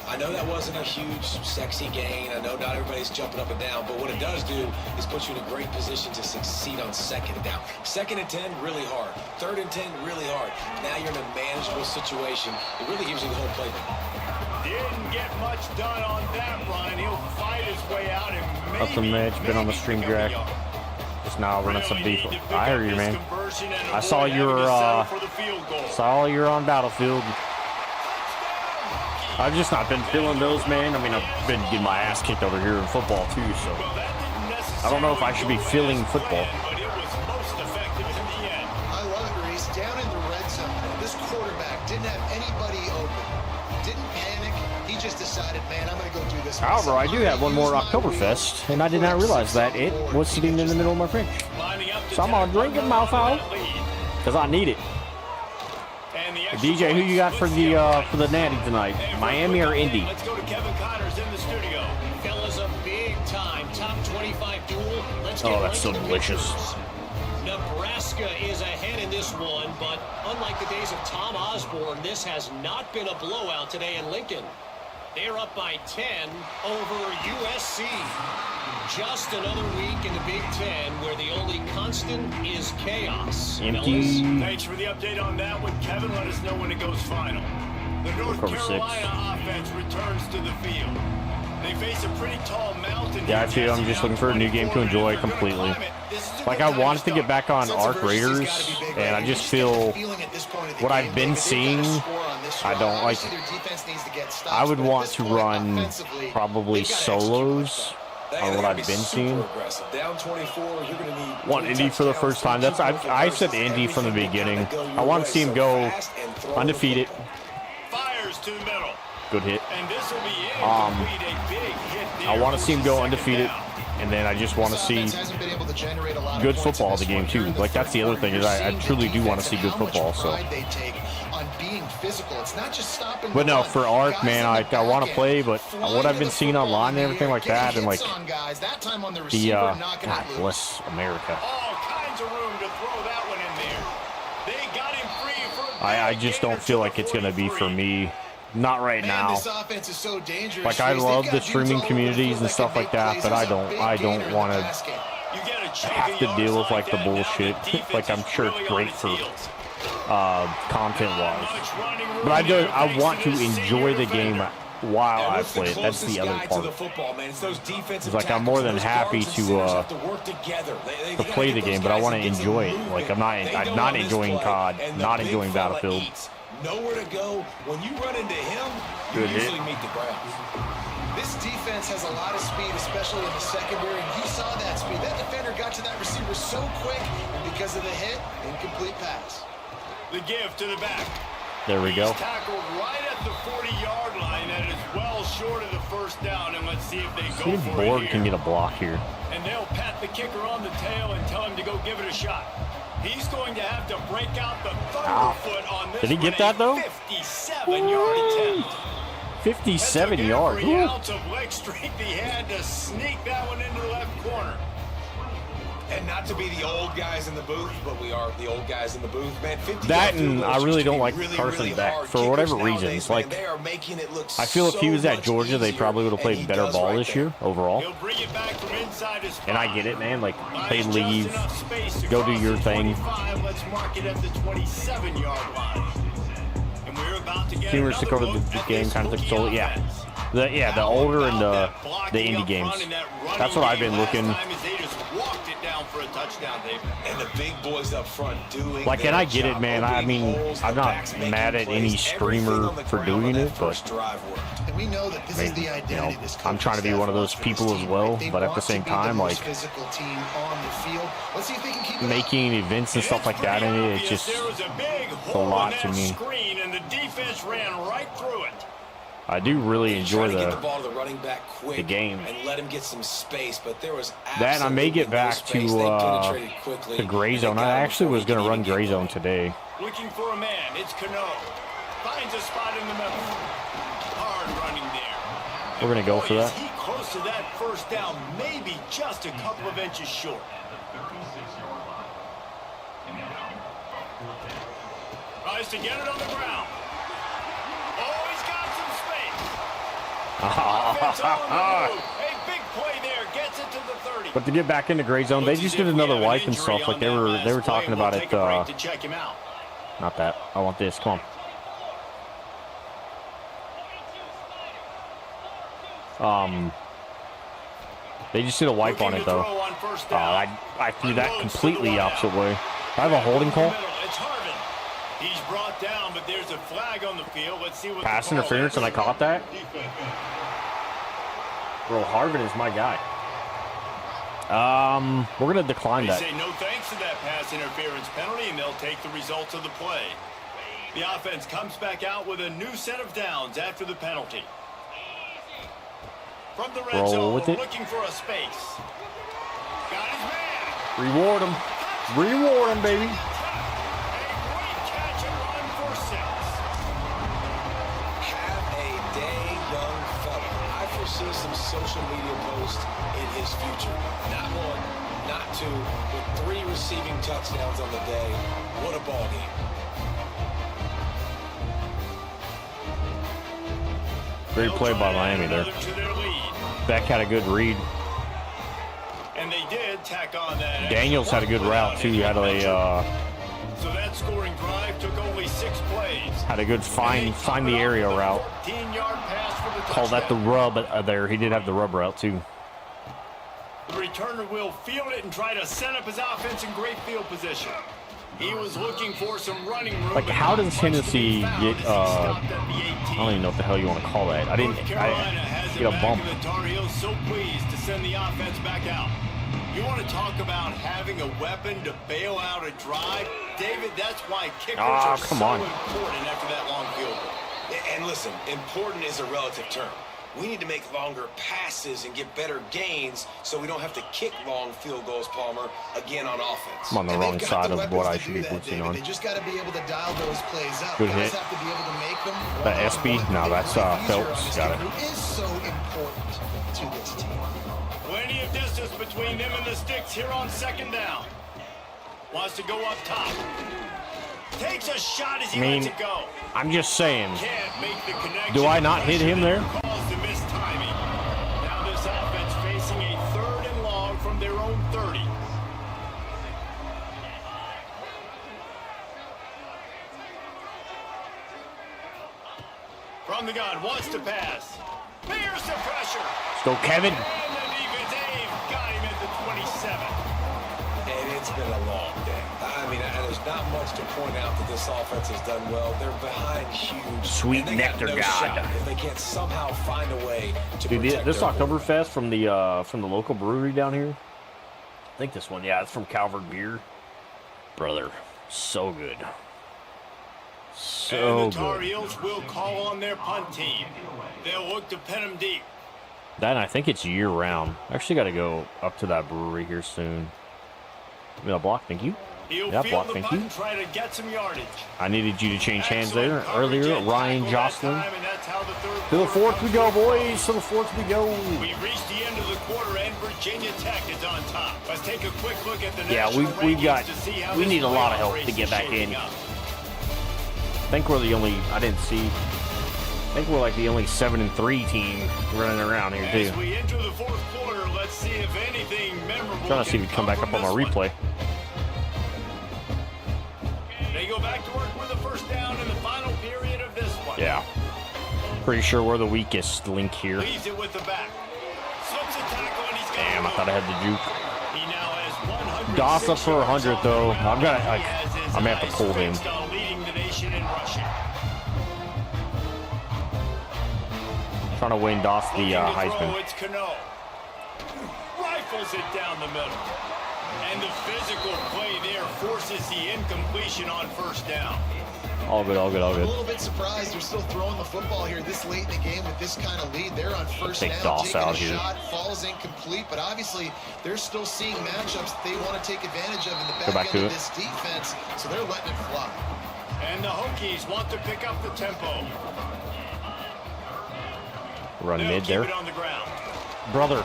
Speaker 4: I know that wasn't a huge, sexy gain. I know not everybody's jumping up and down, but what it does do is put you in a great position to succeed on second down. Second and 10, really hard. Third and 10, really hard. Now you're in a manageable situation. It really gives you the whole playbook.
Speaker 2: Didn't get much done on that run. He'll fight his way out and maybe,
Speaker 1: Nothing much. Been on the stream, Jack. Just now running some beef. I heard you, man. I saw you're on Battlefield. I've just not been feeling those, man. I mean, I've been getting my ass kicked over here in football too, so I don't know if I should be feeling football.
Speaker 2: But it was most effective in the end.
Speaker 3: I love it, Reese. Down in the red zone, this quarterback didn't have anybody open. Didn't panic. He just decided, man, I'm going to go do this.
Speaker 1: However, I do have one more Oktoberfest, and I did not realize that it was sitting in the middle of my fridge.
Speaker 2: Lining up to
Speaker 1: So I'm gonna drink it, mouthful, because I need it.
Speaker 2: And the
Speaker 1: DJ, who you got for the Natty tonight? Miami or Indy?
Speaker 2: Let's go to Kevin Connors in the studio.
Speaker 5: Fellas, a big time top 25 duel. Let's get
Speaker 1: Oh,
Speaker 5: right
Speaker 1: that's so
Speaker 5: to the
Speaker 1: delicious.
Speaker 5: pictures. Nebraska is ahead in this one, but unlike the days of Tom Osborne, this has not been a blowout today in Lincoln. They're up by 10 over USC. Just another week in the Big Ten where the only constant is chaos.
Speaker 1: Empty.
Speaker 2: Thanks for the update on that one, Kevin. Let us know when it goes final. The North
Speaker 1: Cover
Speaker 2: Carolina offense returns to the field. They face a pretty tall mountain.
Speaker 1: Yeah, I feel I'm just looking for a new game to enjoy completely. Like, I wanted to get back on Arc Raiders, and I just feel what I've been seeing, I don't like. I would want to run probably solos on what I've been seeing.
Speaker 4: Down 24, you're going to need
Speaker 1: Want Indy for the first time. That's I said Indy from the beginning. I want to see him go undefeated.
Speaker 2: Fires to the middle.
Speaker 1: Good hit.
Speaker 2: And this will be incomplete, a big hit there.
Speaker 1: I want to see him go
Speaker 2: Second
Speaker 1: undefeated,
Speaker 2: down.
Speaker 1: and then I just want to see good football of the game too. Like, that's the other thing, is I truly do want to see good football. So, but no, for Arc, man, I want to play, but what I've been seeing online and everything like that, and like the God bless America.
Speaker 2: All kinds of room to throw that one in there. They got him free for a
Speaker 1: I
Speaker 2: big
Speaker 1: just
Speaker 2: gain
Speaker 1: don't
Speaker 2: at
Speaker 1: feel like it's gonna be for
Speaker 2: 43.
Speaker 1: me. Not right now. Like, I love the streaming communities and stuff like that, but I don't want to have to deal with like the bullshit. Like, I'm sure it's great for content wise, but I want to enjoy the game while I play it. That's the other part. It's like, I'm more than happy to play the game, but I want to enjoy it. Like, I'm not enjoying COD, not enjoying Battlefield.
Speaker 4: Nowhere to go. When you run into him, you
Speaker 1: Good hit.
Speaker 4: usually meet the ground.
Speaker 3: This defense has a lot of speed, especially in the secondary, and you saw that speed. That defender got to that receiver so quick, and because of the hit, incomplete pass.
Speaker 2: The give to the back.
Speaker 1: There we go.
Speaker 2: He's tackled right at the 40-yard line. That is well short of the first down, and let's see if they
Speaker 1: See
Speaker 2: go
Speaker 1: if
Speaker 2: for
Speaker 1: Borg
Speaker 2: it
Speaker 1: can
Speaker 2: here.
Speaker 1: get a block here.
Speaker 2: And they'll pat the kicker on the tail and tell him to go give it a shot. He's going to have to break out the thunderfoot on this.
Speaker 1: Did he get
Speaker 2: one,
Speaker 1: that,
Speaker 2: a
Speaker 1: though?
Speaker 2: 57-yard attempt.
Speaker 1: 57 yards.
Speaker 2: Every
Speaker 1: Woo.
Speaker 2: ounce of leg strength he had to sneak that one into the left corner.
Speaker 4: And not to be the old guys in the booth, but we are the old guys in the booth, man. 50
Speaker 1: That,
Speaker 4: yards
Speaker 1: and
Speaker 4: field
Speaker 1: I
Speaker 4: goals
Speaker 1: really
Speaker 4: used to
Speaker 1: don't
Speaker 4: be
Speaker 1: like
Speaker 4: really,
Speaker 1: Carson
Speaker 4: really
Speaker 1: Beck
Speaker 4: hard.
Speaker 1: for
Speaker 4: Kickers
Speaker 1: whatever
Speaker 4: nowadays,
Speaker 1: reasons.
Speaker 4: man,
Speaker 1: Like,
Speaker 4: they are making it look
Speaker 1: I feel if he
Speaker 4: so
Speaker 1: was at
Speaker 4: much
Speaker 1: Georgia, they
Speaker 4: easier,
Speaker 1: probably would have
Speaker 4: and
Speaker 1: played
Speaker 4: he
Speaker 1: better
Speaker 4: does
Speaker 1: ball
Speaker 4: right
Speaker 1: this
Speaker 4: there.
Speaker 1: year overall.
Speaker 2: He'll bring it back from inside his
Speaker 1: And I
Speaker 2: five.
Speaker 1: get it, man. Like,
Speaker 2: Buys
Speaker 1: they
Speaker 2: just
Speaker 1: leave,
Speaker 2: enough space to
Speaker 1: go do
Speaker 2: cross
Speaker 1: your
Speaker 2: the
Speaker 1: thing.
Speaker 2: 25. Let's mark it at the 27-yard line. And we're about to get
Speaker 1: Seniors took over
Speaker 2: another
Speaker 1: the
Speaker 2: look
Speaker 1: game,
Speaker 2: at
Speaker 1: kind of
Speaker 2: this
Speaker 1: took control.
Speaker 2: rookie
Speaker 1: Yeah,
Speaker 2: offense.
Speaker 1: the older and the
Speaker 2: Blocking
Speaker 1: indie
Speaker 2: up
Speaker 1: games.
Speaker 2: front in that running
Speaker 1: That's what I've
Speaker 2: game
Speaker 1: been
Speaker 2: last
Speaker 1: looking.
Speaker 2: time as they just walked it down for a touchdown, David.
Speaker 4: And the big boys up front doing
Speaker 1: Like, and
Speaker 4: their
Speaker 1: I get it,
Speaker 4: job,
Speaker 1: man. I
Speaker 4: opening
Speaker 1: mean,
Speaker 4: holes,
Speaker 1: I'm
Speaker 4: the
Speaker 1: not
Speaker 4: backs making
Speaker 1: mad at
Speaker 4: plays,
Speaker 1: any
Speaker 4: everything
Speaker 1: streamer
Speaker 4: on the
Speaker 1: for
Speaker 4: ground
Speaker 1: doing
Speaker 4: on that
Speaker 1: it, but
Speaker 4: first drive worked.
Speaker 3: And we know that this is the identity
Speaker 1: you know,
Speaker 3: this
Speaker 1: I'm trying to be one of those people as well, but at the same time, like,
Speaker 3: physical team on the field. Let's see if they can keep it up.
Speaker 1: making events and stuff like that in it, it's just
Speaker 2: There was a big
Speaker 1: a
Speaker 2: hole
Speaker 1: lot
Speaker 2: in
Speaker 1: to
Speaker 2: that
Speaker 1: me.
Speaker 2: screen, and the defense ran right through it.
Speaker 1: I do really enjoy
Speaker 4: Trying to get the
Speaker 1: the
Speaker 4: ball to the running back quick
Speaker 1: the game.
Speaker 4: and let him get some space, but there was
Speaker 1: that. And I may get
Speaker 4: absolutely no
Speaker 1: back
Speaker 4: space. They penetrated
Speaker 1: to
Speaker 4: quickly,
Speaker 1: the gray
Speaker 4: and they
Speaker 1: zone.
Speaker 4: got
Speaker 1: I
Speaker 4: him
Speaker 1: actually
Speaker 4: before
Speaker 1: was
Speaker 4: he
Speaker 1: going to
Speaker 4: could
Speaker 1: run
Speaker 4: even
Speaker 1: gray
Speaker 4: get
Speaker 1: zone
Speaker 4: going.
Speaker 1: today.
Speaker 2: Looking for a man. It's Cano. Finds a spot in the middle. Hard running there.
Speaker 1: We're going to go
Speaker 2: Boy,
Speaker 1: for
Speaker 2: is
Speaker 1: that.
Speaker 2: he close to that first down, maybe just a couple of inches short. Tries to get it on the ground. Oh, he's got some space. Offense on the move. A big play there. Gets it to the 30.
Speaker 1: But to get back into gray zone, they
Speaker 2: Looks
Speaker 1: just
Speaker 2: as if
Speaker 1: did
Speaker 2: we
Speaker 1: another
Speaker 2: have an
Speaker 1: wipe and
Speaker 2: injury
Speaker 1: stuff. Like
Speaker 2: on
Speaker 1: they
Speaker 2: that
Speaker 1: were
Speaker 2: last
Speaker 1: talking
Speaker 2: play.
Speaker 1: about
Speaker 2: We'll
Speaker 1: it.
Speaker 2: take a break to check him out.
Speaker 1: Not that. I want this. Come on. They just did a wipe on
Speaker 2: Looking
Speaker 1: it
Speaker 2: to
Speaker 1: though.
Speaker 2: throw on first down.
Speaker 1: I threw that
Speaker 2: Unloads to the
Speaker 1: completely
Speaker 2: wide
Speaker 1: opposite
Speaker 2: out.
Speaker 1: way. I have a holding call.
Speaker 2: It's Harvin. He's brought down, but there's a flag on the field. Let's see what
Speaker 1: Pass
Speaker 2: the call
Speaker 1: interference,
Speaker 2: is.
Speaker 1: and I caught that. Bro, Harvin is my guy. We're gonna decline
Speaker 2: They
Speaker 1: that.
Speaker 2: say no thanks to that pass interference penalty, and they'll take the results of the play. The offense comes back out with a new set of downs after the penalty. From the red
Speaker 1: Roll
Speaker 2: zone,
Speaker 1: with it.
Speaker 2: looking for a space. Got his man.
Speaker 1: Reward him. Reward him, baby.
Speaker 2: A great catch and run for 6.
Speaker 4: Have a day, young fella. I foresee some social media posts in his future. Not one, not two, but 3 receiving touchdowns on the day. What a ball game.
Speaker 1: Great
Speaker 2: They'll
Speaker 1: play
Speaker 2: try
Speaker 1: by
Speaker 2: to add
Speaker 1: Miami there.
Speaker 2: another to their lead.
Speaker 1: Beck had a good read.
Speaker 2: And they did tack on that.
Speaker 1: Daniels had a good route too. He had a
Speaker 2: So that scoring drive took only 6 plays.
Speaker 1: good find the area route.
Speaker 2: 14-yard pass for the
Speaker 1: Called that the
Speaker 2: touchdown.
Speaker 1: rub there. He did have the rub route too.
Speaker 2: The returner will field it and try to set up his offense in great field position. He was looking for some running room.
Speaker 1: Like, how does Tennessee get, I don't even know what the hell you want to call that. I didn't,
Speaker 2: North Carolina has
Speaker 1: get
Speaker 2: it
Speaker 1: a
Speaker 2: back,
Speaker 1: bump.
Speaker 2: and the Tar Heels so pleased to send the offense back out. You want to talk about having a weapon to bail out a drive? David, that's why kickers are
Speaker 1: come
Speaker 2: so
Speaker 1: on.
Speaker 2: important after that long field goal.
Speaker 4: And listen, important is a relative term. We need to make longer passes and get better gains so we don't have to kick long field goals, Palmer, again on offense.
Speaker 1: I'm on the
Speaker 3: And
Speaker 1: wrong
Speaker 3: they've got
Speaker 1: side
Speaker 3: the
Speaker 1: of what
Speaker 3: weapons
Speaker 1: I
Speaker 3: to
Speaker 1: should
Speaker 3: do
Speaker 1: be
Speaker 3: that,
Speaker 1: focusing
Speaker 3: David.
Speaker 1: on.
Speaker 3: They just got to be able to dial those plays up.
Speaker 1: Good
Speaker 3: Guys
Speaker 1: hit.
Speaker 3: have to be able to make them.
Speaker 1: That
Speaker 3: one-on-one.
Speaker 1: SB? No, that's,
Speaker 3: They make it easier
Speaker 1: Phelps.
Speaker 3: on this
Speaker 1: Got
Speaker 3: team,
Speaker 1: it.
Speaker 3: who is so important to this team.
Speaker 2: Plenty of distance between them and the sticks here on second down. Wants to go up top. Takes a shot as he lets it go.
Speaker 1: I'm just saying.
Speaker 2: Can't make the connection.
Speaker 1: Do I not hit him there?
Speaker 2: Caused the missed timing. Now this offense facing a 3rd and long from their own 30. From the gun, wants to pass. Here's the pressure.
Speaker 1: Let's go, Kevin.
Speaker 2: And the defense, Dave, got him at the 27.
Speaker 4: And it's been a long day. I mean, there's not much to point out that this offense has done well. They're behind huge.
Speaker 1: Sweet
Speaker 4: and they got
Speaker 1: nectar
Speaker 4: no
Speaker 1: God.
Speaker 4: shot if they can't somehow find a way to
Speaker 1: Dude,
Speaker 4: protect
Speaker 1: this
Speaker 4: their
Speaker 1: Oktoberfest from the local brewery down here. I think this one, yeah, it's from Calvert Beer. Brother, so good. So
Speaker 2: And the Tar
Speaker 1: good.
Speaker 2: Heels will call on their punt team. They'll look to pin them deep.
Speaker 1: That, and I think it's year round. I actually got to go up to that brewery here soon. Give me a block, thank you.
Speaker 2: He'll
Speaker 1: Yeah,
Speaker 2: field
Speaker 1: block,
Speaker 2: the
Speaker 1: thank
Speaker 2: punt
Speaker 1: you.
Speaker 2: and try to get some yardage.
Speaker 1: I needed you to change hands
Speaker 2: Excellent
Speaker 1: there
Speaker 2: coverage
Speaker 1: earlier.
Speaker 2: and
Speaker 1: Ryan
Speaker 2: tackle that
Speaker 1: Jocelyn.
Speaker 2: time, and that's how the third
Speaker 1: To the
Speaker 2: quarter
Speaker 1: fourth we
Speaker 2: comes
Speaker 1: go,
Speaker 2: to a close.
Speaker 1: boys. To the fourth we go.
Speaker 2: We reached the end of the quarter, and Virginia Tech is on top. Let's take a quick look at the
Speaker 1: Yeah,
Speaker 2: national
Speaker 1: we've got.
Speaker 2: rankings to see how
Speaker 1: We
Speaker 2: this
Speaker 1: need a lot of
Speaker 2: playoff
Speaker 1: help
Speaker 2: race
Speaker 1: to get
Speaker 2: is
Speaker 1: back
Speaker 2: shaping
Speaker 1: in.
Speaker 2: up.
Speaker 1: I think we're the only. I didn't see. I think we're like the only 7-3 team running around here too.
Speaker 2: As we enter the fourth quarter, let's see if anything memorable.
Speaker 1: Trying to see if we come back up on my replay.
Speaker 2: They go back to work with the first down in the final period of this
Speaker 1: Yeah. Pretty sure we're the weakest link here.
Speaker 2: Leaves it with the back. Slips a tackle and he's got
Speaker 1: Damn, I thought I had the juke.
Speaker 2: He now has 106
Speaker 1: Doss up for 100
Speaker 2: yards
Speaker 1: though.
Speaker 2: on the
Speaker 1: I'm
Speaker 2: ground.
Speaker 1: gonna,
Speaker 2: He has his
Speaker 1: I'm gonna have to
Speaker 2: eyes
Speaker 1: pull him.
Speaker 2: fixed on leading the nation in rushing.
Speaker 1: Trying to win Doss the
Speaker 2: Looking to
Speaker 1: Heisman.
Speaker 2: throw, it's Cano. Rifles it down the middle. And the physical play there forces the incompletion on first down.
Speaker 1: All good, all good, all
Speaker 3: I'm a
Speaker 1: good.
Speaker 3: little bit surprised they're still throwing the football here this late in the game with this kind of lead. They're on first
Speaker 1: Take
Speaker 3: down,
Speaker 1: Doss
Speaker 3: taking
Speaker 1: out
Speaker 3: a
Speaker 1: here.
Speaker 3: shot, falls incomplete, but obviously they're still seeing matchups they want to take advantage of in the
Speaker 1: Go
Speaker 3: back
Speaker 1: back to
Speaker 3: end
Speaker 1: it.
Speaker 3: of this defense, so they're letting it fly.
Speaker 2: And the Hokies want to pick up the tempo.
Speaker 1: Run
Speaker 2: They'll
Speaker 1: mid
Speaker 2: keep
Speaker 1: there.
Speaker 2: it on the ground.
Speaker 1: Brother.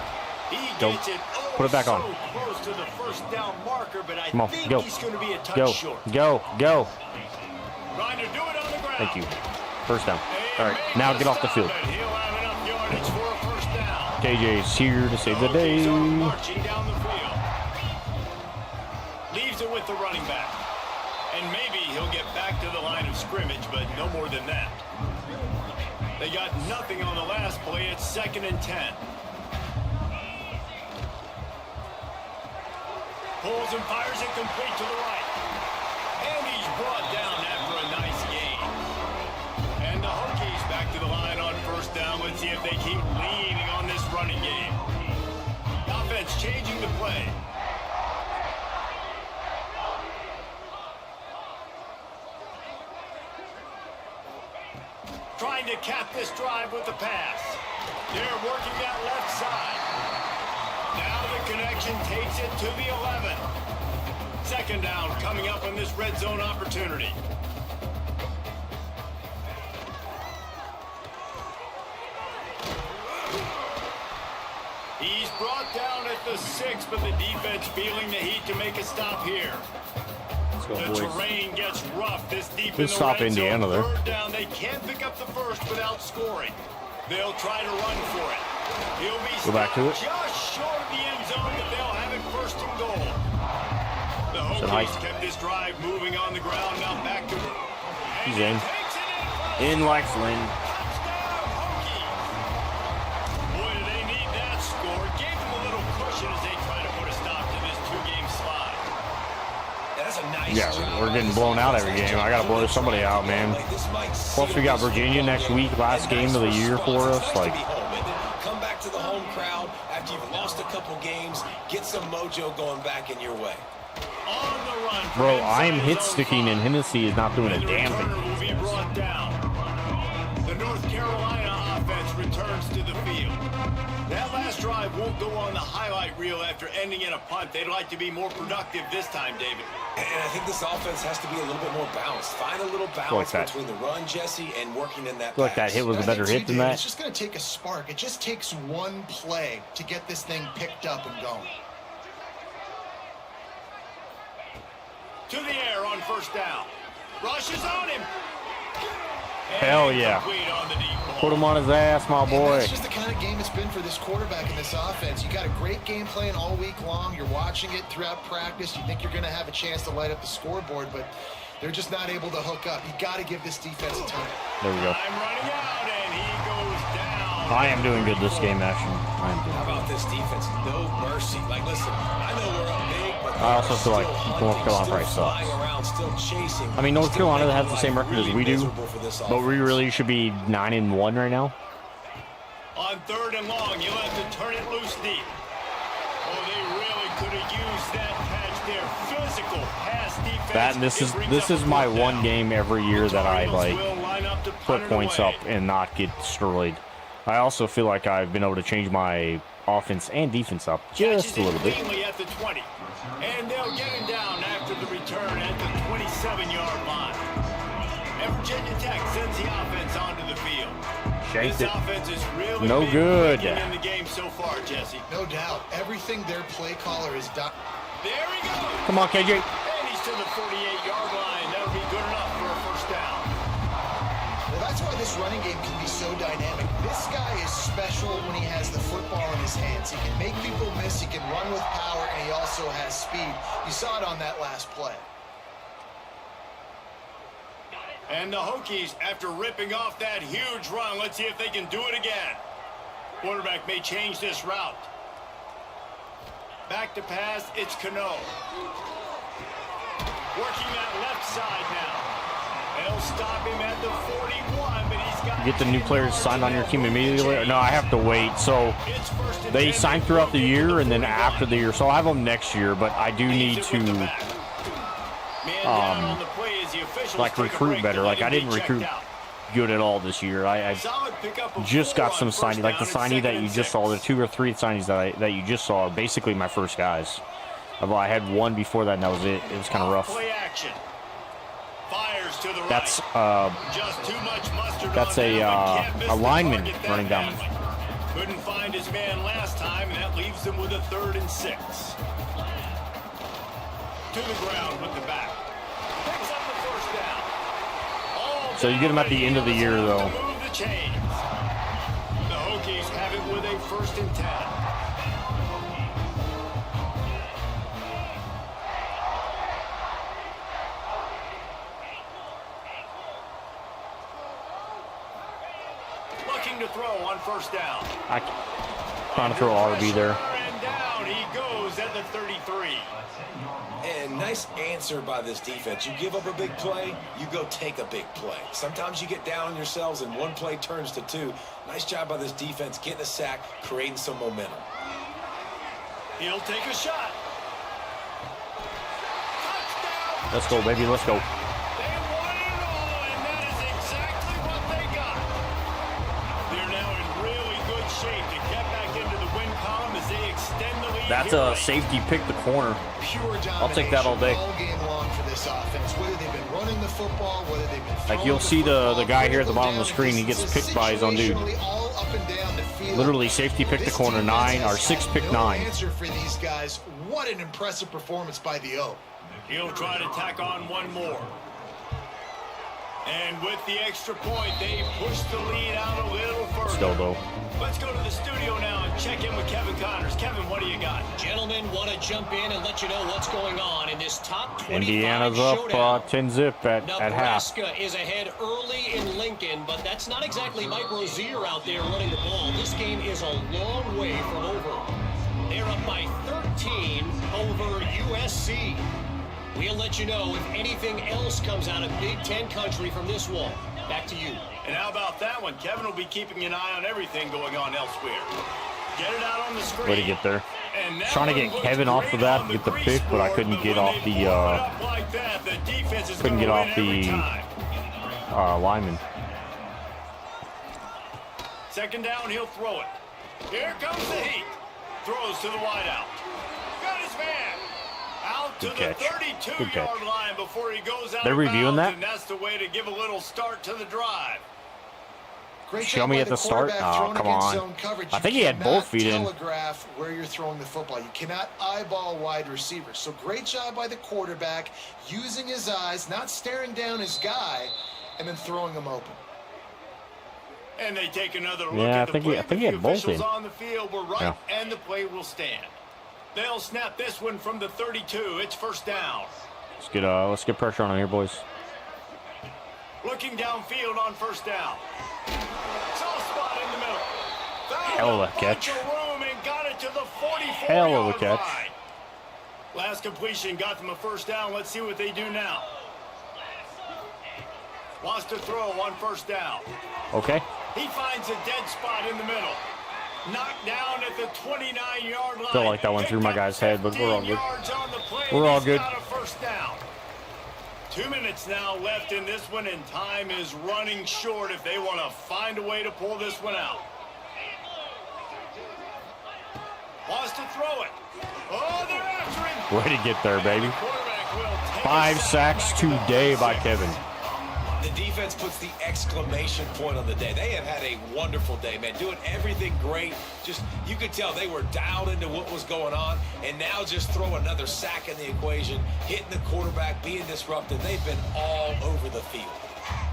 Speaker 2: He
Speaker 1: Go.
Speaker 2: gets it
Speaker 1: Put it back on.
Speaker 2: so close to the first down marker, but I
Speaker 1: Come on,
Speaker 2: think
Speaker 1: go.
Speaker 2: he's going to be a touch
Speaker 1: Go,
Speaker 2: short.
Speaker 1: go, go.
Speaker 2: Trying to do it on the ground.
Speaker 1: Thank you. First down.
Speaker 2: And
Speaker 1: All right,
Speaker 2: make
Speaker 1: now
Speaker 2: the
Speaker 1: get off the
Speaker 2: stop,
Speaker 1: field.
Speaker 2: but he'll have enough yardage for a first down.
Speaker 1: JJ's here to save the
Speaker 2: Hokies
Speaker 1: day.
Speaker 2: are marching down the field. Leaves it with the running back. And maybe he'll get back to the line of scrimmage, but no more than that. They got nothing on the last play. It's 2nd and 10. Pulls and fires it complete to the right. And he's brought down after a nice gain. And the Hokies back to the line on first down. Let's see if they keep leaning on this running game. Offense changing the play. Trying to cap this drive with the pass. They're working that left side. Now the connection takes it to the 11. 2nd down coming up on this red zone opportunity. He's brought down at the 6, but the defense feeling the heat to make a stop here.
Speaker 1: Let's go,
Speaker 2: The
Speaker 1: boys.
Speaker 2: terrain gets rough this deep
Speaker 1: Good
Speaker 2: in the
Speaker 1: stop,
Speaker 2: red
Speaker 1: Indiana,
Speaker 2: zone.
Speaker 1: there.
Speaker 2: 3rd down, they can't pick up the first without scoring. They'll try to run for it. He'll be
Speaker 1: Go back to it.
Speaker 2: just short of the end zone, but they'll have it 1st and goal. The Hokies kept this drive moving on the ground. Now back to it.
Speaker 1: He's in. In like Flynn.
Speaker 2: Touchdown, Hokies. Boy, do they need that score. Gave them a little cushion as they try to put a stop to this 2-game slide.
Speaker 4: That's a nice
Speaker 1: Yeah,
Speaker 4: job.
Speaker 1: we're getting blown out every game. I gotta blow somebody out, man. Plus, we got Virginia next week, last game of the year for us. Like,
Speaker 4: come back to the home crowd after you've lost a couple games. Get some mojo going back in your way.
Speaker 2: On the run. from
Speaker 1: bro,
Speaker 2: inside
Speaker 1: I am
Speaker 2: his
Speaker 1: hit
Speaker 2: own
Speaker 1: sticking,
Speaker 2: 5.
Speaker 1: and Hennessy is not doing a
Speaker 2: And the
Speaker 1: damn
Speaker 2: returner
Speaker 1: thing.
Speaker 2: will be brought down. The North Carolina offense returns to the field. That last drive won't go on the highlight reel after ending in a punt. They'd like to be more productive this time, David.
Speaker 4: And I think this offense has to be a little bit more balanced. Find a little balance
Speaker 1: that.
Speaker 4: between the run, Jesse, and working in that
Speaker 1: I feel like that
Speaker 4: pass.
Speaker 1: hit was a
Speaker 3: I
Speaker 1: better
Speaker 3: think
Speaker 1: hit
Speaker 3: too,
Speaker 1: than
Speaker 3: Dave,
Speaker 1: that.
Speaker 3: It's just going to take a spark. It just takes one play to get this thing picked up and going.
Speaker 2: To the air on first down. Rushes on him.
Speaker 1: Hell yeah.
Speaker 2: Complete on the deep ball.
Speaker 1: Put him on his ass, my
Speaker 3: And
Speaker 1: boy.
Speaker 3: that's just the kind of game it's been for this quarterback in this offense. You got a great game plan all week long. You're watching it throughout practice. You think you're going to have a chance to light up the scoreboard, but they're just not able to hook up. You got to give this defense a time.
Speaker 1: There we go.
Speaker 2: I'm running out, and he goes down.
Speaker 1: I am doing good this game, actually. I am doing
Speaker 4: How
Speaker 1: good.
Speaker 4: about this defense? No mercy. Like, listen, I know we're up big, but
Speaker 1: I also feel like North Carolina
Speaker 4: still
Speaker 1: probably
Speaker 4: flying
Speaker 1: sucks.
Speaker 4: around, still chasing.
Speaker 1: I mean, North
Speaker 4: still
Speaker 1: Carolina
Speaker 4: making
Speaker 1: has the same
Speaker 4: life
Speaker 1: record as
Speaker 4: really
Speaker 1: we do,
Speaker 4: miserable for this
Speaker 1: but we
Speaker 4: offense.
Speaker 1: really should be 9-1 right now.
Speaker 2: On 3rd and long, you'll have to turn it loose deep. Oh, they really could have used that patch there. Physical pass defense.
Speaker 1: That and this is my one game every year that I like put points up and not get destroyed. I also feel like I've been able to change my offense and defense up just a little bit.
Speaker 2: At the 20. And they'll get him down after the return at the 27-yard line. And Virginia Tech sends the offense onto the field.
Speaker 1: Shanked
Speaker 2: This
Speaker 1: it.
Speaker 2: offense is really
Speaker 1: No
Speaker 2: been
Speaker 1: good.
Speaker 2: clicking in the game so far, Jesse.
Speaker 3: No doubt. Everything their play caller has done.
Speaker 2: There he goes.
Speaker 1: Come on, KJ.
Speaker 2: And he's to the 48-yard line. That'll be good enough for a first down.
Speaker 3: Well, that's why this running game can be so dynamic. This guy is special when he has the football in his hands. He can make people miss, he can run with power, and he also has speed. You saw it on that last play.
Speaker 2: And the Hokies, after ripping off that huge run, let's see if they can do it again. Quarterback may change this route. Back to pass, it's Cano. Working that left side now. They'll stop him at the 41, but he's got...
Speaker 1: Get the new players signed on your team immediately? No, I have to wait. So they sign throughout the year and then after the year. So I have them next year, but I do need to like recruit better. Like I didn't recruit good at all this year. I just got some signings, like the signee that you just saw, the 2 or 3 signings that you just saw are basically my first guys. Although I had one before that and that was it. It was kind of rough. That's a lineman running down.
Speaker 2: Couldn't find his man last time, and that leaves him with a 3rd and 6. To the ground with the back. Picks up the first down.
Speaker 1: So you get him at the end of the year, though.
Speaker 2: Move the chains. The Hokies have it with a 1st and 10. To throw on 1st down.
Speaker 1: I trying to throw RB there.
Speaker 2: And down he goes at the 33.
Speaker 4: And nice answer by this defense. You give up a big play, you go take a big play. Sometimes you get down on yourselves and one play turns to 2. Nice job by this defense getting a sack, creating some momentum.
Speaker 2: He'll take a shot. Touchdown.
Speaker 1: Let's go, baby. Let's go. That's a safety pick the corner. I'll take that all day. Like you'll see the guy here at the bottom of the screen, he gets picked by his own dude. Literally safety pick the corner 9 or 6 pick 9.
Speaker 3: What an impressive performance by the O.
Speaker 2: He'll try to tack on one more. And with the extra point, they push the lead out a little further.
Speaker 1: Still though.
Speaker 2: Let's go to the studio now and check in with Kevin Connors. Kevin, what do you got?
Speaker 5: Gentlemen, want to jump in and let you know what's going on in this top 25
Speaker 1: Indiana's up
Speaker 5: showdown.
Speaker 1: 10-zip at half.
Speaker 5: Nebraska is ahead early in Lincoln, but that's not exactly Mike Rozier out there running the ball. This game is a long way from over. They're up by 13 over USC. We'll let you know if anything else comes out of Big Ten country from this one. Back to you.
Speaker 2: And how about that one? Kevin will be keeping an eye on everything going on elsewhere. Get it out on the screen.
Speaker 1: Way to get there. Trying to get Kevin off of that, get the pick, but I couldn't get off the lineman.
Speaker 2: 2nd down, he'll throw it. Here comes the heat. Throws to the wideout. Got his man. Out to the 32-yard line before he goes out.
Speaker 1: They're reviewing that?
Speaker 2: And that's the way to give a little start to the drive.
Speaker 1: Show me at the start. Oh, come on. I think he had both feet in.
Speaker 3: Telegraph where you're throwing the football. You cannot eyeball wide receivers. So great job by the quarterback using his eyes, not staring down his guy, and then throwing him open.
Speaker 2: And they take another look
Speaker 1: at
Speaker 2: the play.
Speaker 1: I think he had both in.
Speaker 2: On the field were right, and the play will stand. They'll snap this one from the 32. It's 1st down.
Speaker 1: Let's get pressure on him here, boys.
Speaker 2: Looking downfield on 1st down. Soft spot in the middle.
Speaker 1: Hell of a catch.
Speaker 2: Room and got it to the 44-yard
Speaker 1: Hell of a catch.
Speaker 2: line. Last completion got them a 1st down. Let's see what they do now. Wants to throw on 1st down.
Speaker 1: Okay.
Speaker 2: He finds a dead spot in the middle. Knocked down at the 29-yard line.
Speaker 1: Feel like that went through my guy's head, but we're all good. We're all good.
Speaker 2: Got a 1st down. 2 minutes now left in this one, and time is running short if they want to find a way to pull this one out. Wants to throw it. Oh, they're after him.
Speaker 1: Way to get there, baby. 5 sacks today by Kevin.
Speaker 4: The defense puts the exclamation point on the day. They have had a wonderful day, man. Doing everything great. Just, you could tell they were dialed into what was going on. And now just throw another sack in the equation, hitting the quarterback, being disruptive. They've been all over the field.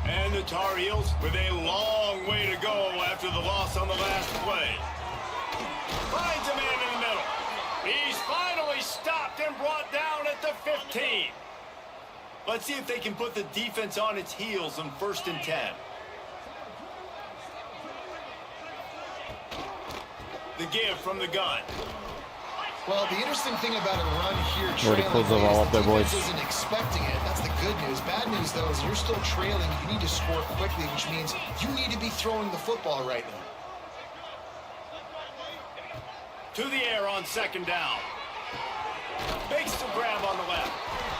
Speaker 2: And the Tar Heels with a long way to go after the loss on the last play. Finds a man in the middle. He's finally stopped and brought down at the 15. Let's see if they can put the defense on its heels on 1st and 10. The give from the gun.
Speaker 3: Well, the interesting thing about a run here
Speaker 1: Already
Speaker 3: trailing
Speaker 1: closed them all up
Speaker 3: is
Speaker 1: there,
Speaker 3: the
Speaker 1: boys.
Speaker 3: defense isn't expecting it. That's the good news. Bad news, though, is you're still trailing. You need to score quickly, which means you need to be throwing the football right now.
Speaker 2: To the air on 2nd down. Makes the grab on the left.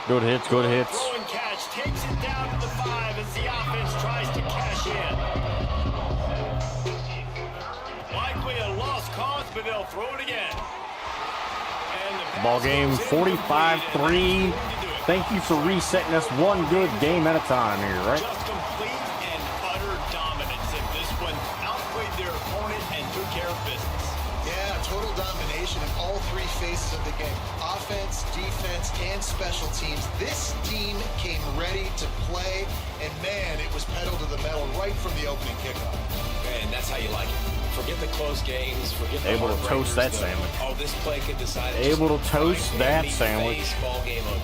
Speaker 1: Good hits, good hits.
Speaker 2: Throwing catch, takes it down to the 5 as the offense tries to cash in. Likely a lost cause, but they'll throw it again. And the pass
Speaker 1: Ball game
Speaker 2: goes incomplete,
Speaker 1: 45-3.
Speaker 2: and that's going to do it.
Speaker 1: Thank you for resetting us one good game at a time here, right?
Speaker 2: Just complete and utter dominance in this one. Outplayed their opponent and took care of business.
Speaker 3: Yeah, total domination in all three phases of the game. Offense, defense, and special teams. This team came ready to play, and man, it was pedal to the metal right from the opening kickoff.
Speaker 4: Man, that's how you like it. Forget the close games. Forget the
Speaker 1: Able to toast
Speaker 4: heartbreakers,
Speaker 1: that
Speaker 4: the,
Speaker 1: sandwich.
Speaker 4: Oh, this play could decide it.
Speaker 1: Able to
Speaker 4: Just
Speaker 1: toast
Speaker 4: right
Speaker 1: that
Speaker 4: in the
Speaker 1: sandwich.
Speaker 4: face, ball game over.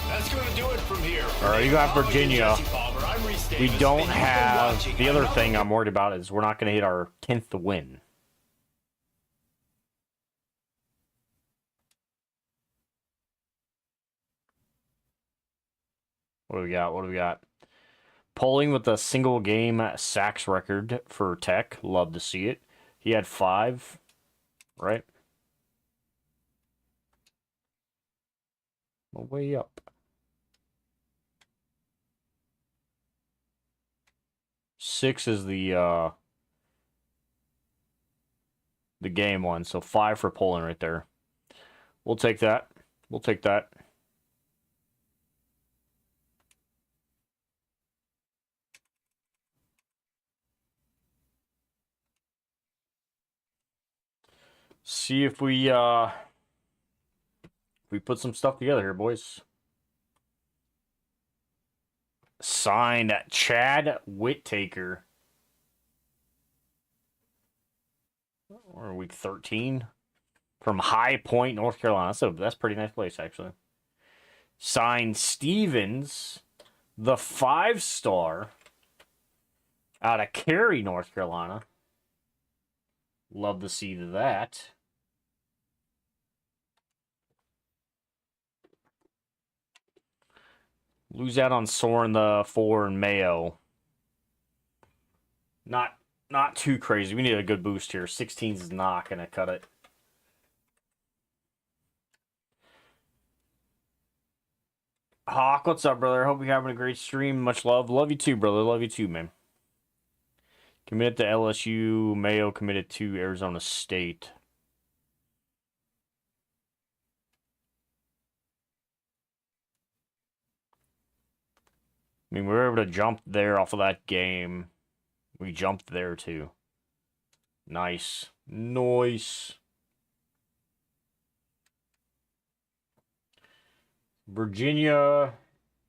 Speaker 2: That's going to do it from here.
Speaker 1: All right, you got
Speaker 2: Following
Speaker 1: Virginia.
Speaker 2: Jesse Palmer, I'm Reese
Speaker 1: We
Speaker 2: Davis,
Speaker 1: don't
Speaker 2: and you've been
Speaker 1: have...
Speaker 2: watching
Speaker 1: The other
Speaker 2: another
Speaker 1: thing I'm worried about is we're not going to hit our 10th win. What do we got? What do we got? Polling with a single game sacks record for Tech. Love to see it. He had 5, right? Way up. 6 is the game one, so 5 for Poland right there. We'll take that. We'll take that. See if we put some stuff together here, boys. Signed Chad Whittaker. Or week 13 from High Point, North Carolina. So that's a pretty nice place, actually. Signed Stevens, the 5-star out of Cary, North Carolina. Love to see that. Lose out on Soren the 4 and Mayo. Not too crazy. We need a good boost here. 16 is not going to cut it. Hawk, what's up, brother? Hope you're having a great stream. Much love. Love you too, brother. Love you too, man. Committed to LSU. Mayo committed to Arizona State. I mean, we were able to jump there off of that game. We jumped there, too. Nice. Nice. Virginia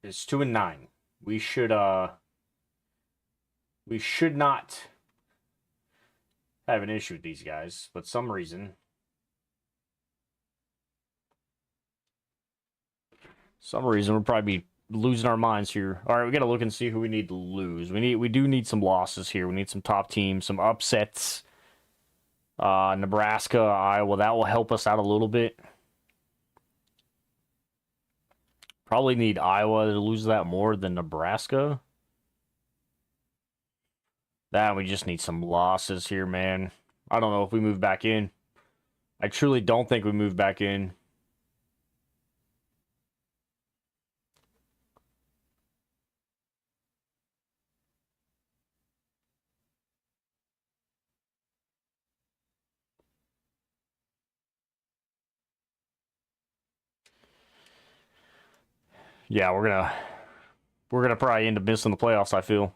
Speaker 1: is 2-9. We should not have an issue with these guys, but some reason we'll probably be losing our minds here. All right, we got to look and see who we need to lose. We do need some losses here. We need some top teams, some upsets. Nebraska, Iowa, that will help us out a little bit. Probably need Iowa to lose that more than Nebraska. That we just need some losses here, man. I don't know if we move back in. I truly don't think we move back in. Yeah, we're gonna probably end up missing the playoffs, I feel.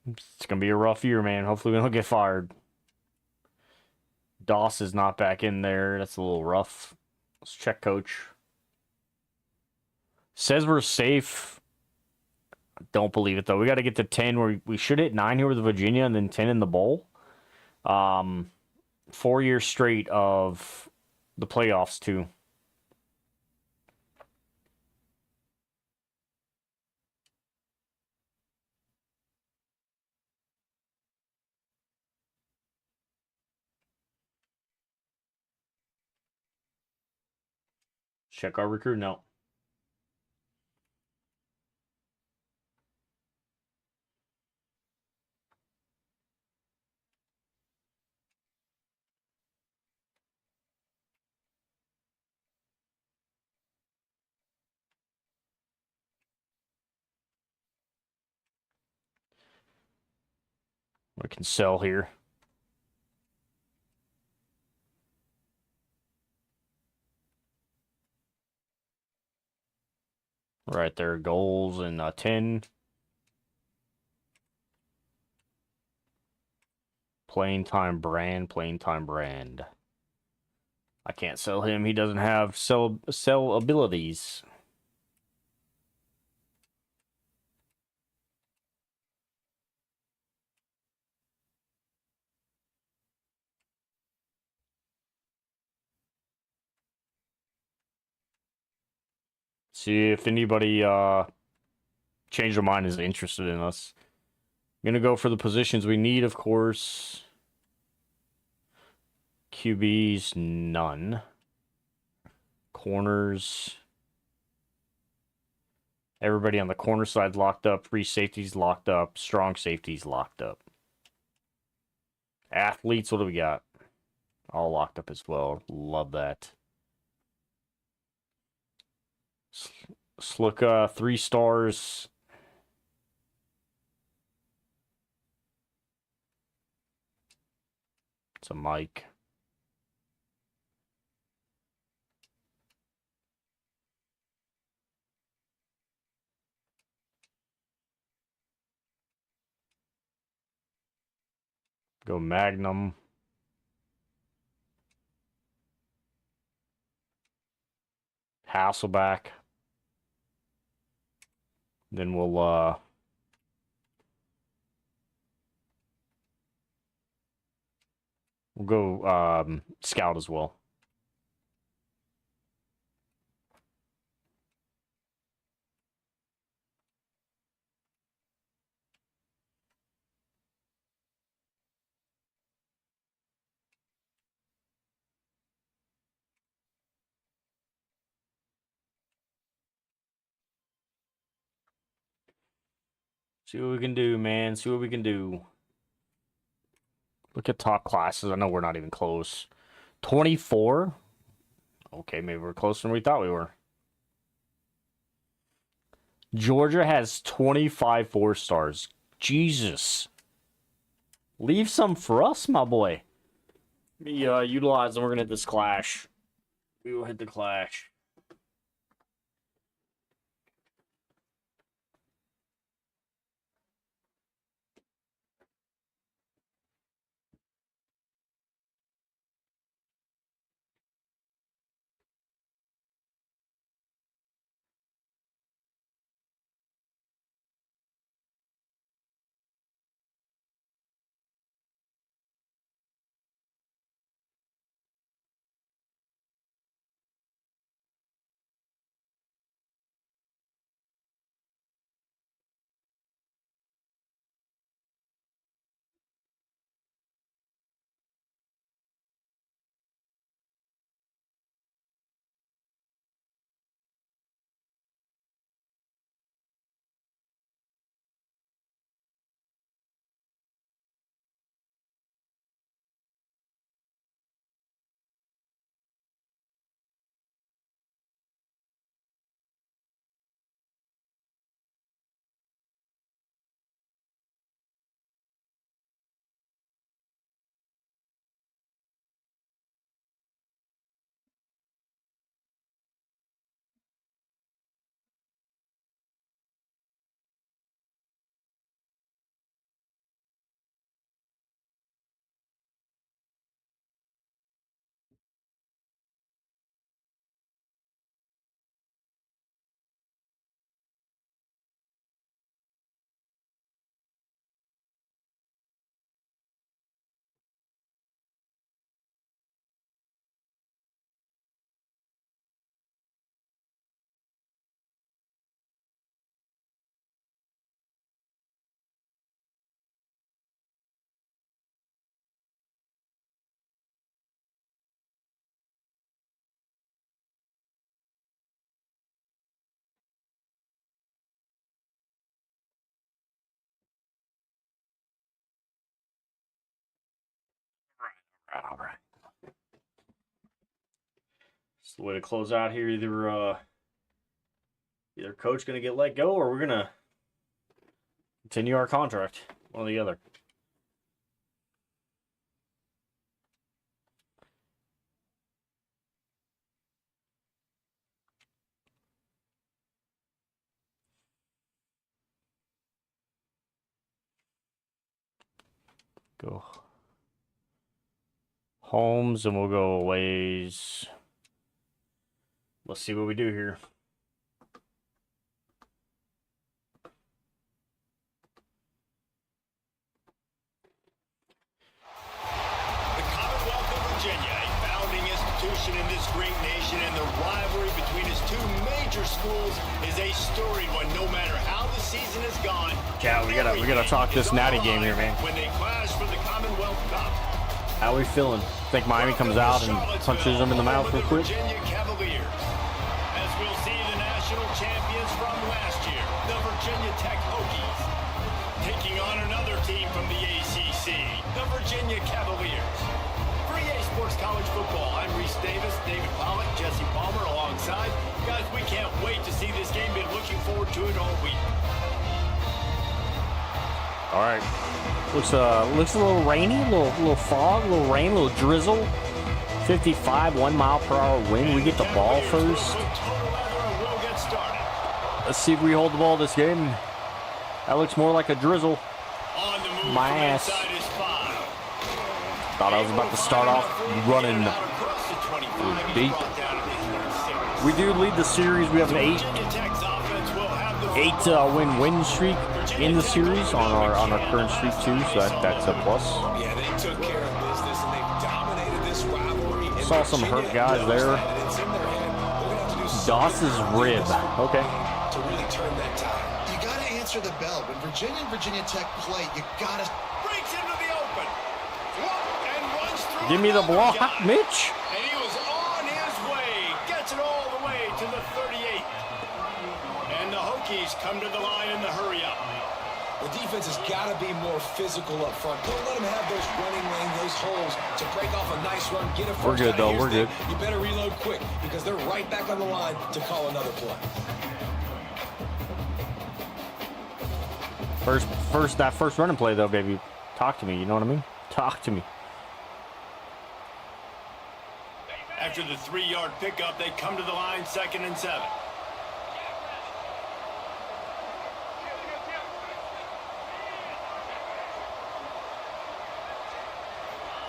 Speaker 1: It's gonna be a rough year, man. Hopefully we don't get fired. Doss is not back in there. That's a little rough. Let's check coach. Says we're safe. don't believe it though. We got to get to 10. Where we should hit 9 here with Virginia, and then 10 in the bowl. 4 years straight of the playoffs too. Check our recruit. No. We can sell here. Right there, goals and 10. Playing time brand. I can't sell him. He doesn't have sell abilities. See if anybody change their mind is interested in us. I'm gonna go for the positions we need, of course. QBs, none. Corners. Everybody on the corner side locked up. Free safeties locked up. Strong safeties locked up. Athletes, what do we got? All locked up as well. Love that. Let's look 3 stars. It's a Mike. Go Magnum. Hasselback. Then we'll go Scout as well. See what we can do, man. See what we can do. Look at top classes. I know we're not even close. 24? Okay, maybe we're closer than we thought we were. Georgia has 25 4-stars. Jesus. Leave some for us, my boy. Me utilize and we're gonna hit this clash. We will hit the clash. All right. It's the way to close out here. Either coach going to get let go, or we're going to continue our contract. One or the other. Go Holmes, and we'll go Ways. Let's see what we do here.
Speaker 2: The Commonwealth of Virginia, a founding institution in this great nation, and the rivalry between its two major schools is a storied one. No matter how the season has gone,
Speaker 1: Yeah, we gotta talk this natty game here, man.
Speaker 2: when they clash for the Commonwealth Cup.
Speaker 1: How are we feeling? Think Miami comes out and punches them in the mouth real quick?
Speaker 2: Virginia Cavaliers. As we'll see the national champions from last year, the Virginia Tech Hokies, taking on another team from the ACC, the Virginia Cavaliers. For EA Sports College Football, I'm Reese Davis, David Pollock, Jesse Palmer alongside. Guys, we can't wait to see this game. Been looking forward to it all week.
Speaker 1: All right. Looks a little rainy, a little fog, a little rain, a little drizzle. 55, 1 mile per hour wind. We get the ball first.
Speaker 2: We'll get started.
Speaker 1: Let's see if we hold the ball this game. That looks more like a drizzle.
Speaker 2: On the move
Speaker 1: My
Speaker 2: from
Speaker 1: ass.
Speaker 2: inside is 5.
Speaker 1: Thought I was about to start off running deep. We do lead the series. We have an 8 win streak in the series on our current streak too, so that's a plus.
Speaker 4: Yeah, they took care of business and they've dominated this rivalry.
Speaker 1: Saw some hurt guys there. Doss's rib. Okay.
Speaker 4: To really turn that tide.
Speaker 3: You got to answer the bell. When Virginia and Virginia Tech play, you got to...
Speaker 2: Breaks into the open. And runs through
Speaker 1: Give me the
Speaker 2: another
Speaker 1: block,
Speaker 2: guy.
Speaker 1: Mitch.
Speaker 2: And he was on his way. Gets it all the way to the 38. And the Hokies come to the line in the hurry up.
Speaker 4: The defense has got to be more physical up front. Don't let them have those running lanes, those holes to break off a nice run, get a first
Speaker 1: We're good,
Speaker 4: down.
Speaker 1: though.
Speaker 4: Here's
Speaker 1: We're
Speaker 4: the
Speaker 1: good.
Speaker 4: thing. You better reload quick because they're right back on the line to call another play.
Speaker 1: That first running play though, baby. Talk to me. You know what I mean? Talk to me.
Speaker 2: After the 3-yard pickup, they come to the line 2nd and 7.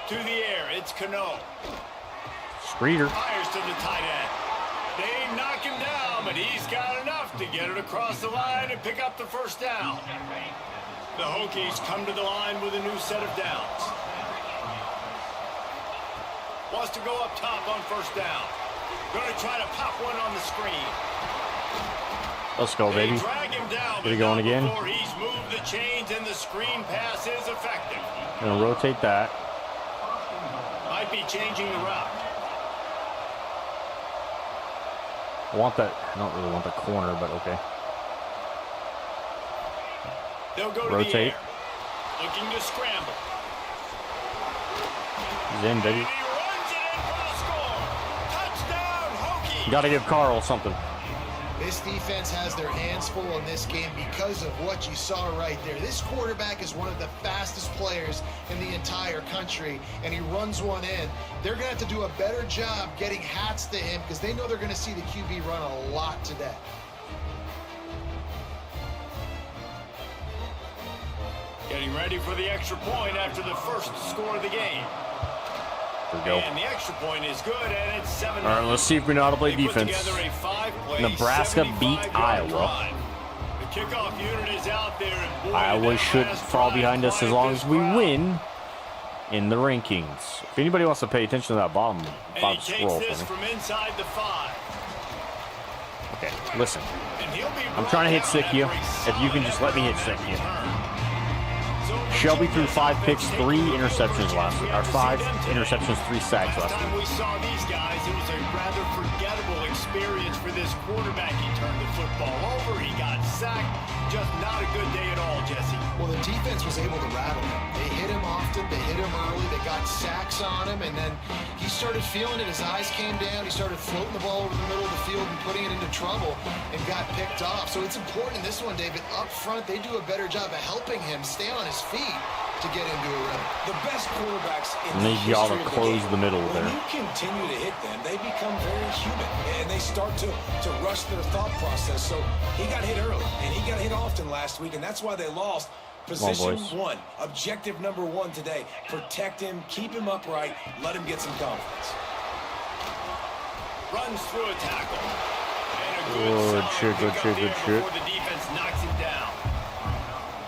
Speaker 2: To the air, it's Cano.
Speaker 1: Streeter.
Speaker 2: Fires to the tight end. They knock him down, but he's got enough to get it across the line and pick up the first down. The Hokies come to the line with a new set of downs. Wants to go up top on first down. Going to try to pop one on the screen.
Speaker 1: Let's go,
Speaker 2: They
Speaker 1: baby.
Speaker 2: drag him down,
Speaker 1: Get it
Speaker 2: but
Speaker 1: going
Speaker 2: not
Speaker 1: again.
Speaker 2: before he's moved the chains and the screen pass is effective.
Speaker 1: Gonna rotate that.
Speaker 2: Might be changing the route.
Speaker 1: I want that. I don't really want the corner, but okay.
Speaker 2: They'll go to
Speaker 1: Rotate.
Speaker 2: the air. Looking to scramble.
Speaker 1: He's in, baby.
Speaker 2: And he runs it in for the score. Touchdown, Hokies.
Speaker 1: You gotta give Carl something.
Speaker 3: This defense has their hands full in this game because of what you saw right there. This quarterback is one of the fastest players in the entire country, and he runs one in. They're going to have to do a better job getting hats to him because they know they're going to see the QB run a lot today.
Speaker 2: Getting ready for the extra point after the first score of the game.
Speaker 1: There we go.
Speaker 2: And the extra point is good, and it's 7.
Speaker 1: All right, let's see if we know how to play
Speaker 2: They put
Speaker 1: defense.
Speaker 2: together a 5-play,
Speaker 1: Nebraska beat
Speaker 2: 75-yard
Speaker 1: Iowa.
Speaker 2: drive. The kickoff unit is out there. And boy,
Speaker 1: Iowa
Speaker 2: that
Speaker 1: should
Speaker 2: last
Speaker 1: fall
Speaker 2: drive
Speaker 1: behind us as
Speaker 2: quiet
Speaker 1: long
Speaker 2: this
Speaker 1: as we
Speaker 2: crowd.
Speaker 1: win in the rankings. If anybody wants to pay attention to that bottom
Speaker 2: And he
Speaker 1: scroll
Speaker 2: takes this
Speaker 1: for me.
Speaker 2: from inside the 5.
Speaker 1: Okay, listen.
Speaker 2: And he'll be
Speaker 1: I'm trying to hit
Speaker 2: brought
Speaker 1: sick
Speaker 2: down
Speaker 1: you.
Speaker 2: after a
Speaker 1: If you can
Speaker 2: solid
Speaker 1: just let me hit
Speaker 2: effort on
Speaker 1: sick
Speaker 2: that
Speaker 1: you.
Speaker 2: return. So
Speaker 1: Shelby threw
Speaker 2: Virginia's
Speaker 1: 5 picks,
Speaker 2: offense
Speaker 1: 3
Speaker 2: taking over
Speaker 1: interceptions
Speaker 2: Virginia.
Speaker 1: last
Speaker 2: We
Speaker 1: week.
Speaker 2: have
Speaker 1: Or
Speaker 2: to
Speaker 1: 5
Speaker 2: see them today.
Speaker 1: interceptions, 3 sacks
Speaker 2: Last
Speaker 1: last
Speaker 2: time
Speaker 1: week.
Speaker 2: we saw these guys, it was a rather forgettable experience for this quarterback. He turned the football over. He got sacked. Just not a good day at all, Jesse.
Speaker 3: Well, the defense was able to rattle him. They hit him often, they hit him early, they got sacks on him, and then he started feeling it. His eyes came down, he started floating the ball over the middle of the field and putting it into trouble and got picked off. So it's important in this one, David, up front, they do a better job of helping him stay on his feet to get into a rhythm.
Speaker 4: The best quarterbacks in
Speaker 1: And
Speaker 4: the
Speaker 1: they gotta
Speaker 4: history of
Speaker 1: close
Speaker 4: game,
Speaker 1: the middle
Speaker 4: when
Speaker 1: there.
Speaker 4: you continue to hit them, they become very human, and they start to rush their thought process. So he got hit early, and he got hit often last week, and that's why they lost. Position
Speaker 1: boys.
Speaker 4: one, objective number one today. Protect him, keep him upright, let him get some confidence.
Speaker 2: Runs through a tackle. And a good
Speaker 1: Good
Speaker 2: solid
Speaker 1: shit, good
Speaker 2: pickup
Speaker 1: shit,
Speaker 2: there
Speaker 1: good shit.
Speaker 2: before the defense knocks him down.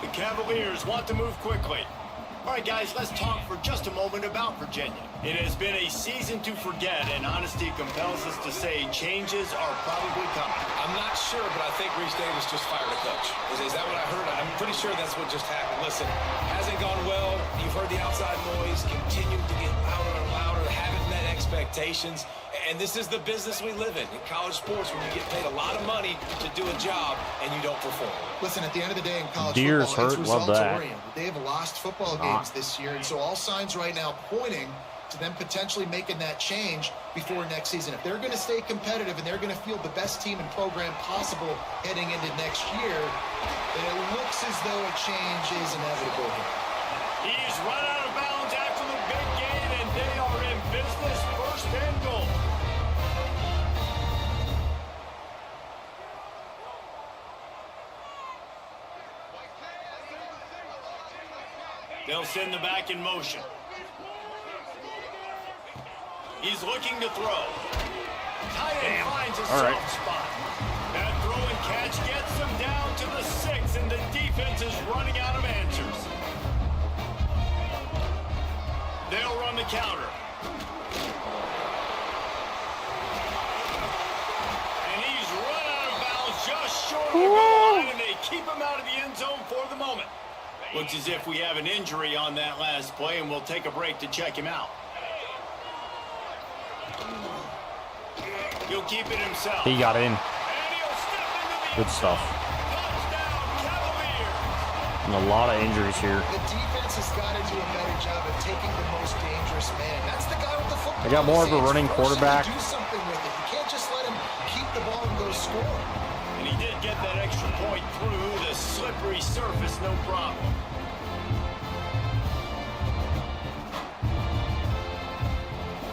Speaker 2: The Cavaliers want to move quickly. All right, guys, let's talk for just a moment about Virginia. It has been a season to forget, and honesty compels us to say changes are probably coming.
Speaker 4: I'm not sure, but I think Reese Davis just fired a coach. Is that what I heard? I'm pretty sure that's what just happened. Listen, hasn't gone well. You've heard the outside noise, continued to get louder and louder, haven't met expectations. And this is the business we live in college sports, when you get paid a lot of money to do a job and you don't perform.
Speaker 3: Listen, at the end of the day in college
Speaker 1: Deers
Speaker 3: football, it's
Speaker 1: hurt, love
Speaker 3: results
Speaker 1: that.
Speaker 3: oriented. They have lost football games this year, and so all signs right now pointing to them potentially making that change before next season. If they're going to stay competitive and they're going to field the best team and program possible heading into next year, then it looks as though a change is inevitable here.
Speaker 2: He's run out of bounds after the big gain, and they are in business. First and goal. They'll send the back in motion. He's looking to throw. Tight end finds a soft spot. That throw and catch gets him down to the 6, and the defense is running out of answers. They'll run the counter. And he's run out of bounds just short of the goal line, and they keep him out of the end zone for the moment. Looks as if we have an injury on that last play, and we'll take a break to check him out. He'll keep it himself.
Speaker 1: He got in.
Speaker 2: And he'll step into the
Speaker 1: Good
Speaker 2: end
Speaker 1: stuff.
Speaker 2: zone. Touchdown, Cavaliers.
Speaker 1: And a lot of injuries here.
Speaker 3: The defense has got to do a better job of taking the most dangerous man. That's the guy with the football.
Speaker 1: They got more of a
Speaker 3: It's
Speaker 1: running
Speaker 3: forcing him to
Speaker 1: quarterback.
Speaker 3: Do something with it. You can't just let him keep the ball and go score.
Speaker 2: And he did get that extra point through the slippery surface, no problem.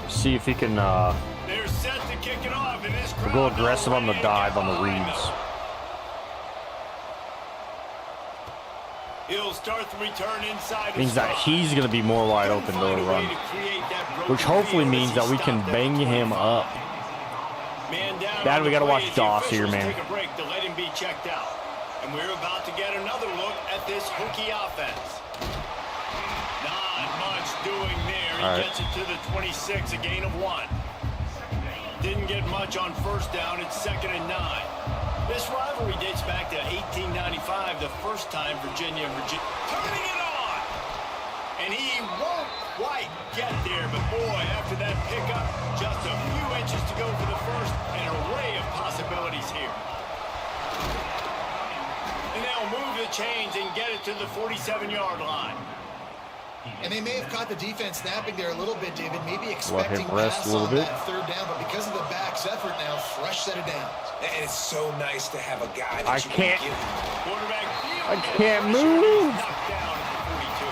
Speaker 1: See if he can
Speaker 2: They're set to kick it off, and this crowd
Speaker 1: go aggressive on the
Speaker 2: already
Speaker 1: dive on the
Speaker 2: behind
Speaker 1: reads.
Speaker 2: them. He'll start the return inside.
Speaker 1: Means that he's going to be more wide open to the run, which hopefully means that we can bang him up. Dad, we got to watch Doss here, man.
Speaker 2: Take a break to let him be checked out. And we're about to get another look at this Hokie offense. Not much doing there. He gets it to the 26, a gain of 1. Didn't get much on first down. It's 2nd and 9. This rivalry dates back to 1895, the first time Virginia turning it on. And he won't quite get there, but boy, after that pickup, just a few inches to go for the first, an array of possibilities here. And they'll move the chains and get it to the 47-yard line.
Speaker 3: And they may have caught the defense snapping there a little bit, David, maybe expecting
Speaker 1: rest
Speaker 3: pass
Speaker 1: a little
Speaker 3: on
Speaker 1: bit.
Speaker 3: that 3rd down, but because of the back's effort now, fresh set of downs.
Speaker 4: And it's so nice to have a guy that
Speaker 1: I
Speaker 4: you
Speaker 1: can't-
Speaker 4: can give.
Speaker 2: Quarterback
Speaker 1: I can't move.
Speaker 2: knocked down at the 42.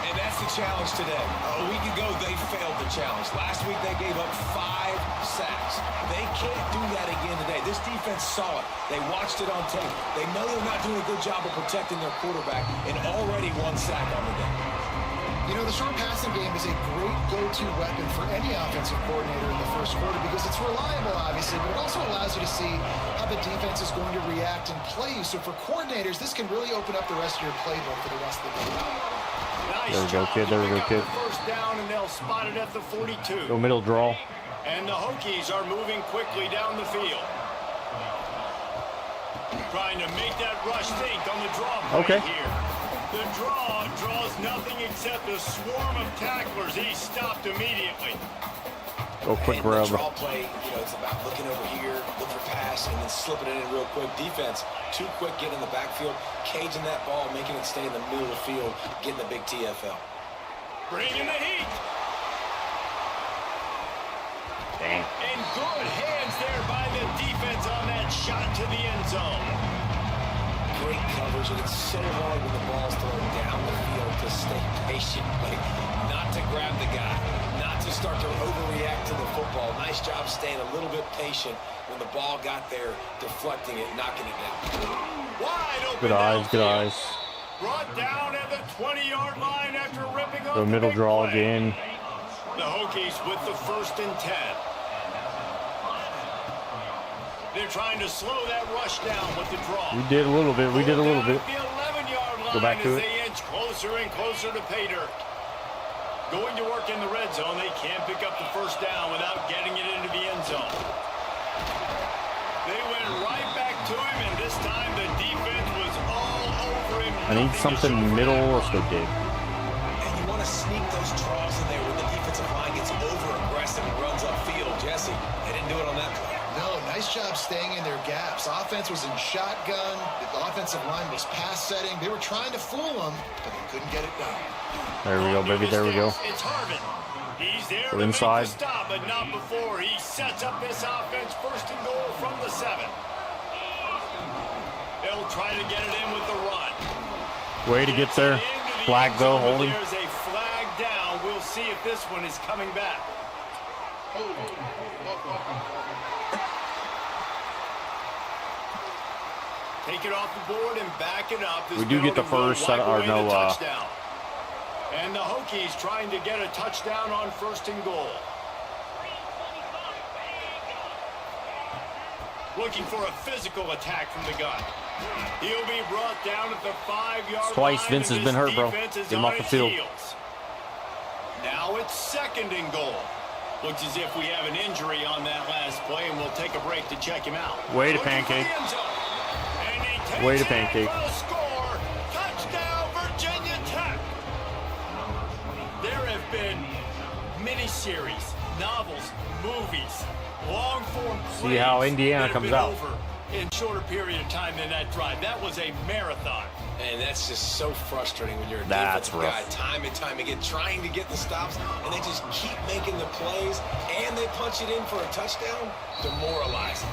Speaker 4: And that's the challenge today. A week ago, they failed the challenge. Last week, they gave up 5 sacks. They can't do that again today. This defense saw it. They watched it on tape. They know they're not doing a good job of protecting their quarterback, and already 1 sack on the day.
Speaker 3: You know, the short passing game is a great go-to weapon for any offensive coordinator in the first quarter because it's reliable, obviously, but it also allows you to see how the defense is going to react and play you. So for coordinators, this can really open up the rest of your playbook for the rest of the game.
Speaker 2: Nice
Speaker 1: There we go,
Speaker 2: job
Speaker 1: kid.
Speaker 2: to
Speaker 1: There we
Speaker 2: pick
Speaker 1: go,
Speaker 2: up
Speaker 1: kid.
Speaker 2: the first down, and they'll spot it at the 42.
Speaker 1: Go middle draw.
Speaker 2: And the Hokies are moving quickly down the field. Trying to make that rush think on the draw play here. The draw draws nothing except a swarm of tacklers. He's stopped immediately.
Speaker 1: Go quick
Speaker 4: and
Speaker 1: rub.
Speaker 4: the draw play, it's about looking over here, look for pass, and then slipping it in real quick. Defense, too quick, getting in the backfield, caging that ball, making it stay in the middle of the field, getting the big TFL.
Speaker 2: Bringing the heat.
Speaker 1: Dang.
Speaker 2: And good hands there by the defense on that shot to the end zone.
Speaker 4: Great coverage, and it's so hard when the ball's thrown down the field to stay patient, not to grab the guy, not to start to overreact to the football. Nice job staying a little bit patient when the ball got there, deflecting it, knocking it down.
Speaker 2: Wide open.
Speaker 1: Good eyes, good eyes.
Speaker 2: Brought down at the 20-yard line after ripping off
Speaker 1: The middle
Speaker 2: big
Speaker 1: draw
Speaker 2: play.
Speaker 1: again.
Speaker 2: The Hokies with the 1st and 10. They're trying to slow that rush down with the draw.
Speaker 1: We did a little bit. We did a little bit.
Speaker 2: The 11-yard line
Speaker 1: Go back to
Speaker 2: as
Speaker 1: it.
Speaker 2: they inch closer and closer to pay dirt. Going to work in the red zone. They can't pick up the 1st down without getting it into the end zone. They went right back to him, and this time the defense was all over him.
Speaker 1: I need something middle. Let's go dig.
Speaker 4: And you want to sneak those draws in there when the defensive line gets over-aggressive and runs upfield. Jesse, they didn't do it on that play.
Speaker 3: No, nice job staying in their gaps. Offense was in shotgun. The offensive line was pass setting. They were trying to fool them, but they couldn't get it done.
Speaker 1: There we go, baby. There we go.
Speaker 2: It's Harvin. He's there
Speaker 1: Go
Speaker 2: to
Speaker 1: inside.
Speaker 2: make the stop, but not before he sets up this offense 1st and goal from the 7. They'll try to get it in with the run.
Speaker 1: Way to get there. Flag though, holding.
Speaker 2: There's a flag down. We'll see if this one is coming back. Take it off the board and back it up. This
Speaker 1: We do get the
Speaker 2: penalty will
Speaker 1: first,
Speaker 2: wipe
Speaker 1: or
Speaker 2: away
Speaker 1: no,
Speaker 2: the touchdown. And the Hokies trying to get a touchdown on 1st and goal. Looking for a physical attack from the gun. He'll be brought down at the 5-yard line.
Speaker 1: Twice Vince has been hurt, bro. Get him off the field.
Speaker 2: Now it's 2nd and goal. Looks as if we have an injury on that last play, and we'll take a break to check him out.
Speaker 1: Way to
Speaker 2: Looking for the
Speaker 1: pancake.
Speaker 2: end zone. And he takes
Speaker 1: Way to
Speaker 2: it
Speaker 1: pancake.
Speaker 2: for a score. Touchdown, Virginia Tech. There have been miniseries, novels, movies, long-form plays.
Speaker 1: See how Indiana
Speaker 2: that have
Speaker 1: comes
Speaker 2: been
Speaker 1: out.
Speaker 2: over in shorter period of time than that drive. That was a marathon.
Speaker 4: And that's just so frustrating when you're a
Speaker 1: That's
Speaker 4: defensive guy,
Speaker 1: rough.
Speaker 4: time and time again, trying to get the stops, and they just keep making the plays, and they punch it in for a touchdown. Demoralizing.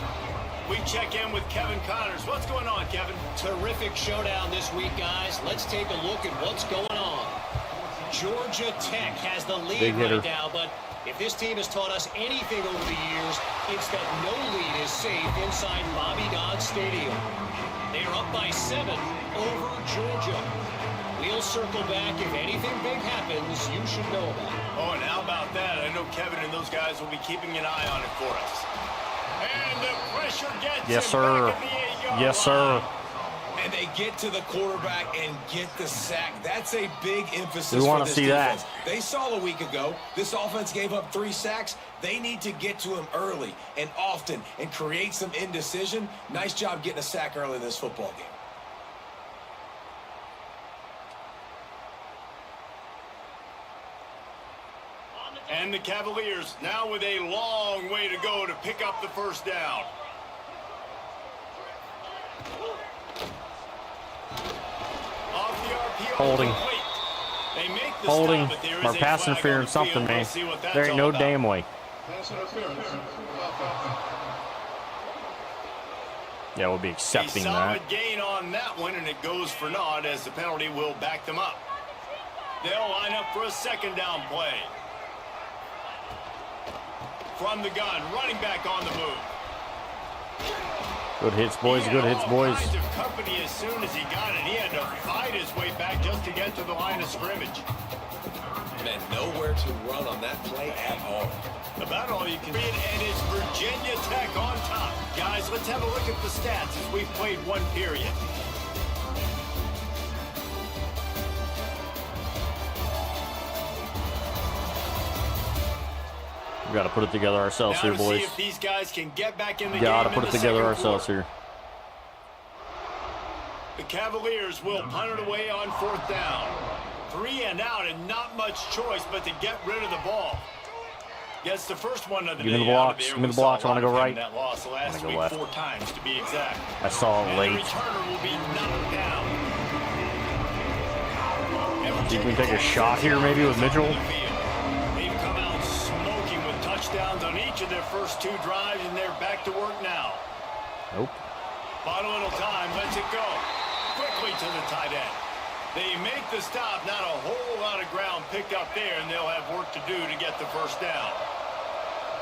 Speaker 2: We check in with Kevin Connors. What's going on, Kevin?
Speaker 5: Terrific showdown this week, guys. Let's take a look at what's going on. Georgia Tech has the lead
Speaker 1: Big hitter.
Speaker 5: right now, but if this team has taught us anything over the years, it's that no lead is safe inside Bobby Dodd Stadium. They are up by 7 over Georgia. We'll circle back. If anything big happens, you should know about it.
Speaker 2: Oh, and how about that? I know Kevin and those guys will be keeping an eye on it for us. And the pressure gets
Speaker 1: Yes,
Speaker 2: him
Speaker 1: sir.
Speaker 2: back at the 8-yard
Speaker 1: Yes,
Speaker 2: line.
Speaker 1: sir.
Speaker 4: And they get to the quarterback and get the sack. That's a big emphasis
Speaker 1: We wanna
Speaker 4: for this
Speaker 1: see that.
Speaker 4: defense. They saw a week ago, this offense gave up 3 sacks. They need to get to him early and often and create some indecision. Nice job getting a sack early in this football game.
Speaker 2: And the Cavaliers now with a long way to go to pick up the 1st down. Off the RPO.
Speaker 1: Holding.
Speaker 2: Complete. They make the
Speaker 1: Holding.
Speaker 2: stop, but there is
Speaker 1: Or
Speaker 2: a
Speaker 1: pass
Speaker 2: flag on
Speaker 1: interference,
Speaker 2: the
Speaker 1: something,
Speaker 2: field.
Speaker 1: man.
Speaker 2: We'll see what that's
Speaker 1: There ain't
Speaker 2: all
Speaker 1: no
Speaker 2: about.
Speaker 1: damn way. Yeah, we'll be
Speaker 2: A
Speaker 1: accepting
Speaker 2: solid
Speaker 1: that.
Speaker 2: gain on that one, and it goes for naught as the penalty will back them up. They'll line up for a 2nd down play. From the gun, running back on the move.
Speaker 1: Good hits, boys. Good hits, boys.
Speaker 2: All kinds of company as soon as he got it. He had to fight his way back just to get to the line of scrimmage.
Speaker 4: Man, nowhere to run on that play at all.
Speaker 2: About all you can read, and it's Virginia Tech on top. Guys, let's have a look at the stats as we've played one period.
Speaker 1: We got to put it together ourselves
Speaker 2: Now
Speaker 1: here,
Speaker 2: to see
Speaker 1: boys.
Speaker 2: if these guys can get back in the
Speaker 1: Got to
Speaker 2: game
Speaker 1: put
Speaker 2: in
Speaker 1: it
Speaker 2: the
Speaker 1: together
Speaker 2: second
Speaker 1: ourselves
Speaker 2: quarter.
Speaker 1: here.
Speaker 2: The Cavaliers will punt it away on 4th down. 3 and out, and not much choice but to get rid of the ball. Gets the first one of the
Speaker 1: Give me the
Speaker 2: day out of
Speaker 1: blocks.
Speaker 2: there.
Speaker 1: Give me the
Speaker 2: We saw
Speaker 1: blocks. I
Speaker 2: a
Speaker 1: want to
Speaker 2: lot
Speaker 1: go
Speaker 2: of
Speaker 1: right.
Speaker 2: him That loss last
Speaker 1: go
Speaker 2: week
Speaker 1: left.
Speaker 2: 4 times to be exact.
Speaker 1: I saw it
Speaker 2: And
Speaker 1: late.
Speaker 2: the returner will be knocked down.
Speaker 1: Think we can take a shot here maybe with Mitchell?
Speaker 2: They've come out smoking with touchdowns on each of their first 2 drives, and they're back to work now.
Speaker 1: Nope.
Speaker 2: Bought a little time, lets it go. Quickly to the tight end. They make the stop, not a whole lot of ground picked up there, and they'll have work to do to get the first down.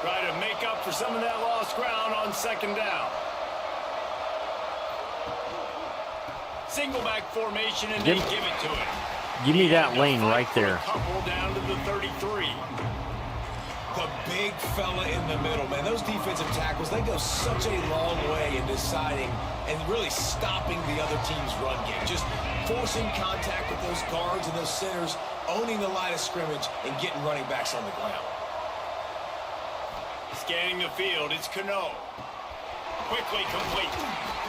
Speaker 2: Try to make up for some of that lost ground on 2nd down. Single back formation, and they give it to him.
Speaker 1: Give me that lane right there.
Speaker 2: Couple down to the 33.
Speaker 4: The big fella in the middle, man. Those defensive tackles, they go such a long way in deciding and really stopping the other team's run game. Just forcing contact with those guards and those centers, owning the line of scrimmage, and getting running backs on the ground.
Speaker 2: Scanning the field, it's Cano. Quickly complete.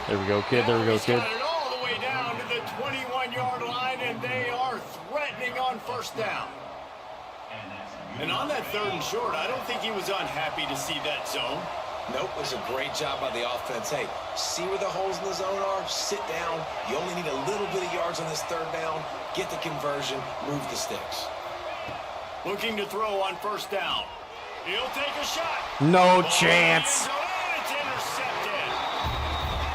Speaker 1: There we go, kid. There we go,
Speaker 2: He's
Speaker 1: kid.
Speaker 2: got it all the way down to the 21-yard line, and they are threatening on 1st down. And on that 3rd and short, I don't think he was unhappy to see that zone.
Speaker 4: Nope, it was a great job by the offense. Hey, see where the holes in the zone are? Sit down. You only need a little bit of yards on this 3rd down. Get the conversion. Move the sticks.
Speaker 2: Looking to throw on 1st down. He'll take a shot.
Speaker 1: No chance.
Speaker 2: It's intercepted.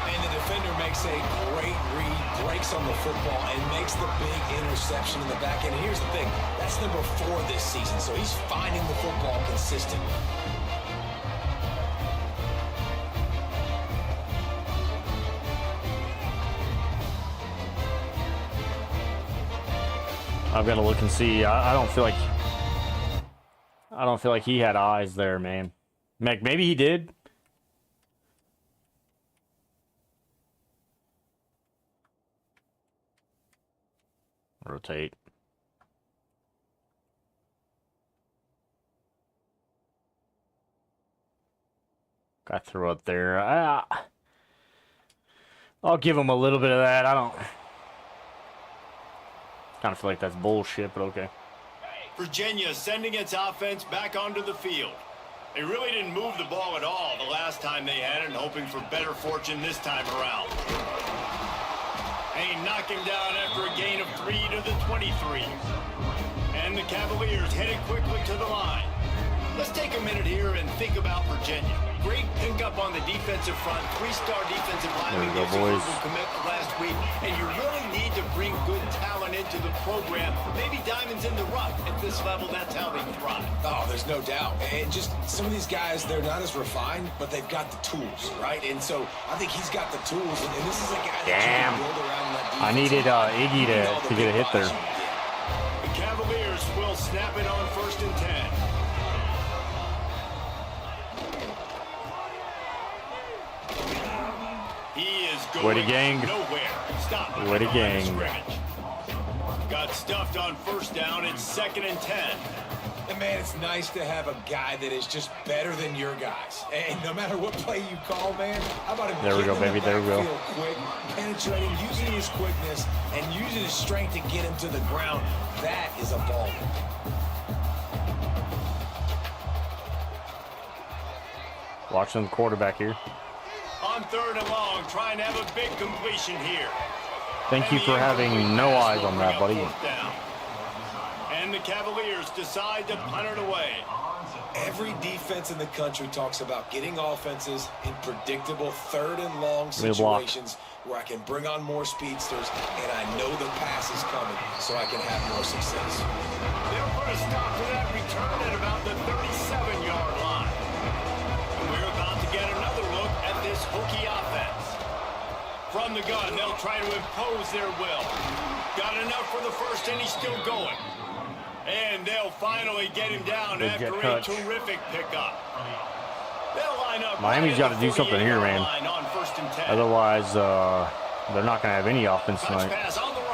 Speaker 4: And the defender makes a great read, breaks on the football, and makes the big interception in the back end. And here's the thing, that's number 4 this season, so he's finding the football consistently.
Speaker 1: I've got to look and see. I don't feel like he had eyes there, man. Maybe he did. Rotate. Got through up there. I'll give him a little bit of that. I don't kind of feel like that's bullshit, but okay.
Speaker 2: Virginia sending its offense back onto the field. They really didn't move the ball at all the last time they had it, and hoping for better fortune this time around. They knock him down after a gain of 3 to the 23. And the Cavaliers headed quickly to the line. Let's take a minute here and think about Virginia. Great pickup on the defensive front. 3-star defensive lineman
Speaker 1: There we go, boys.
Speaker 2: commitment last week. And you really need to bring good talent into the program. Maybe diamonds in the rough. At this level, that's how they thrive.
Speaker 4: Oh, there's no doubt. And just some of these guys, they're not as refined, but they've got the tools, right? And so I think he's got the tools. And this is a guy that you can build around that defense.
Speaker 1: I needed Iggy to get a hit there.
Speaker 2: The Cavaliers will snap it on 1st and 10. He is going
Speaker 1: Way to gang.
Speaker 2: nowhere. Stop.
Speaker 1: Way to
Speaker 2: Line of
Speaker 1: gang.
Speaker 2: scrimmage. Got stuffed on 1st down. It's 2nd and 10.
Speaker 4: And man, it's nice to have a guy that is just better than your guys. And no matter what play you call, man, how about him?
Speaker 1: There we go,
Speaker 4: getting in
Speaker 1: baby.
Speaker 4: the
Speaker 1: There we go.
Speaker 4: backfield quick, penetrating, using his quickness, and using his strength to get him to the ground. That is a ball.
Speaker 1: Watching the quarterback here.
Speaker 2: On 3rd and long, trying to have a big completion here.
Speaker 1: Thank you
Speaker 2: And
Speaker 1: for
Speaker 2: the
Speaker 1: having
Speaker 2: incomplete
Speaker 1: no
Speaker 2: pass
Speaker 1: eyes
Speaker 2: will
Speaker 1: on
Speaker 2: bring
Speaker 1: that,
Speaker 2: up
Speaker 1: buddy.
Speaker 2: 4th down. And the Cavaliers decide to punt it away.
Speaker 4: Every defense in the country talks about getting offenses in predictable 3rd and long
Speaker 1: Give me a block.
Speaker 4: situations where I can bring on more speedsters and I know the pass is coming so I can have more success.
Speaker 2: They'll put a stop to that return at about the 37-yard line. And we're about to get another look at this Hokie offense. From the gun, they'll try to impose their will. Got enough for the first, and he's still going. And they'll finally get him down
Speaker 1: Good
Speaker 2: after a
Speaker 1: touch.
Speaker 2: terrific pickup. They'll line up.
Speaker 1: Miami's
Speaker 2: right
Speaker 1: got
Speaker 2: at
Speaker 1: to
Speaker 2: the
Speaker 1: do something here,
Speaker 2: 48-yard
Speaker 1: man.
Speaker 2: line on 1st and 10.
Speaker 1: Otherwise, they're not going to have any offense
Speaker 2: Touch
Speaker 1: tonight.
Speaker 2: pass on the run.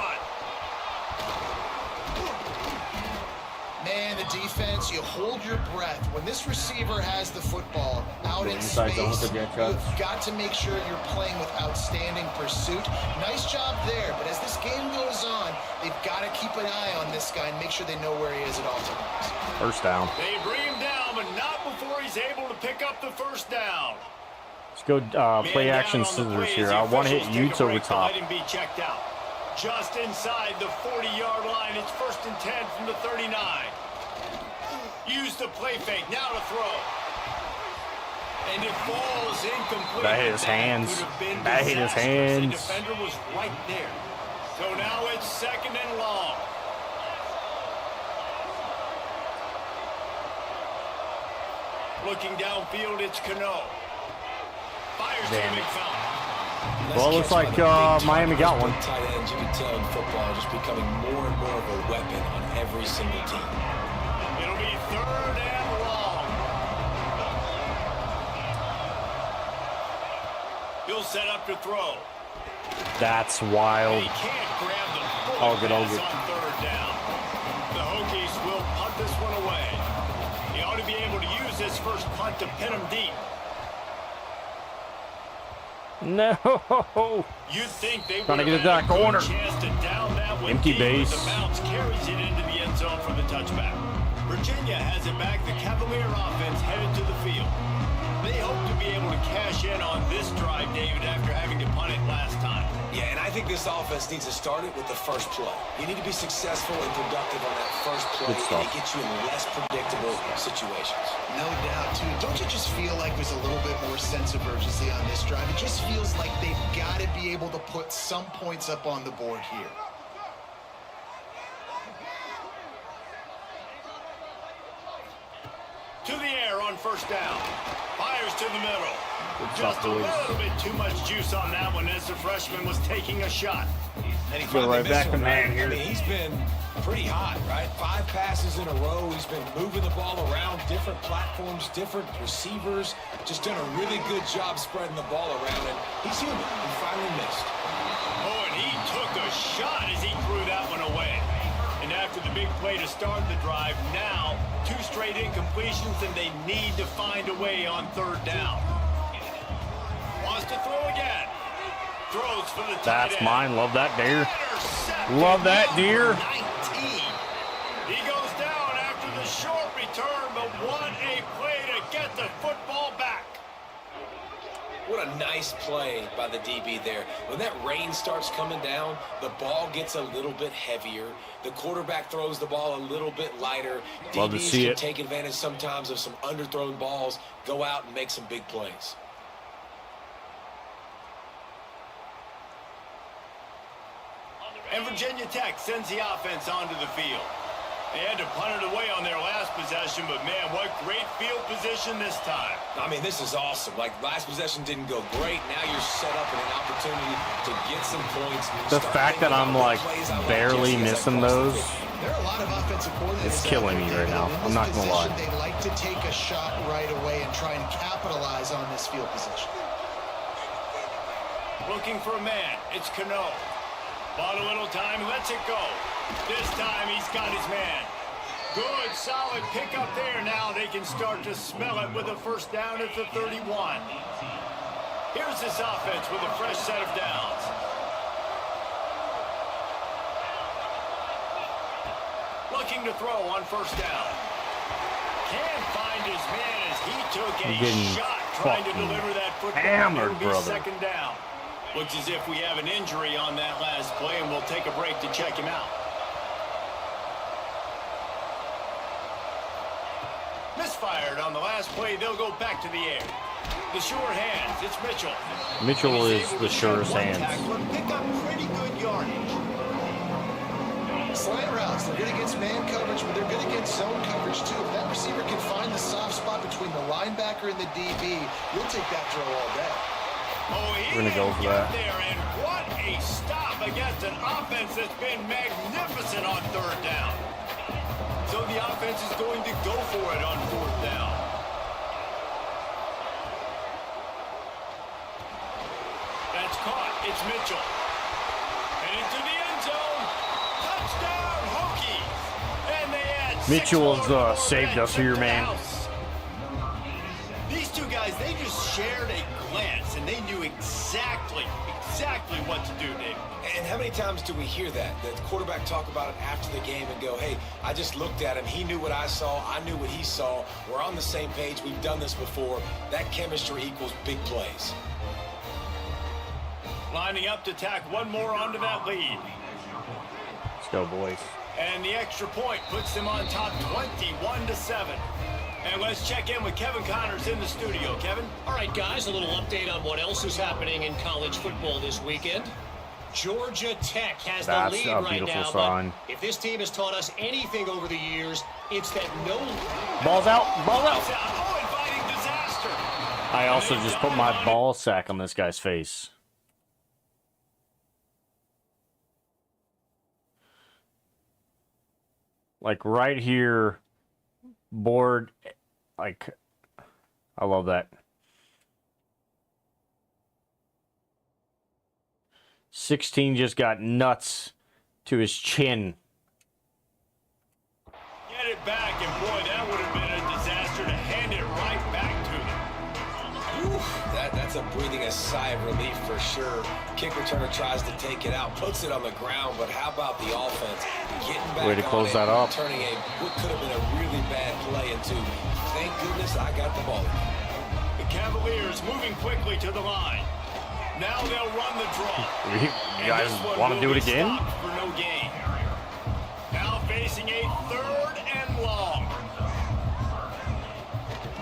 Speaker 3: Man, the defense, you hold your breath. When this receiver has the football out in
Speaker 1: inside zone with
Speaker 3: space,
Speaker 1: the jet
Speaker 3: you've
Speaker 1: cuts.
Speaker 3: got to make sure you're playing with outstanding pursuit. Nice job there, but as this game goes on, they've got to keep an eye on this guy and make sure they know where he is at all times.
Speaker 1: 1st down.
Speaker 2: They bring him down, but not is able to pick up the first down.
Speaker 1: Let's go play
Speaker 2: Man
Speaker 1: action
Speaker 2: down on the
Speaker 1: scissors
Speaker 2: play
Speaker 1: here.
Speaker 2: as the
Speaker 1: I want to hit
Speaker 2: officials take
Speaker 1: Utes
Speaker 2: a
Speaker 1: over
Speaker 2: break to
Speaker 1: top.
Speaker 2: let him be checked out. Just inside the 40-yard line. It's 1st and 10 from the 39. Use the play fake. Now to throw. And it falls incomplete.
Speaker 1: That hit his hands. That hit his hands.
Speaker 2: The defender was right there. So now it's 2nd and long. Looking downfield, it's Cano. Fires to
Speaker 1: Damn it.
Speaker 2: McFarland.
Speaker 1: Well, it looks like Miami got one.
Speaker 4: Tight ends, you can tell in football, are just becoming more and more of a weapon on every single team.
Speaker 2: It'll be 3rd and long. He'll set up to throw.
Speaker 1: That's
Speaker 2: And
Speaker 1: wild.
Speaker 2: he can't grab the
Speaker 1: All
Speaker 2: full
Speaker 1: good, all
Speaker 2: pass
Speaker 1: good.
Speaker 2: on 3rd down. The Hokies will punt this one away. He ought to be able to use this first punt to pin him deep.
Speaker 1: No.
Speaker 2: You'd think they
Speaker 1: Trying to
Speaker 2: would
Speaker 1: get
Speaker 2: have
Speaker 1: it to that
Speaker 2: had a good
Speaker 1: corner.
Speaker 2: chance to down that one
Speaker 1: Empty
Speaker 2: deep,
Speaker 1: base.
Speaker 2: but the bounce carries it into the end zone for the touchback. Virginia has it back. The Cavalier offense headed to the field. They hope to be able to cash in on this drive, David, after having to punt it last time.
Speaker 4: Yeah, and I think this offense needs to start it with the first play. You need to be successful and productive on that first play,
Speaker 1: Good
Speaker 4: and
Speaker 1: stuff.
Speaker 4: it gets you in less predictable situations.
Speaker 3: No doubt, too. Don't you just feel like there's a little bit more sense of urgency on this drive? It just feels like they've got to be able to put some points up on the board here.
Speaker 2: To the air on 1st down. Fires to the middle.
Speaker 1: stuff,
Speaker 2: Just a
Speaker 1: boys.
Speaker 2: little bit too much juice on that one as the freshman was taking a shot.
Speaker 4: And he
Speaker 1: Go
Speaker 4: finally
Speaker 1: right back
Speaker 4: missed
Speaker 1: to
Speaker 4: one,
Speaker 1: man
Speaker 4: right?
Speaker 1: here.
Speaker 4: I mean, he's been pretty hot, right? 5 passes in a row. He's been moving the ball around, different platforms, different receivers. Just done a really good job spreading the ball around, and he's human. He finally missed.
Speaker 2: Oh, and he took a shot as he threw that one away. And after the big play to start the drive, now 2 straight incompletions, and they need to find a way on 3rd down. Wants to throw again. Throws for the tight
Speaker 1: That's
Speaker 2: end.
Speaker 1: mine. Love that deer.
Speaker 2: Intercepted.
Speaker 1: Love that deer.
Speaker 2: 19. He goes down after the short return, but what a play to get the football back.
Speaker 4: What a nice play by the DB there. When that rain starts coming down, the ball gets a little bit heavier. The quarterback throws the ball a little bit lighter.
Speaker 1: Love to
Speaker 4: DBs
Speaker 1: see
Speaker 4: can
Speaker 1: it.
Speaker 4: take advantage sometimes of some underthrown balls, go out and make some big plays.
Speaker 2: And Virginia Tech sends the offense onto the field. They had to punt it away on their last possession, but man, what great field position this time.
Speaker 4: I mean, this is awesome. Like, last possession didn't go great. Now you're set up in an opportunity to get some points.
Speaker 1: The
Speaker 4: Start
Speaker 1: fact that
Speaker 4: thinking
Speaker 1: I'm
Speaker 4: about
Speaker 1: like
Speaker 4: the plays I like
Speaker 1: barely
Speaker 4: just as I
Speaker 1: missing
Speaker 4: cross the
Speaker 1: those.
Speaker 4: 50.
Speaker 3: There are a lot of offensive coordinators.
Speaker 1: It's
Speaker 3: out
Speaker 1: killing
Speaker 3: there,
Speaker 1: me right
Speaker 3: David,
Speaker 1: now.
Speaker 3: and in
Speaker 1: I'm not
Speaker 3: this
Speaker 1: gonna lie.
Speaker 3: position, They like to take a shot right away and try and capitalize on this field position.
Speaker 2: Looking for a man. It's Cano. Bought a little time, lets it go. This time he's got his man. Good, solid pickup there. Now they can start to smell it with a 1st down at the 31. Here's this offense with a fresh set of downs. Looking to throw on 1st down. Can't find his man as he took a
Speaker 1: Getting
Speaker 2: shot trying to
Speaker 1: fucking
Speaker 2: deliver that football.
Speaker 1: hammered,
Speaker 2: It'll be
Speaker 1: brother.
Speaker 2: 2nd down. Looks as if we have an injury on that last play, and we'll take a break to check him out. Misfired on the last play. They'll go back to the air. The sure hands. It's Mitchell.
Speaker 1: Mitchell
Speaker 2: And
Speaker 1: is
Speaker 2: he's able
Speaker 1: the
Speaker 2: to
Speaker 1: surest
Speaker 2: shed one
Speaker 1: hands.
Speaker 2: tackle and pick up pretty good yardage.
Speaker 3: Slant routes, they're good against man coverage, but they're good against zone coverage too. If that receiver can find the soft spot between the linebacker and the DB, you'll take that throw all day.
Speaker 2: Oh, he
Speaker 1: We're gonna go
Speaker 2: didn't
Speaker 1: for
Speaker 2: get
Speaker 1: that.
Speaker 2: there, and what a stop against an offense that's been magnificent on 3rd down. So the offense is going to go for it on 4th down. That's caught. It's Mitchell. And into the end zone. Touchdown, Hokies. And they add 6
Speaker 1: Mitchell has,
Speaker 2: more to the
Speaker 1: saved
Speaker 2: ball
Speaker 1: us here,
Speaker 2: to the
Speaker 1: man.
Speaker 2: house. These two guys guys, they just shared a glance, and they knew exactly what to do, Dave.
Speaker 4: And how many times do we hear that? The quarterback talk about it after the game and go, hey, I just looked at him. He knew what I saw. I knew what he saw. We're on the same page. We've done this before. That chemistry equals big plays.
Speaker 2: Lining up to tack one more onto that lead.
Speaker 1: Let's go, boys.
Speaker 2: And the extra point puts them on top 21-7. And let's check in with Kevin Connors in the studio. Kevin?
Speaker 5: All right, guys, a little update on what else is happening in college football this weekend. Georgia Tech has the lead right now, but if this team has taught us anything over the years, it's that no...
Speaker 1: Ball's out. Ball's out.
Speaker 2: Oh, inviting disaster.
Speaker 1: I also just put my ball sack on this guy's face. Like right here, board, like, I love that. 16 just got nuts to his chin.
Speaker 2: Get it back, and boy, that would have been a disaster to hand it right back to them.
Speaker 4: Whew, that's a breathing a sigh of relief for sure. Kick returner tries to take it out, puts it on the ground, but how about the offense getting back
Speaker 1: way to close that up,
Speaker 4: turning what could have been a really bad play into, thank goodness I got the ball.
Speaker 2: The Cavaliers moving quickly to the line. Now they'll run the draw.
Speaker 1: You guys want to do it again?
Speaker 2: For no gain. Now facing a 3rd and long.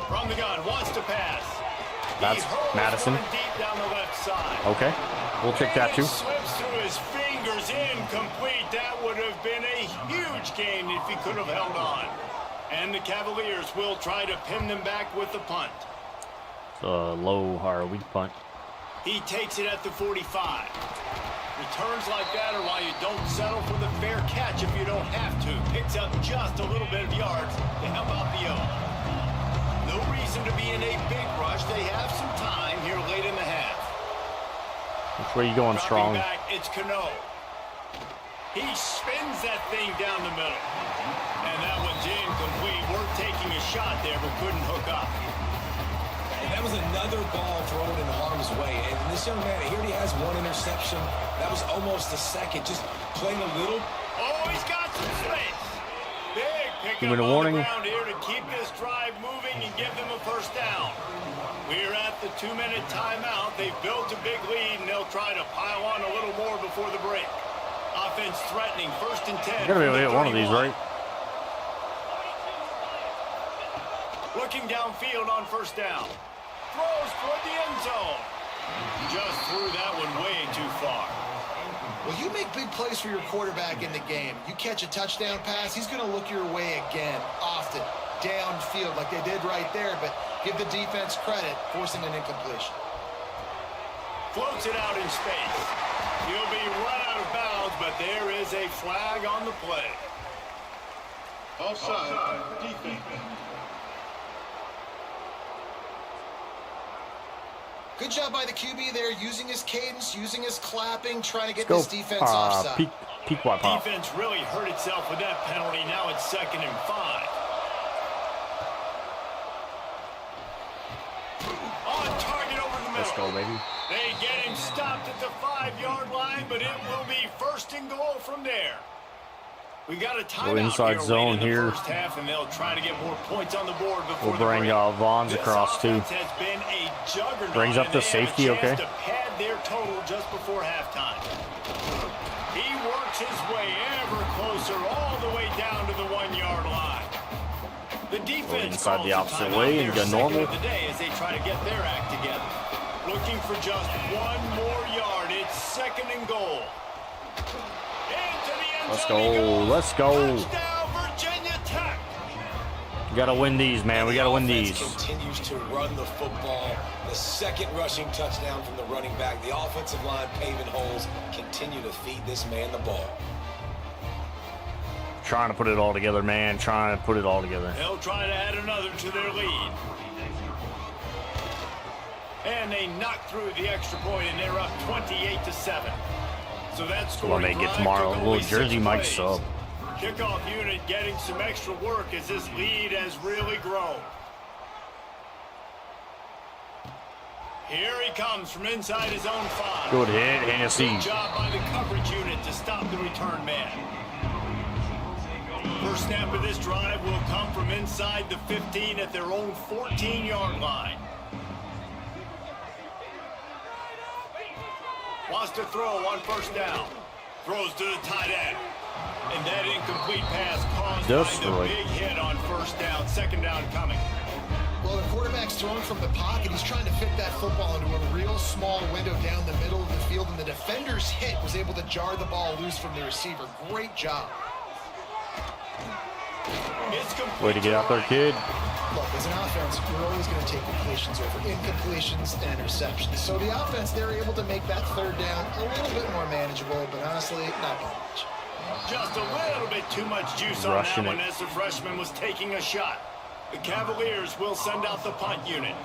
Speaker 2: From the gun, wants to pass.
Speaker 1: That's Madison.
Speaker 2: Deep down the left side.
Speaker 1: Okay, we'll take that too.
Speaker 2: Slips through his fingers, incomplete. That would have been a huge gain if he could have held on. And the Cavaliers will try to pin them back with the punt.
Speaker 1: It's a low or weak punt.
Speaker 2: He takes it at the 45. Returns like that are why you don't settle for the fair catch if you don't have to. Picks up just a little bit of yards to help out the O. No reason to be in a big rush. They have some time here late in the half.
Speaker 1: Which way you going, strong?
Speaker 2: Back, it's Cano. He spins that thing down the middle. And that one's incomplete. We're taking a shot there, but couldn't hook up.
Speaker 4: And that was another ball thrown in harm's way. And this young man, here he has one interception. That was almost a second. Just playing a little.
Speaker 2: Oh, he's got some space. Big
Speaker 1: Give me
Speaker 2: pickup
Speaker 1: a
Speaker 2: on
Speaker 1: warning.
Speaker 2: the ground here to keep this drive moving and give them a first down. We're at the 2-minute timeout. They've built a big lead, and they'll try to pile on a little more before the break. Offense threatening, 1st and 10.
Speaker 1: You're gonna be able to hit one of these, right?
Speaker 2: Looking downfield on 1st down. Throws toward the end zone. Just threw that one way too far.
Speaker 3: Well, you make big plays for your quarterback in the game. You catch a touchdown pass, he's going to look your way again, often, downfield like they did right there, but give the defense credit, forcing an incompletion.
Speaker 2: Floats it out in space. He'll be run out of bounds, but there is a flag on the play.
Speaker 6: Offside, defense.
Speaker 3: Good job by the QB there, using his cadence, using his clapping, trying to get this defense offside.
Speaker 1: Peak wide pop.
Speaker 2: Defense really hurt itself with that penalty. Now it's 2nd and 5. On target over the middle.
Speaker 1: Let's go, baby.
Speaker 2: They get him stopped at the 5-yard line, but it will be 1st and goal from there. We got a timeout
Speaker 1: inside zone here.
Speaker 2: First half, and they'll try to get more points on the board before
Speaker 1: We'll bring Vaughns across too.
Speaker 2: Has been a juggernaut,
Speaker 1: brings up the safety, okay.
Speaker 2: To pad their total just before halftime. He works his way ever closer, all the way down to the 1-yard line. The defense
Speaker 1: inside the opposite way and go normal.
Speaker 2: of the day as they try to get their act together. Looking for just 1 more yard. It's 2nd and goal.
Speaker 1: Let's go. Let's go.
Speaker 2: Touchdown, Virginia Tech.
Speaker 1: We gotta win these, man. We gotta win these.
Speaker 4: Continues to run the football. The 2nd rushing touchdown from the running back. The offensive line paving holes. Continue to feed this man the ball.
Speaker 1: Trying to put it all together, man. Trying to put it all together.
Speaker 2: They'll try to add another to their lead. And they knock through the extra point, and they're up 28-7. So that's
Speaker 1: So I may get tomorrow. A little Jersey Mike sub.
Speaker 2: Kickoff unit getting some extra work as this lead has really grown. Here he comes from inside his own 5.
Speaker 1: Good hit, Hennessy.
Speaker 2: Good job by the coverage unit to stop the return man. First snap of this drive will come from inside the 15 at their own 14-yard line. Wants to throw on first down. Throws to the tight end. And that incomplete pass caused by the big hit on first down. Second down coming.
Speaker 3: Well, the quarterback's throwing from the pocket. He's trying to fit that football into a real small window down the middle of the field, and the defender's hit was able to jar the ball loose from the receiver. Great job.
Speaker 1: Way to get out there, kid.
Speaker 3: Look, as an offense, you're always going to take completions over incompletions and interceptions. So the offense, they're able to make that third down a little bit more manageable, but honestly, not by much.
Speaker 2: Just a little bit too much juice on that one as the freshman was taking a shot. The Cavaliers will send out the punt unit.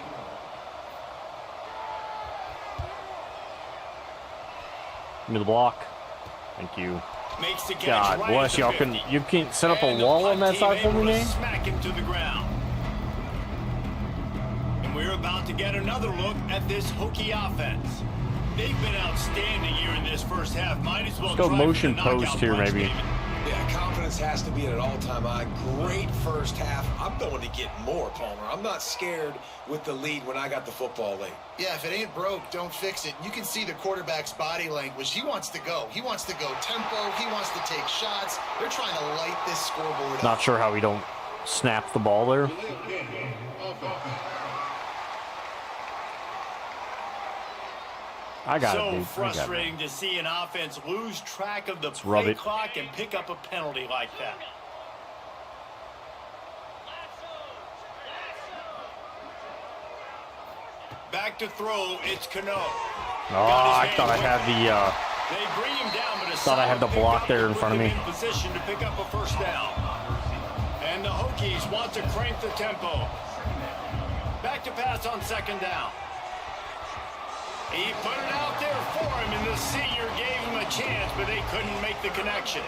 Speaker 1: Give me the block. Thank you.
Speaker 2: Makes the catch.
Speaker 1: God
Speaker 2: right
Speaker 1: bless y'all. You can't set up a wall on that side for me, man?
Speaker 2: Smack him to the ground. And we're about to get another look at this Hokie offense. They've been outstanding here in this first half. Might as well
Speaker 1: let's go motion post here, maybe.
Speaker 2: David.
Speaker 4: Yeah, confidence has to be at an all-time high. Great first half. I'm going to get more, Palmer. I'm not scared with the lead when I got the football late.
Speaker 3: Yeah, if it ain't broke, don't fix it. You can see the quarterback's body language. He wants to go. He wants to go tempo. He wants to take shots. They're trying to light this scoreboard up.
Speaker 1: Not sure how we don't snap the ball there. I got it, dude.
Speaker 2: So frustrating to see an offense lose track of the
Speaker 1: rub
Speaker 2: play
Speaker 1: it.
Speaker 2: clock and pick up a penalty like that. Back to throw, it's Cano.
Speaker 1: Oh, I thought I had the
Speaker 2: They bring him down, but
Speaker 1: thought I had the block there in front of me.
Speaker 2: In position to pick up a first down. And the Hokies want to crank the tempo. Back to pass on second down. He put it out there for him, and the senior gave him a chance, but they couldn't make the connection.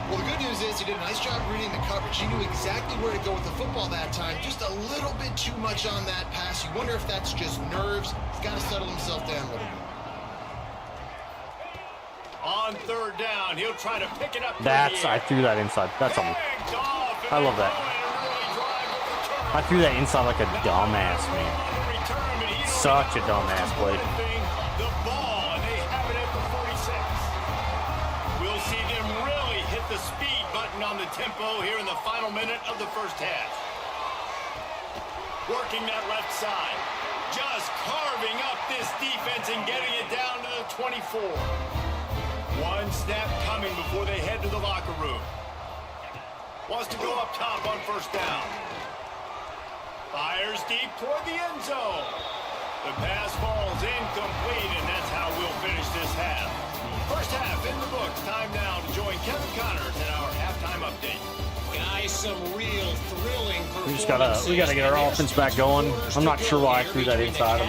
Speaker 3: Well, the good news is he did a nice job reading the coverage. He knew exactly where to go with the football that time. Just a little bit too much on that pass. You wonder if that's just nerves. He's got to settle himself down a little bit.
Speaker 2: On third down, he'll try to pick it up.
Speaker 1: I threw that inside. That's on me. I love that. I threw that inside like a dumbass, man. Such a dumbass play.
Speaker 2: The ball, and they have it at the 46. We'll see them really hit the speed button on the tempo here in the final minute of the first half. Working that left side. Just carving up this defense and getting it down to the 24. One snap coming before they head to the locker room. Wants to go up top on first down. Fires deep toward the end zone. The pass falls incomplete, and that's how we'll finish this half. First half in the books. Time now to join Kevin Connors in our halftime update.
Speaker 5: Guys, some real thrilling
Speaker 1: We gotta get our offense back going. I'm not sure why I threw that inside. I'm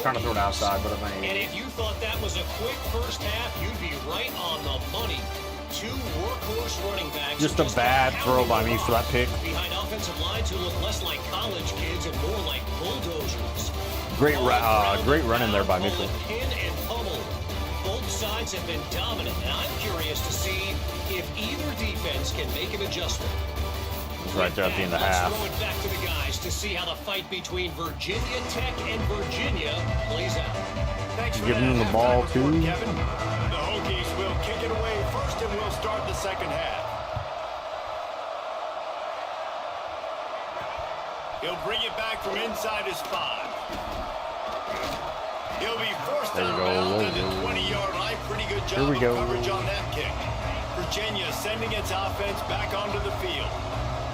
Speaker 1: trying to throw it outside, but I mean.
Speaker 5: And if you thought that was a quick first half, you'd be right on the money. Two workhorse running backs.
Speaker 1: Just a bad throw by me for that pick.
Speaker 5: Behind offensive lines who look less like college kids and more like bulldozers.
Speaker 1: Great run in there by Mitchell.
Speaker 5: Pin and pummel. Both sides have been dominant, and I'm curious to see if either defense can make an adjustment.
Speaker 1: Right there at the end of the half.
Speaker 5: Let's throw it back to the guys to see how the fight between Virginia Tech and Virginia plays out.
Speaker 2: Thanks for
Speaker 1: giving
Speaker 2: that
Speaker 1: them the ball,
Speaker 2: halftime
Speaker 1: too.
Speaker 2: report, Kevin. The Hokies will kick it away first, and we'll start the second half. He'll bring it back from inside his 5. He'll be forced out of bounds at the 20-yard line. Pretty good job of coverage on that kick. Virginia sending its offense back onto the field.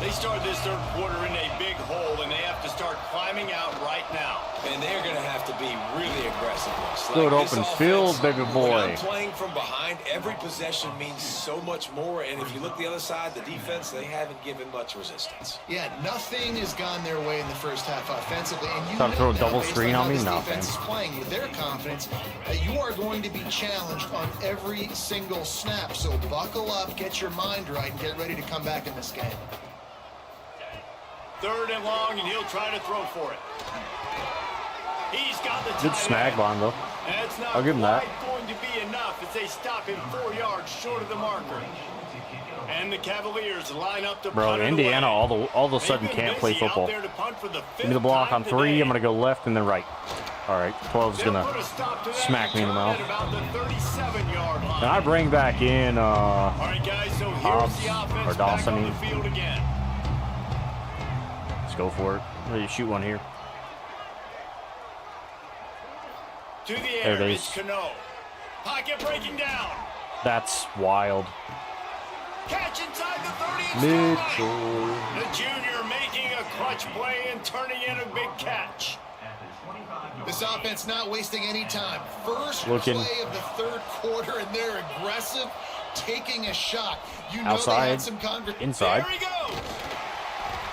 Speaker 2: They start this third quarter in a big hole, and they have to start climbing out right now.
Speaker 4: And they're going to have to be really aggressive.
Speaker 1: Good open field, baby boy.
Speaker 4: When I'm playing from behind, every possession means so much more. And if you look the other side, the defense, they haven't given much resistance.
Speaker 3: Yeah, nothing has gone their way in the first half offensively. And you
Speaker 1: Trying to throw a double
Speaker 3: based
Speaker 1: screen
Speaker 3: how
Speaker 1: on me?
Speaker 3: this
Speaker 1: No,
Speaker 3: defense
Speaker 1: man.
Speaker 3: is playing with their confidence that you are going to be challenged on every single snap. So buckle up, get your mind right, and get ready to come back in this game.
Speaker 2: Third and long, and he'll try to throw for it. He's got the
Speaker 1: Good snag line, though.
Speaker 2: That's not
Speaker 1: I'll give him that.
Speaker 2: going to be enough as they stop him 4 yards short of the marker. And the Cavaliers line up to
Speaker 1: Bro,
Speaker 2: punt it
Speaker 1: Indiana
Speaker 2: away.
Speaker 1: all of a sudden
Speaker 2: They've been
Speaker 1: can't play
Speaker 2: busy out
Speaker 1: football.
Speaker 2: there to punt for the
Speaker 1: Give me the block on
Speaker 2: 5th
Speaker 1: 3.
Speaker 2: time
Speaker 1: I'm going to go left and then right. All right, 12's
Speaker 2: They'll
Speaker 1: going
Speaker 2: put a
Speaker 1: to
Speaker 2: stop to that
Speaker 1: smack me in the
Speaker 2: return
Speaker 1: mouth.
Speaker 2: at about the 37-yard line.
Speaker 1: Now I bring back in
Speaker 2: All right, guys, so here's
Speaker 1: Hobbs
Speaker 2: the offense
Speaker 1: or Dawson.
Speaker 2: back on the field again.
Speaker 1: Let's go for it. Ready to shoot one here.
Speaker 2: To the
Speaker 1: There
Speaker 2: air,
Speaker 1: it
Speaker 2: it's
Speaker 1: is.
Speaker 2: Cano. Pocket breaking down.
Speaker 1: That's wild.
Speaker 2: Catch inside the 30. and still running.
Speaker 1: Mitchell.
Speaker 2: The junior making a clutch play and turning in a big catch.
Speaker 3: This offense not wasting any time. First
Speaker 1: Looking.
Speaker 3: play of the third quarter, and they're aggressive, taking a shot. You know
Speaker 1: Outside.
Speaker 3: they had some conversation.
Speaker 1: Inside.
Speaker 2: There he goes.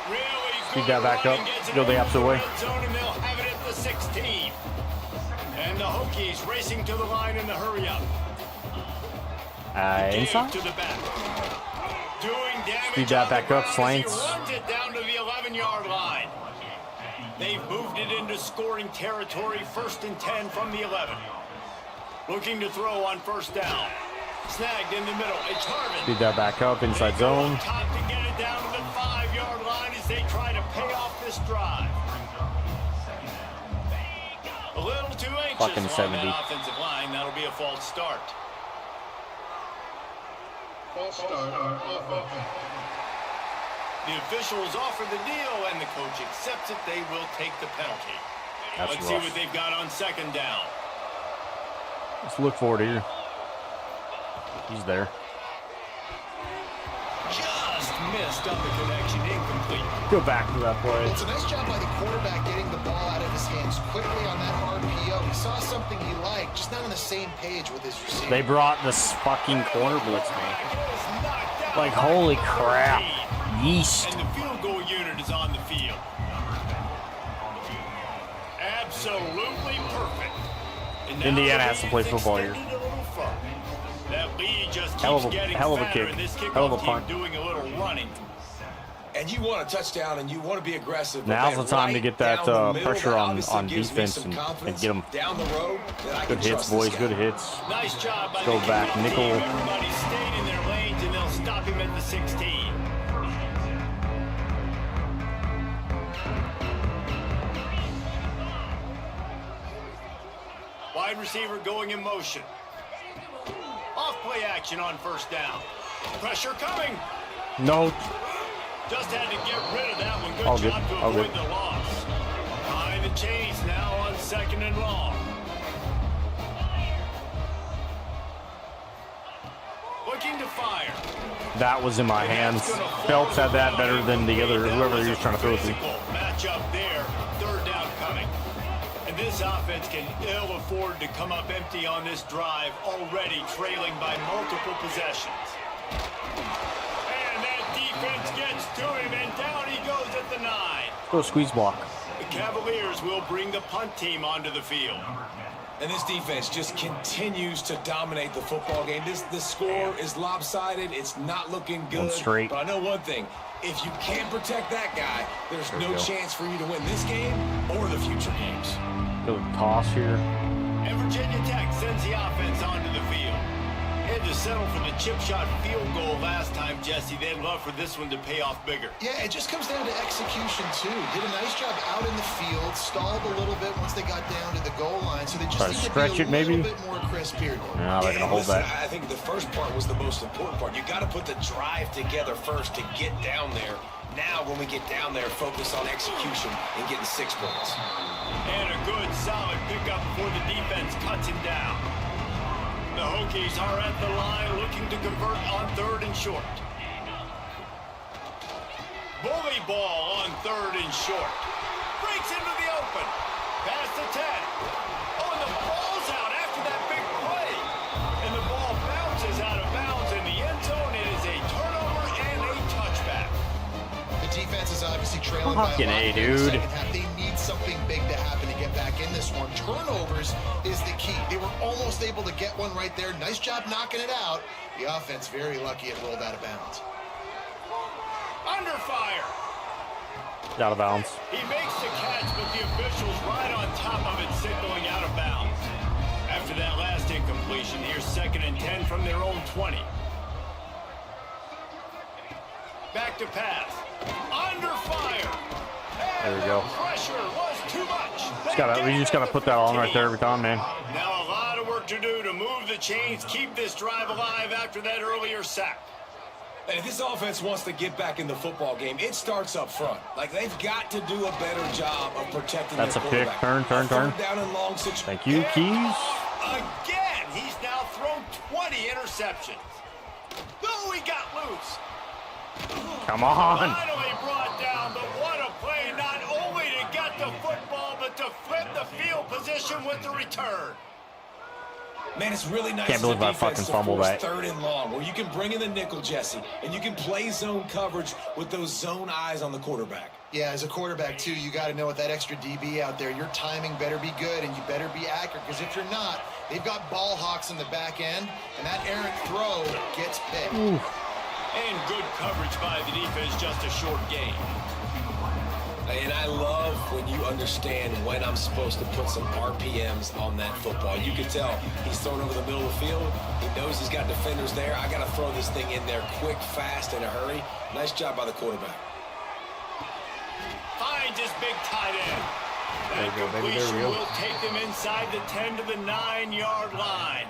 Speaker 2: Really
Speaker 1: Speed
Speaker 2: good
Speaker 1: that back
Speaker 2: running,
Speaker 1: up.
Speaker 2: gets it
Speaker 1: Go the
Speaker 2: over
Speaker 1: opposite way.
Speaker 2: red zone, and they'll have it at the 16. And the Hokies racing to the line in the hurry up. Give
Speaker 1: Inside.
Speaker 2: to the back. Doing damage
Speaker 1: Speed that
Speaker 2: on
Speaker 1: back
Speaker 2: the
Speaker 1: up,
Speaker 2: ground
Speaker 1: slants.
Speaker 2: as he runs it down to the 11-yard line. They've moved it into scoring territory, 1st and 10 from the 11. Looking to throw on first down. Snagged in the middle. It's Harvin.
Speaker 1: Speed that back up, inside
Speaker 2: They go
Speaker 1: zone.
Speaker 2: up top to get it down to the 5-yard line as they try to pay off this drive. A little too anxious
Speaker 1: Fucking
Speaker 2: on
Speaker 1: 70.
Speaker 2: that offensive line. That'll be a false start. The officials offer the deal, and the coach accepts it. They will take the penalty.
Speaker 1: That's
Speaker 2: Let's see
Speaker 1: rough.
Speaker 2: what they've got on second down.
Speaker 1: Let's look for it here. He's there.
Speaker 2: Just missed on the connection, incomplete.
Speaker 1: Go back to that play.
Speaker 3: Well, it's a nice job by the quarterback getting the ball out of his hands quickly on that RPO. He saw something he liked, just not on the same page with his receiver.
Speaker 1: They brought this fucking corner blitz, man. Like, holy crap. Yeast.
Speaker 2: And the field goal unit is on the field. Absolutely perfect. And now
Speaker 1: Indiana
Speaker 2: the
Speaker 1: has to play
Speaker 2: lead's
Speaker 1: football here.
Speaker 2: extended a little further. That lead just keeps
Speaker 1: Hell of a
Speaker 2: getting
Speaker 1: kick.
Speaker 2: fatter, and this
Speaker 1: Hell of a
Speaker 2: kickoff
Speaker 1: punt.
Speaker 2: team doing a little running.
Speaker 4: And you want a touchdown, and you want to be aggressive. but
Speaker 1: Now's
Speaker 4: man,
Speaker 1: the time to
Speaker 4: right
Speaker 1: get that,
Speaker 4: down the middle,
Speaker 1: pressure
Speaker 4: that
Speaker 1: on
Speaker 4: obviously gives me
Speaker 1: defense
Speaker 4: some
Speaker 1: and
Speaker 4: confidence
Speaker 1: get 'em.
Speaker 4: down the road that I
Speaker 1: Good
Speaker 4: can
Speaker 1: hits,
Speaker 4: trust
Speaker 1: boys.
Speaker 4: this
Speaker 1: Good
Speaker 4: guy.
Speaker 1: hits.
Speaker 2: Nice job by
Speaker 1: Go
Speaker 2: the
Speaker 1: back,
Speaker 2: kickoff
Speaker 1: nickel.
Speaker 2: team. Everybody stayed in their lanes, and they'll stop him at the 16. Wide receiver going in motion. Off play action on first down. Pressure coming.
Speaker 1: No.
Speaker 2: Just had to get rid of that one. Good
Speaker 1: All good.
Speaker 2: job to
Speaker 1: All
Speaker 2: avoid
Speaker 1: good.
Speaker 2: the loss. Behind the chains now on 2nd and long. Looking to fire.
Speaker 1: That was in my
Speaker 2: And
Speaker 1: hands.
Speaker 2: that's gonna fall
Speaker 1: Phelps
Speaker 2: to
Speaker 1: had
Speaker 2: the
Speaker 1: that better
Speaker 2: ground.
Speaker 1: than the other,
Speaker 2: That
Speaker 1: whoever he
Speaker 2: a
Speaker 1: was trying to throw it to.
Speaker 2: physical matchup there. 3rd down coming. And this offense can ill afford to come up empty on this drive, already trailing by multiple possessions. And that defense gets to him, and down he goes at the 9.
Speaker 1: Go squeeze block.
Speaker 2: The Cavaliers will bring the punt team onto the field.
Speaker 4: And this defense just continues to dominate the football game. This score is lopsided. It's not looking
Speaker 1: Going
Speaker 4: good.
Speaker 1: straight.
Speaker 4: But I know one thing. If you can't protect that guy, there's
Speaker 1: There we
Speaker 4: no
Speaker 1: go.
Speaker 4: chance for you to win this game or the future games.
Speaker 1: Go toss here.
Speaker 2: And Virginia Tech sends the offense onto the field. Had to settle for the chip shot field goal last time, Jesse. They'd love for this one to pay off bigger.
Speaker 3: Yeah, it just comes down to execution, too. Did a nice job out in the field, stalled a little bit once they got down to the goal line, so they just
Speaker 1: Try to
Speaker 3: need to
Speaker 1: stretch
Speaker 3: be a
Speaker 1: it, maybe?
Speaker 3: little bit more crisp here.
Speaker 1: No, they're going to hold
Speaker 4: listen,
Speaker 1: that.
Speaker 4: I think the first part was the most important part. You got to put the drive together first to get down there. Now, when we get down there, focus on execution and getting 6 points.
Speaker 2: And a good, solid pickup before the defense cuts him down. The Hokies are at the line looking to convert on 3rd and short. Bully ball on 3rd and short. Breaks into the open. Past the 10. Oh, and the ball's out after that big play. And the ball bounces out of bounds in the end zone. It is a turnover and a touchback.
Speaker 3: The defense is obviously trailing by a lot
Speaker 1: Fucking A,
Speaker 3: here in the
Speaker 1: dude.
Speaker 3: second half. They need something big to happen to get back in this one. Turnovers is the key. They were almost able to get one right there. Nice job knocking it out. The offense very lucky it rolled out of bounds.
Speaker 2: Under fire.
Speaker 1: Out of bounds.
Speaker 2: He makes the catch, but the official's right on top of it, signaling out of bounds. After that last incompletion, here's 2nd and 10 from their own 20. Back to pass. Under fire.
Speaker 1: There we go.
Speaker 2: Pressure was too much.
Speaker 1: We just gotta put that on right there every time, man.
Speaker 2: Now a lot of work to do to move the chains, keep this drive alive after that earlier sack.
Speaker 4: And if this offense wants to get back in the football game, it starts up front. Like, they've got to do a better job of protecting
Speaker 1: That's
Speaker 4: their
Speaker 1: a pick.
Speaker 4: quarterback.
Speaker 1: Turn.
Speaker 4: Down and long
Speaker 1: Thank you, Keys.
Speaker 2: Again, he's now thrown 20 interceptions. Oh, he got loose.
Speaker 1: Come on.
Speaker 2: Finally brought down, but what a play, not only to get the football, but to flip the field position with the return.
Speaker 4: Man, it's really nice.
Speaker 1: Can't believe I fucking fumbled that.
Speaker 4: 3rd and long, where you can bring in the nickel, Jesse, and you can play zone coverage with those zone eyes on the quarterback.
Speaker 3: Yeah, as a quarterback, too, you got to know with that extra DB out there, your timing better be good and you better be accurate, because if you're not, they've got ball hawks in the back end, and that errant throw gets picked.
Speaker 1: Ooh.
Speaker 2: And good coverage by the defense, just a short gain.
Speaker 4: And I love when you understand when I'm supposed to put some RPMs on that football. You can tell he's thrown over the middle of the field. He knows he's got defenders there. I got to throw this thing in there quick, fast, in a hurry. Nice job by the quarterback.
Speaker 2: Finds his big tight end. That completion will take them inside the 10 to the 9-yard line.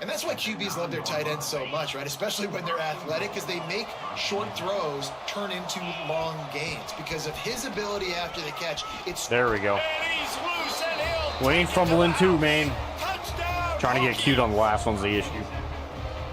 Speaker 3: And that's why QBs love their tight ends so much, right? Especially when they're athletic, because they make short throws turn into long gains. Because of his ability after the catch, it's...
Speaker 1: There we go.
Speaker 2: And he's loose and he'll
Speaker 1: We ain't
Speaker 2: take it
Speaker 1: fumbling
Speaker 2: away.
Speaker 1: too, man.
Speaker 2: Touchdown.
Speaker 1: Trying to get cute on the last one's the issue.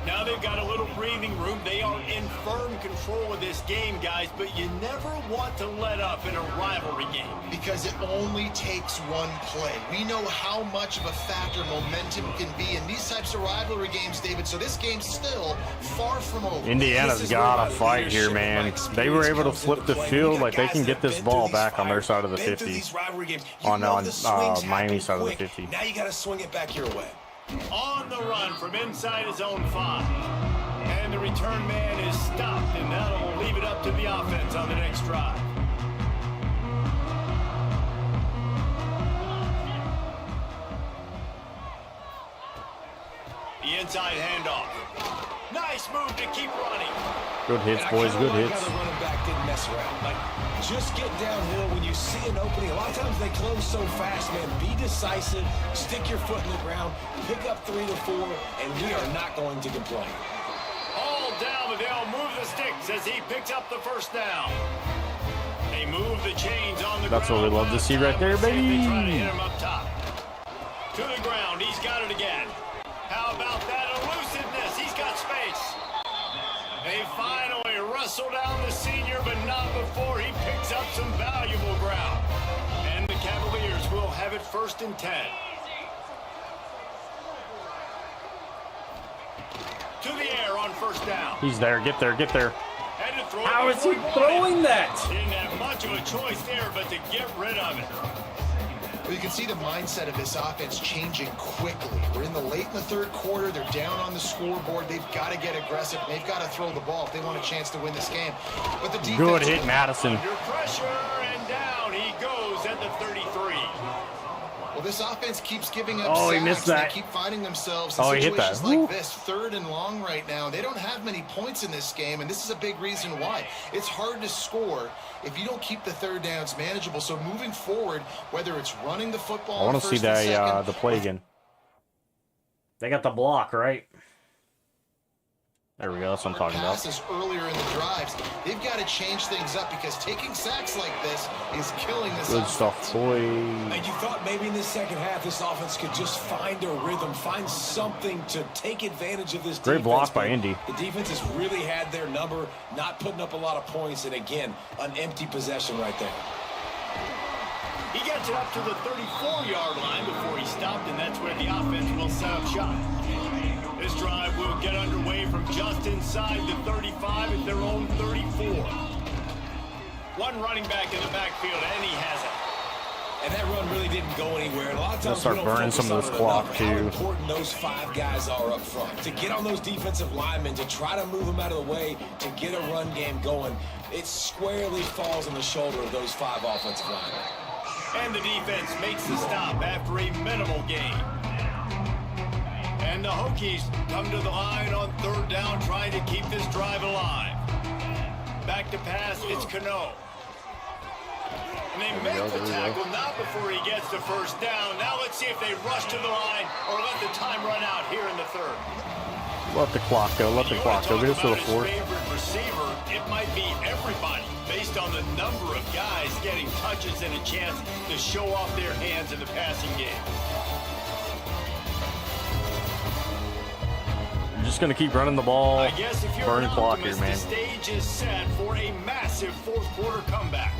Speaker 2: Now they've got a little breathing room. They are in firm control of this game, guys, but you never want to let up in a rivalry game.
Speaker 3: Because it only takes one play. We know how much of a factor momentum can be in these types of rivalry games, David, so this game's still far from over.
Speaker 1: Indiana's got to fight here, man. They were able to flip the field. Like, they can get this ball back on their side of the 50. On Miami's side of the 50.
Speaker 4: Now you got to swing it back your way.
Speaker 2: On the run from inside his own 5. And the return man is stopped, and that'll leave it up to the offense on the next drive. The inside handoff. Nice move to keep running.
Speaker 1: Good hits, boys. Good hits.
Speaker 4: The running back didn't mess around. Like, just get downhill when you see an opening. A lot of times they close so fast, man. Be decisive. Stick your foot in the ground. Pick up 3 to 4, and we are not going to complain.
Speaker 2: All down, but they'll move the sticks as he picks up the first down. They move the chains on the ground.
Speaker 1: That's what we love to see right there, baby.
Speaker 2: They try to hit him up top. To the ground. He's got it again. How about that elusiveness? He's got space. They finally wrestle down the senior, but not before he picks up some valuable ground. And the Cavaliers will have it 1st and 10. To the air on 1st down.
Speaker 1: He's there. Get there. Get there.
Speaker 2: And to throw
Speaker 1: How
Speaker 2: it
Speaker 1: is he
Speaker 2: before
Speaker 1: throwing that?
Speaker 2: Didn't have much of a choice there, but to get rid of it.
Speaker 3: Well, you can see the mindset of this offense changing quickly. We're in the 3rd quarter. They're down on the scoreboard. They've got to get aggressive. They've got to throw the ball if they want a chance to win this game. But the defense...
Speaker 1: Good hit, Madison.
Speaker 2: Under pressure, and down he goes at the 33.
Speaker 3: Well, this offense keeps giving up
Speaker 1: Oh, he
Speaker 3: sacks,
Speaker 1: missed
Speaker 3: and
Speaker 1: that.
Speaker 3: they keep finding themselves in
Speaker 1: Oh, he hit that.
Speaker 3: situations like
Speaker 1: Woo.
Speaker 3: this, 3rd and long right now. They don't have many points in this game, and this is a big reason why. It's hard to score if you don't keep the 3rd downs manageable. So moving forward, whether it's running the football,
Speaker 1: I want to see
Speaker 3: that
Speaker 1: the play again. They got the block, right? There we go. That's what I'm talking about.
Speaker 3: passes earlier in the drives. They've got to change things up because taking sacks like this is killing this
Speaker 1: Good
Speaker 3: offense.
Speaker 1: stuff, boy.
Speaker 4: And you thought maybe in this second half this offense could just find a rhythm, find something to take advantage of this
Speaker 1: Great
Speaker 4: defense.
Speaker 1: block by
Speaker 4: But
Speaker 1: Indy.
Speaker 4: The defense has really had their number, not putting up a lot of points, and again, an empty possession right there.
Speaker 2: He gets it up to the 34-yard line before he stopped, and that's where the offense will set up shop. This drive will get underway from just inside the 35 at their own 34. One running back in the backfield, and he has it.
Speaker 4: And that run really didn't go anywhere. And a lot of times
Speaker 1: start burning some of this clock,
Speaker 4: how
Speaker 1: too.
Speaker 4: important those 5 guys are up front. To get on those defensive linemen, to try to move them out of the way, to get a run game going, it squarely falls on the shoulder of those 5 offensive linemen.
Speaker 2: And the defense makes the stop after a minimal gain. And the Hokies come to the line on 3rd down, trying to keep this drive alive. Back to pass, it's Cano. And they make the tackle, not before he gets the 1st down. Now let's see if they rush to the line or let the time run out here in the 3rd.
Speaker 1: Let the clock go. Let the clock go. Get us to the 4th.
Speaker 2: Favorite receiver, it might be everybody, based on the number of guys getting touches and a chance to show off their hands in the passing game.
Speaker 1: You're just gonna keep running the ball.
Speaker 2: I guess if you're
Speaker 1: Burn
Speaker 2: an
Speaker 1: clock here,
Speaker 2: optimist,
Speaker 1: man.
Speaker 2: the stage is set for a massive 4th quarter comeback.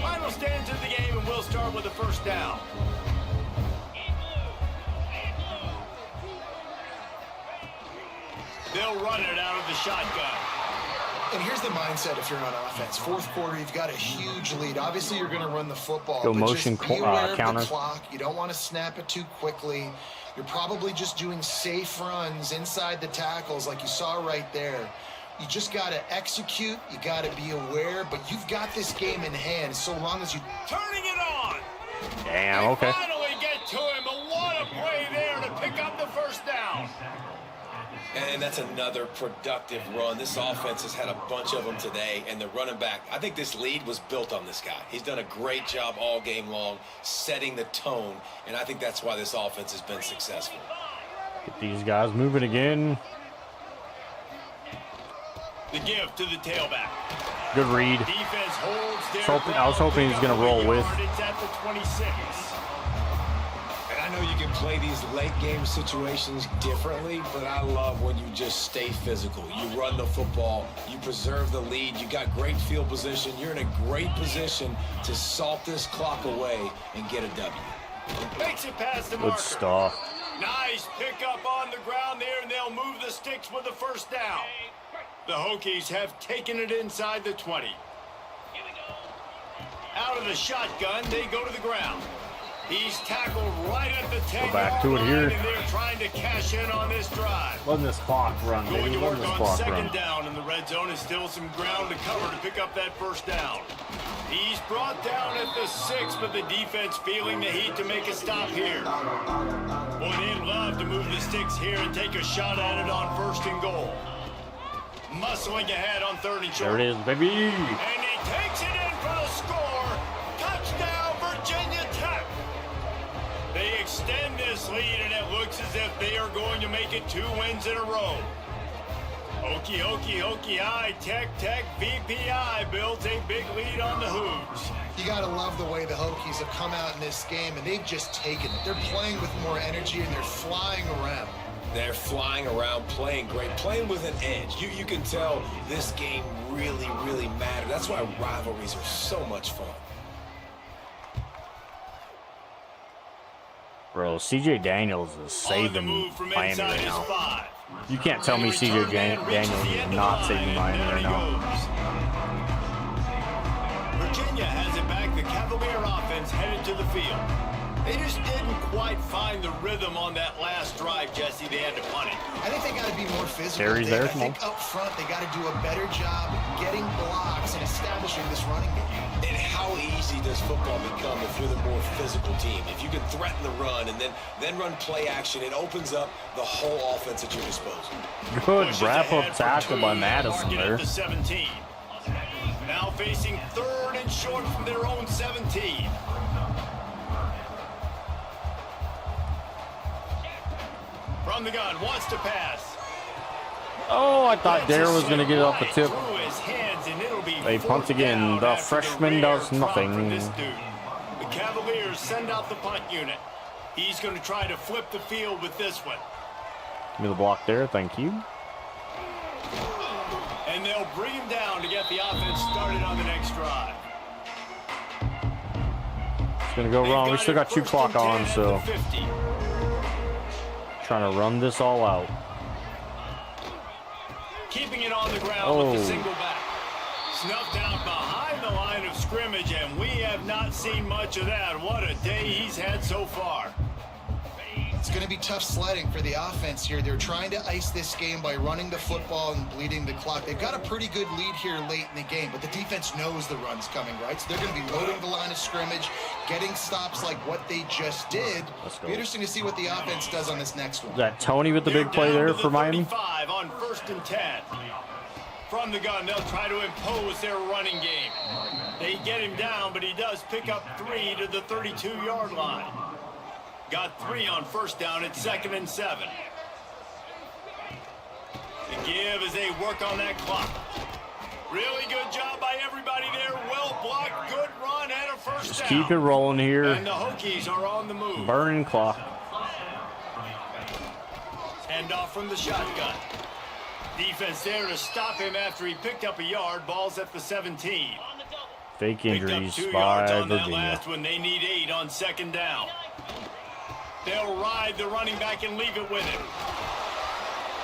Speaker 2: Final stands of the game, and we'll start with the 1st down. They'll run it out of the shotgun.
Speaker 3: And here's the mindset if you're on offense. 4th quarter, you've got a huge lead. Obviously, you're going to run the football.
Speaker 1: Go
Speaker 3: but
Speaker 1: motion
Speaker 3: just be aware of
Speaker 1: counter.
Speaker 3: the clock. You don't want to snap it too quickly. You're probably just doing safe runs inside the tackles like you saw right there. You just got to execute. You got to be aware. But you've got this game in hand so long as you...
Speaker 2: Turning it on.
Speaker 1: Damn, okay.
Speaker 2: They finally get to him, but what a play there to pick up the 1st down.
Speaker 4: And that's another productive run. This offense has had a bunch of them today, and the running back, I think this lead was built on this guy. He's done a great job all game long, setting the tone, and I think that's why this offense has been successful.
Speaker 1: Get these guys moving again.
Speaker 2: The give to the tailback.
Speaker 1: Good read.
Speaker 2: Defense holds their
Speaker 1: I was hoping he was going to roll with.
Speaker 2: It's at the 26.
Speaker 4: And I know you can play these late game situations differently, but I love when you just stay physical. You run the football, you preserve the lead, you got great field position, you're in a great position to salt this clock away and get a W.
Speaker 2: Makes it past the
Speaker 1: Good
Speaker 2: marker.
Speaker 1: stuff.
Speaker 2: Nice pickup on the ground there, and they'll move the sticks with the 1st down. The Hokies have taken it inside the 20. Out of the shotgun, they go to the ground. He's tackled right at the 10-yard
Speaker 1: back to it
Speaker 2: line,
Speaker 1: here.
Speaker 2: and they're trying to cash in on this drive.
Speaker 1: Letting this clock run,
Speaker 2: Going
Speaker 1: baby.
Speaker 2: to work
Speaker 1: Letting this
Speaker 2: on
Speaker 1: clock
Speaker 2: 2nd
Speaker 1: run.
Speaker 2: down in the red zone, and still some ground to cover to pick up that 1st down. He's brought down at the 6, but the defense feeling the heat to make a stop here. Boy, they'd love to move the sticks here and take a shot at it on 1st and goal. Muscling ahead on 3rd and short.
Speaker 1: There it is, baby.
Speaker 2: And he takes it in for the score. Touchdown, Virginia Tech. They extend this lead, and it looks as if they are going to make it 2 wins in a row. Hokie, Hokie, Hokie High, Tech, VPI builds a big lead on the Hoos.
Speaker 3: You got to love the way the Hokies have come out in this game, and they've just taken it. They're playing with more energy, and they're flying around.
Speaker 4: They're flying around, playing great, playing with an edge. You can tell this game really, really mattered. That's why rivalries are so much fun.
Speaker 1: Bro, CJ Daniels is saving Miami right now. You can't tell me CJ Daniels is not saving Miami right now.
Speaker 2: Virginia has it back. The Cavalier offense headed to the field. They just didn't quite find the rhythm on that last drive, Jesse. They had to punt it.
Speaker 3: I think they got to be more physical.
Speaker 1: Terry's there,
Speaker 3: I think up front they got to do a better job getting blocks and establishing this running game.
Speaker 4: And how easy does football become if you're the more physical team? If you can threaten the run and then run play action, it opens up the whole offense at your disposal.
Speaker 1: Good
Speaker 2: Pushes
Speaker 1: wrap-up
Speaker 2: ahead for
Speaker 1: tackle
Speaker 2: 2,
Speaker 1: by Madison
Speaker 2: marking
Speaker 1: there.
Speaker 2: at the 17. Now facing 3rd and short from their own 17. From the gun, wants to pass.
Speaker 1: Oh, I thought Dare was going to get it off the tip. They punt again. The freshman does nothing.
Speaker 2: The Cavaliers send out the punt unit. He's going to try to flip the field with this one.
Speaker 1: Give me the block there. Thank you.
Speaker 2: And they'll bring him down to get the offense started on the next drive.
Speaker 1: It's going to go wrong. We still got 2 clock on, so trying to run this all out.
Speaker 2: Keeping it on the ground with the single back. Snuffed out behind the line of scrimmage, and we have not seen much of that. What a day he's had so far.
Speaker 3: It's going to be tough sledding for the offense here. They're trying to ice this game by running the football and bleeding the clock. They've got a pretty good lead here late in the game, but the defense knows the run's coming, right? So they're going to be loading the line of scrimmage, getting stops like what they just did. It'll be interesting to see what the offense does on this next one.
Speaker 1: Is that Tony with the big play there for Miami?
Speaker 2: 35 on 1st and 10. From the gun, they'll try to impose their running game. They get him down, but he does pick up 3 to the 32-yard line. Got 3 on 1st down at 2nd and 7. The give as they work on that clock. Really good job by everybody there. Well blocked, good run, and a first
Speaker 1: Just
Speaker 2: down.
Speaker 1: keep it rolling here.
Speaker 2: And the Hokies are on the move.
Speaker 1: Burning clock.
Speaker 2: Hand off from the shotgun. Defense there to stop him after he picked up a yard. Ball's at the 17.
Speaker 1: Fake injuries
Speaker 2: Picked up 2
Speaker 1: by
Speaker 2: yards on that
Speaker 1: Virginia.
Speaker 2: last one. They need 8 on 2nd down. They'll ride the running back and leave it with him.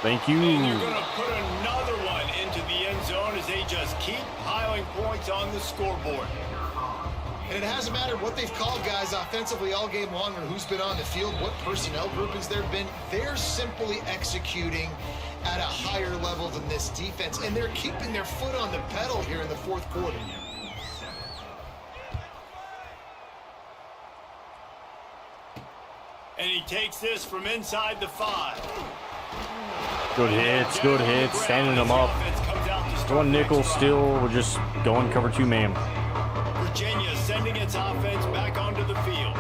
Speaker 1: Thank you.
Speaker 2: And you're going to put another one into the end zone as they just keep piling points on the scoreboard.
Speaker 3: And it hasn't mattered what they've called guys offensively all game long or who's been on the field, what personnel groupings there have been. They're simply executing at a higher level than this defense, and they're keeping their foot on the pedal here in the 4th quarter.
Speaker 2: And he takes this from inside the 5.
Speaker 1: Good hits, good hits. Standing them up. Going nickel still. We're just going cover 2 man.
Speaker 2: Virginia sending its offense back onto the field.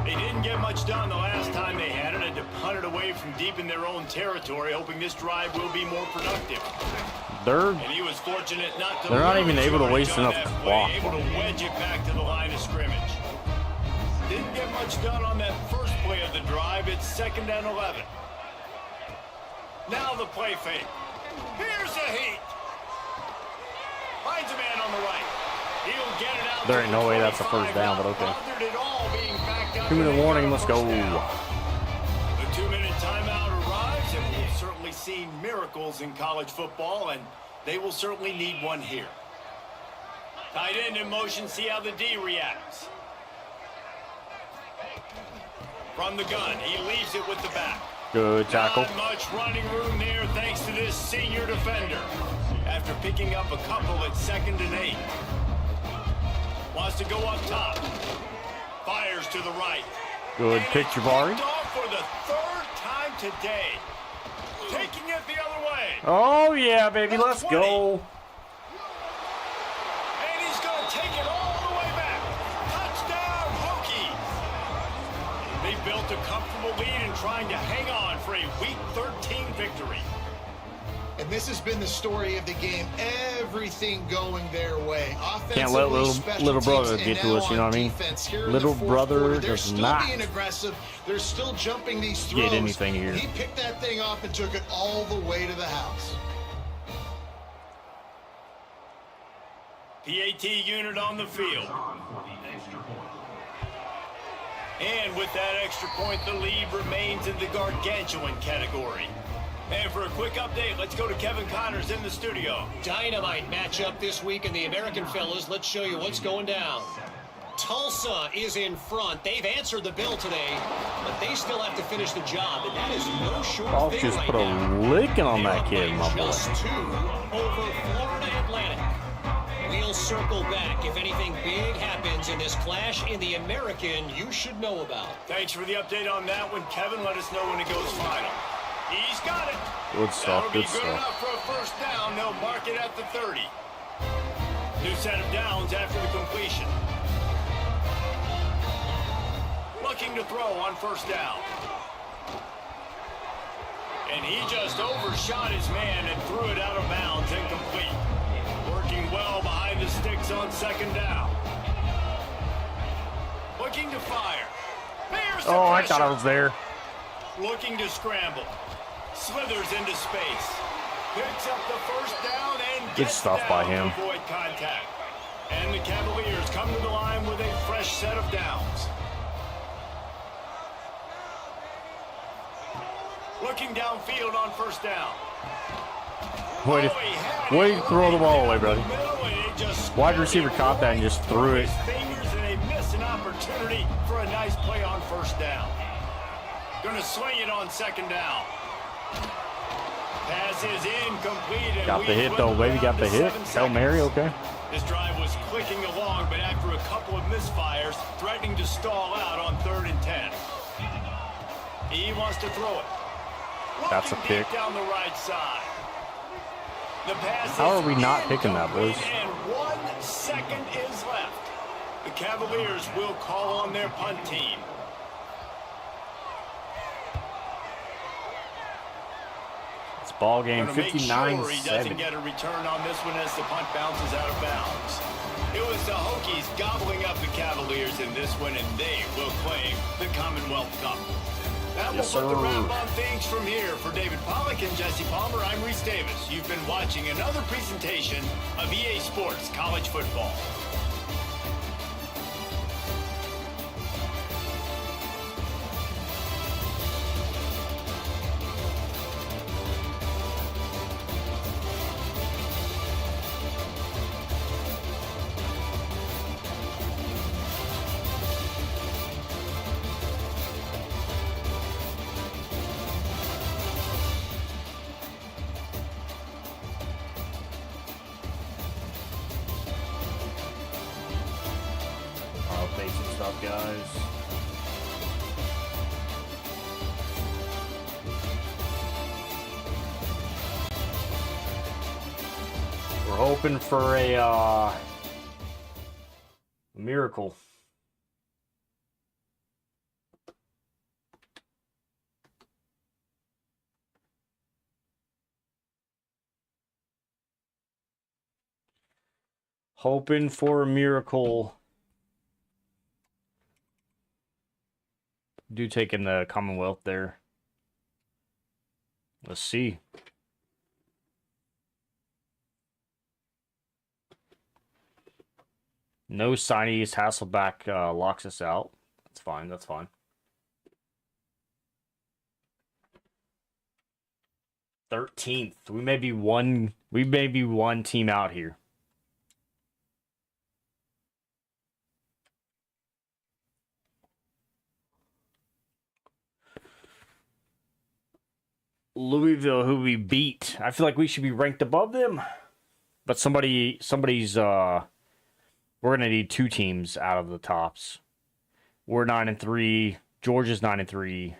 Speaker 2: They didn't get much done the last time they had it. Had to punt it away from deep in their own territory, hoping this drive will be more productive. And he was fortunate not to.
Speaker 1: They're not even able to waste enough clock.
Speaker 2: Able to wedge it back to the line of scrimmage. Didn't get much done on that first play of the drive. It's 2nd and 11. Now the play fake. Here's the heat. Finds a man on the right. He'll get it out.
Speaker 1: There ain't no way that's a first down, but okay. 2-minute warning, let's go.
Speaker 2: The 2-minute timeout arrives, and we've certainly seen miracles in college football, and they will certainly need one here. Tight end in motion, see how the D reacts. From the gun, he leaves it with the back.
Speaker 1: Good tackle.
Speaker 2: Not much running room there thanks to this senior defender. After picking up a couple at 2nd and 8. Wants to go up top. Fires to the right.
Speaker 1: Good pick, Jabari.
Speaker 2: For the 3rd time today. Taking it the other way.
Speaker 1: Oh, yeah, baby. Let's go.
Speaker 2: And he's going to take it all the way back. Touchdown, Hokies. They built a comfortable lead and trying to hang on for a Week 13 victory.
Speaker 3: And this has been the story of the game. Everything going their way.
Speaker 1: Can't let little brother get to us, you know what I mean? Little brother does not
Speaker 3: being aggressive. They're still jumping these throws.
Speaker 1: get anything here.
Speaker 3: He picked that thing off and took it all the way to the house.
Speaker 2: PAT unit on the field. And with that extra point, the lead remains in the gargantuan category. And for a quick update, let's go to Kevin Connors in the studio.
Speaker 5: Dynamite matchup this week in the American fellas. Let's show you what's going down. Tulsa is in front. They've answered the bell today, but they still have to finish the job, and that is no short
Speaker 1: I'll
Speaker 5: thing
Speaker 1: just
Speaker 5: right
Speaker 1: put a
Speaker 5: now.
Speaker 1: licking on
Speaker 5: They're
Speaker 1: that
Speaker 5: up
Speaker 1: kid,
Speaker 5: by
Speaker 1: my boy.
Speaker 5: just 2 over Florida Atlantic. We'll circle back if anything big happens in this clash in the American you should know about.
Speaker 2: Thanks for the update on that one, Kevin. Let us know when it goes final. He's got it.
Speaker 1: Good stuff,
Speaker 2: That'll be
Speaker 1: good
Speaker 2: good
Speaker 1: stuff.
Speaker 2: enough for a first down. They'll mark it at the 30. New set of downs after the completion. Looking to throw on first down. And he just overshot his man and threw it out of bounds, incomplete. Working well behind the sticks on 2nd down. Looking to fire. There's the
Speaker 1: Oh, I
Speaker 2: pressure.
Speaker 1: thought I was there.
Speaker 2: Looking to scramble. Slithers into space. Picks up the first down and
Speaker 1: Good
Speaker 2: gets
Speaker 1: stuff
Speaker 2: down
Speaker 1: by
Speaker 2: to
Speaker 1: him.
Speaker 2: avoid contact. And the Cavaliers come to the line with a fresh set of downs. Looking downfield on first down.
Speaker 1: Way to throw the ball away, buddy. Wide receiver caught that and just threw it.
Speaker 2: Fingers and they miss an opportunity for a nice play on first down. Gonna swing it on second down. Pass is incomplete.
Speaker 1: Got the hit though, baby. Got the hit. Hail Mary, okay.
Speaker 2: This drive was clicking along, but after a couple of misfires, threatening to stall out on 3rd and 10. He wants to throw it.
Speaker 1: That's a
Speaker 2: Looking
Speaker 1: pick.
Speaker 2: deep down the right side. The pass
Speaker 1: How
Speaker 2: is
Speaker 1: are we not picking that, boys?
Speaker 2: And 1 second is left. The Cavaliers will call on their punt team.
Speaker 1: It's ball game
Speaker 2: Gonna make sure he doesn't
Speaker 1: 59-7.
Speaker 2: get a return on this one as the punt bounces out of bounds. It was the Hokies gobbling up the Cavaliers in this one, and they will claim the Commonwealth Cup. That
Speaker 1: Yes,
Speaker 2: will put the
Speaker 1: sir.
Speaker 2: wrap on things from here. For David Pollack and Jesse Palmer, I'm Reese Davis. You've been watching another presentation of EA Sports College Football.
Speaker 1: Basic stuff, guys. We're hoping for a miracle. Hoping for a miracle. Do taking the Commonwealth there. Let's see. No signees. Hasselback locks us out. That's fine. That's fine. $13th. We may be one team out here. Louisville, who we beat. I feel like we should be ranked above them. But somebody's we're gonna need 2 teams out of the tops. We're 9-3. Georgia's 9-3.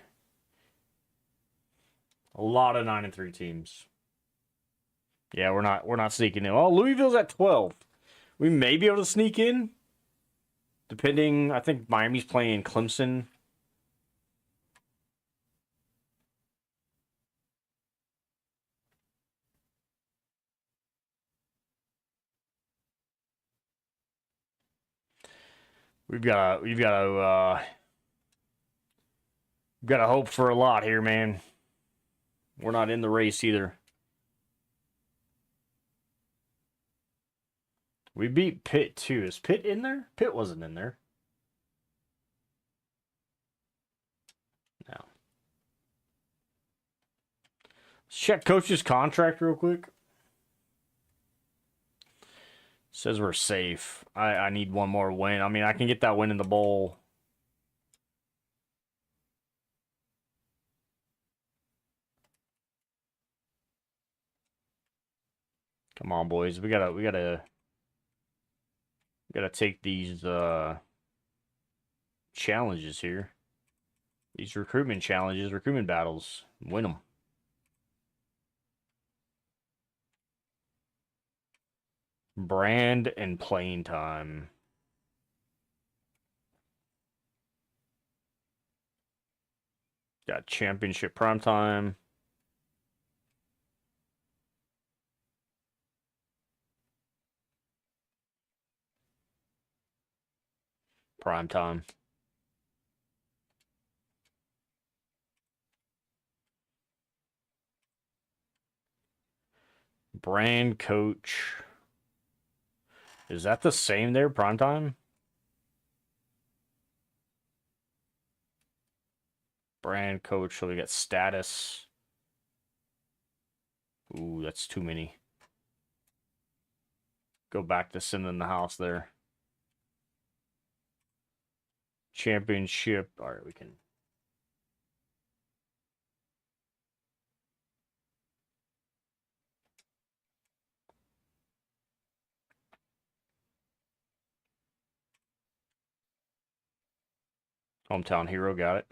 Speaker 1: A lot of 9-3 teams. Yeah, we're not sneaking in. Oh, Louisville's at 12. We may be able to sneak in. Depending, I think Miami's playing Clemson. We've got to hope for a lot here, man. We're not in the race either. We beat Pitt too. Is Pitt in there? Pitt wasn't in there. No. Let's check coach's contract real quick. Says we're safe. I need one more win. I mean, I can get that win in the bowl. Come on, boys. We gotta take these challenges here. These recruitment challenges, recruitment battles. Win them. Brand and playing time. Got championship prime time. Prime time. Brand coach. Is that the same there, prime time? Brand coach, so we got status. Ooh, that's too many. go back to sitting in the house there. Championship. All right, we can. Hometown hero, got it.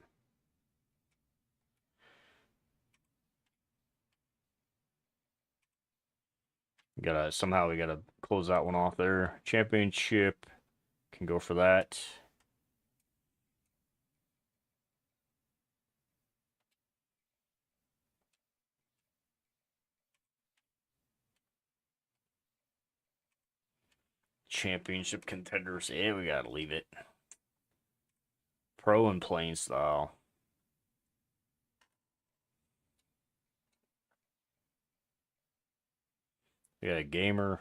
Speaker 1: Somehow we gotta close that one off there. Championship can go for that. Championship contenders. Yeah, we gotta leave it. Pro and playing style. We got a gamer.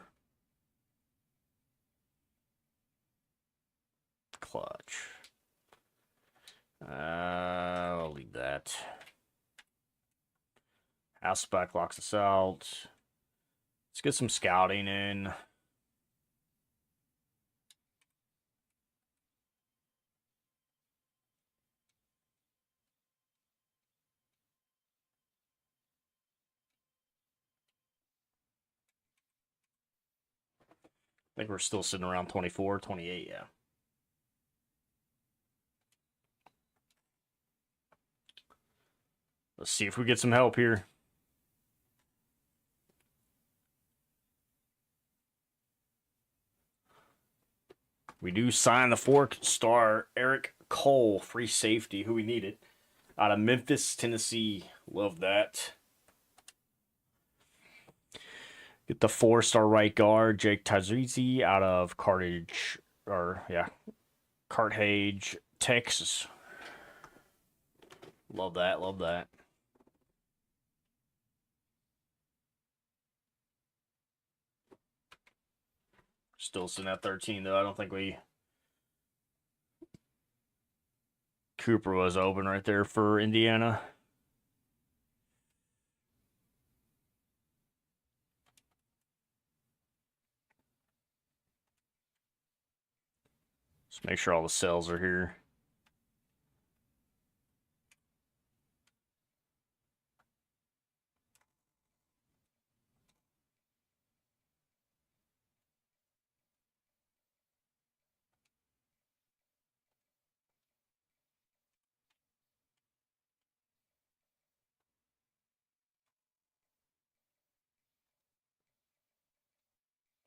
Speaker 1: Clutch. I'll leave that. House-back locks us out. Let's get some scouting in. I think we're still sitting around 24, 28, yeah. Let's see if we get some help here. We do sign the 4-star Eric Cole, free safety, who we needed. Out of Memphis, Tennessee. Love that. Get the 4-star right guard, Jake Tazrizi, out of Carthage, Texas. Love that, love that. Still sitting at 13, though. I don't think we... Cooper was open right there for Indiana. Let's make sure all the cells are here.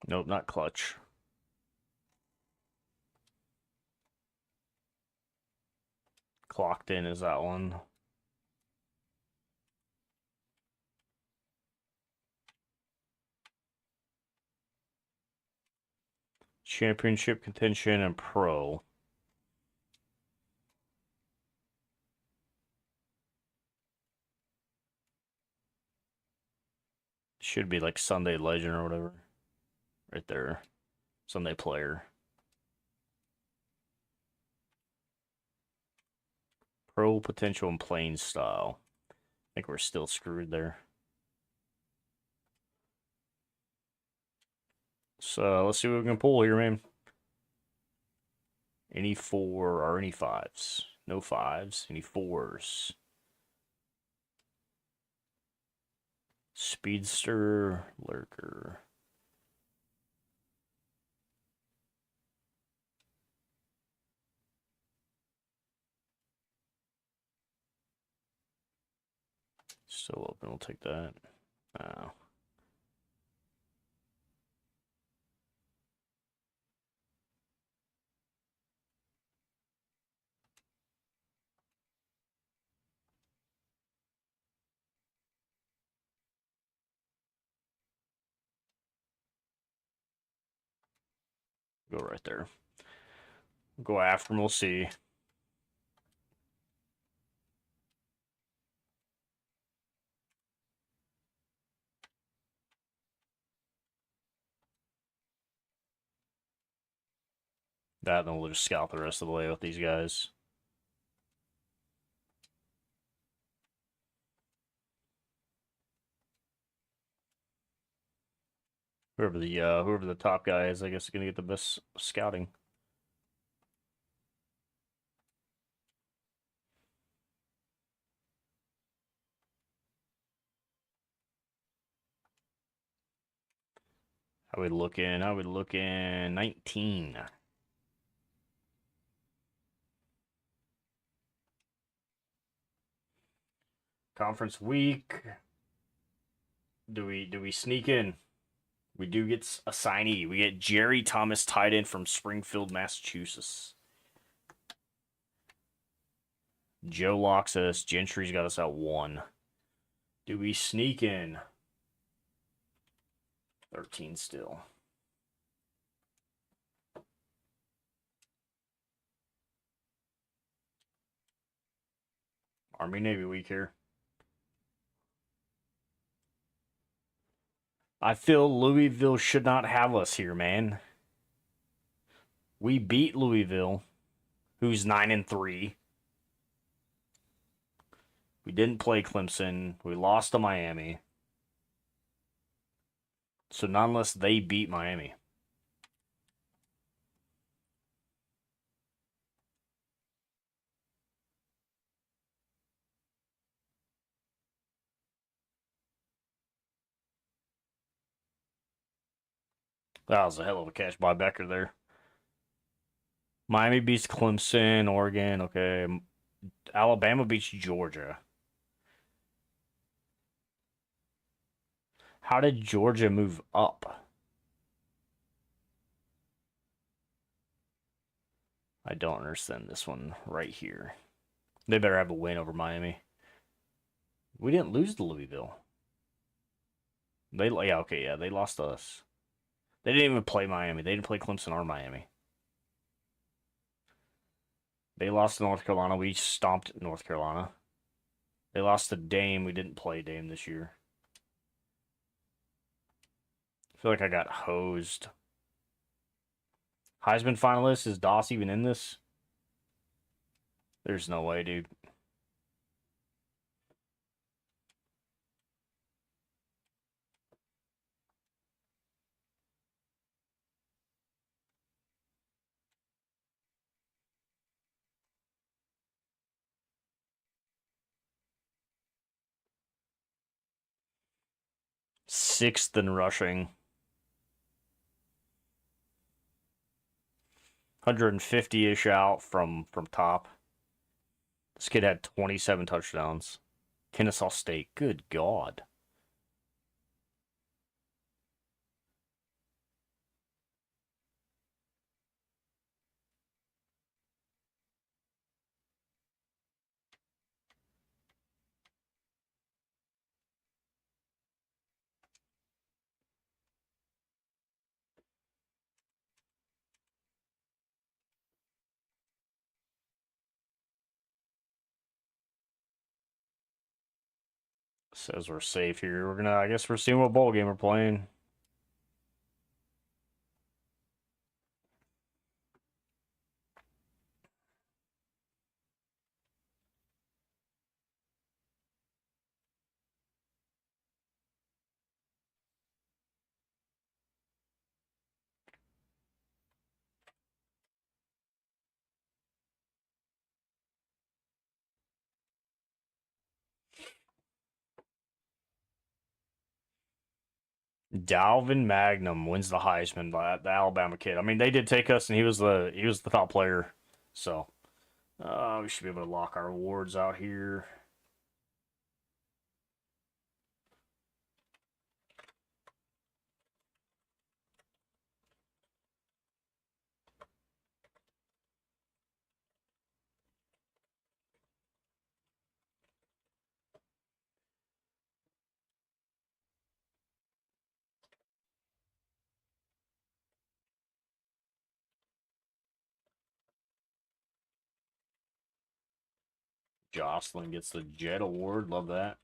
Speaker 1: Nope, not clutch. Clocked in is that one. Championship contention and pro. Should be like Sunday Legend or whatever. Right there. Sunday Player. Pro potential and playing style. I think we're still screwed there. So let's see what we can pull here, man. Any 4 or any 5s? No 5s. Any 4s? Speedster, Lurker. Still open, we'll take that. Oh. Go right there. Go after him, we'll see. That, then we'll just scalp the rest of the way with these guys. Whoever the top guy is, I guess, is gonna get the best scouting. How we looking? How we looking? 19. Conference week. Do we sneak in? We do get a signee. We get Jerry Thomas, tight end from Springfield, Massachusetts. Joe locks us. Gentry's got us at 1. Do we sneak in? 13 still. Army-Navy week here. I feel Louisville should not have us here, man. We beat Louisville, who's 9-3. We didn't play Clemson. We lost to Miami. So not unless they beat Miami. That was a hell of a catch by Becker there. Miami beats Clemson, Oregon, okay. Alabama beats Georgia. How did Georgia move up? I don't understand this one right here. They better have a win over Miami. We didn't lose to Louisville. They lost to us. They didn't even play Miami. They didn't play Clemson or Miami. They lost to North Carolina. We stomped North Carolina. They lost to Dame. We didn't play Dame this year. I feel like I got hosed. Heisman finalist, is Doss even in this? There's no way, dude. Sixth in rushing. 150-ish out from top. This kid had 27 touchdowns. Kennesaw State. Good God. Says we're safe here. I guess we're seeing what bowl game we're playing. Dalvin Magnum wins the Heisman by the Alabama kid. I mean, they did take us, and he was the top player. So we should be able to lock our awards out here. Jocelyn gets the Jet Award. Love that.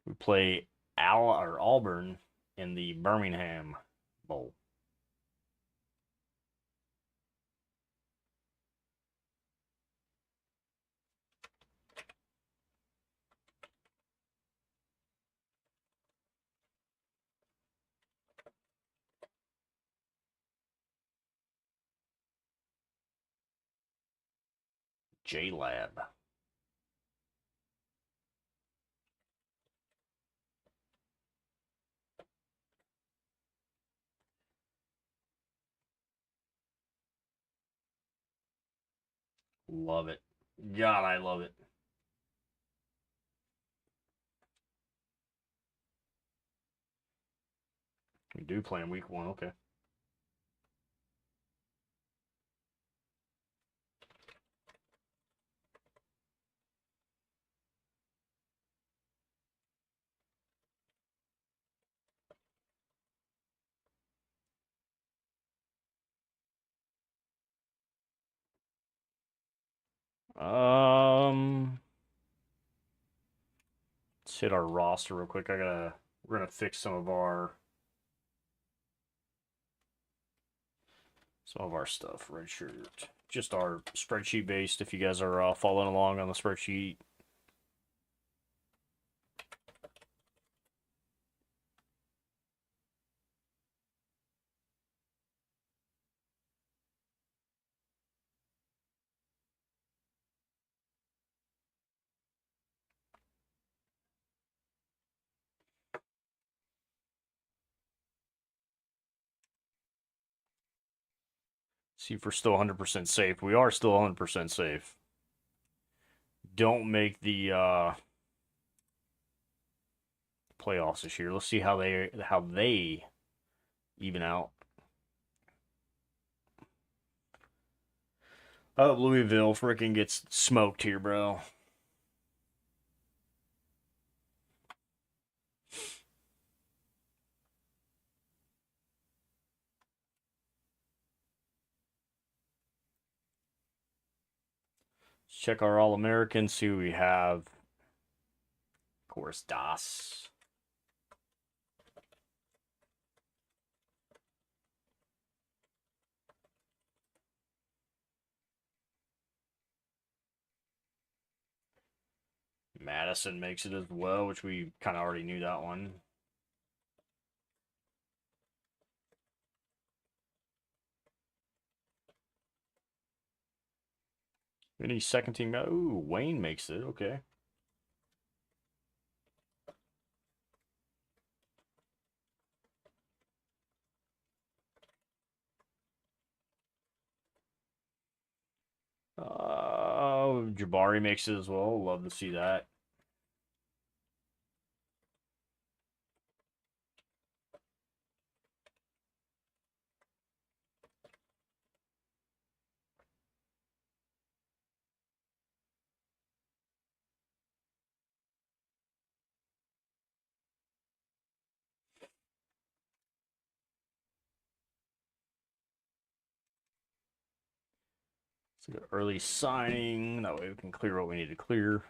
Speaker 1: We play Auburn in the Birmingham Bowl. J-Lab. Love it. God, I love it. We do play in week 1, okay. Let's hit our roster real quick. We're gonna fix some of our stuff. Red shirt, just our spreadsheet based. If you guys are following along on the spreadsheet. See if we're still 100% safe. We are still 100% safe. Don't make the playoffs this year. Let's see how they even out. Oh, Louisville freaking gets smoked here, bro. Let's check our All-Americans, see who we have. Of course, Das. Madison makes it as well, which we kind of already knew that one. Any second team? Ooh, Wayne makes it. Okay. Jabari makes it as well. Love to see that. It's an early signing. That way we can clear what we need to clear.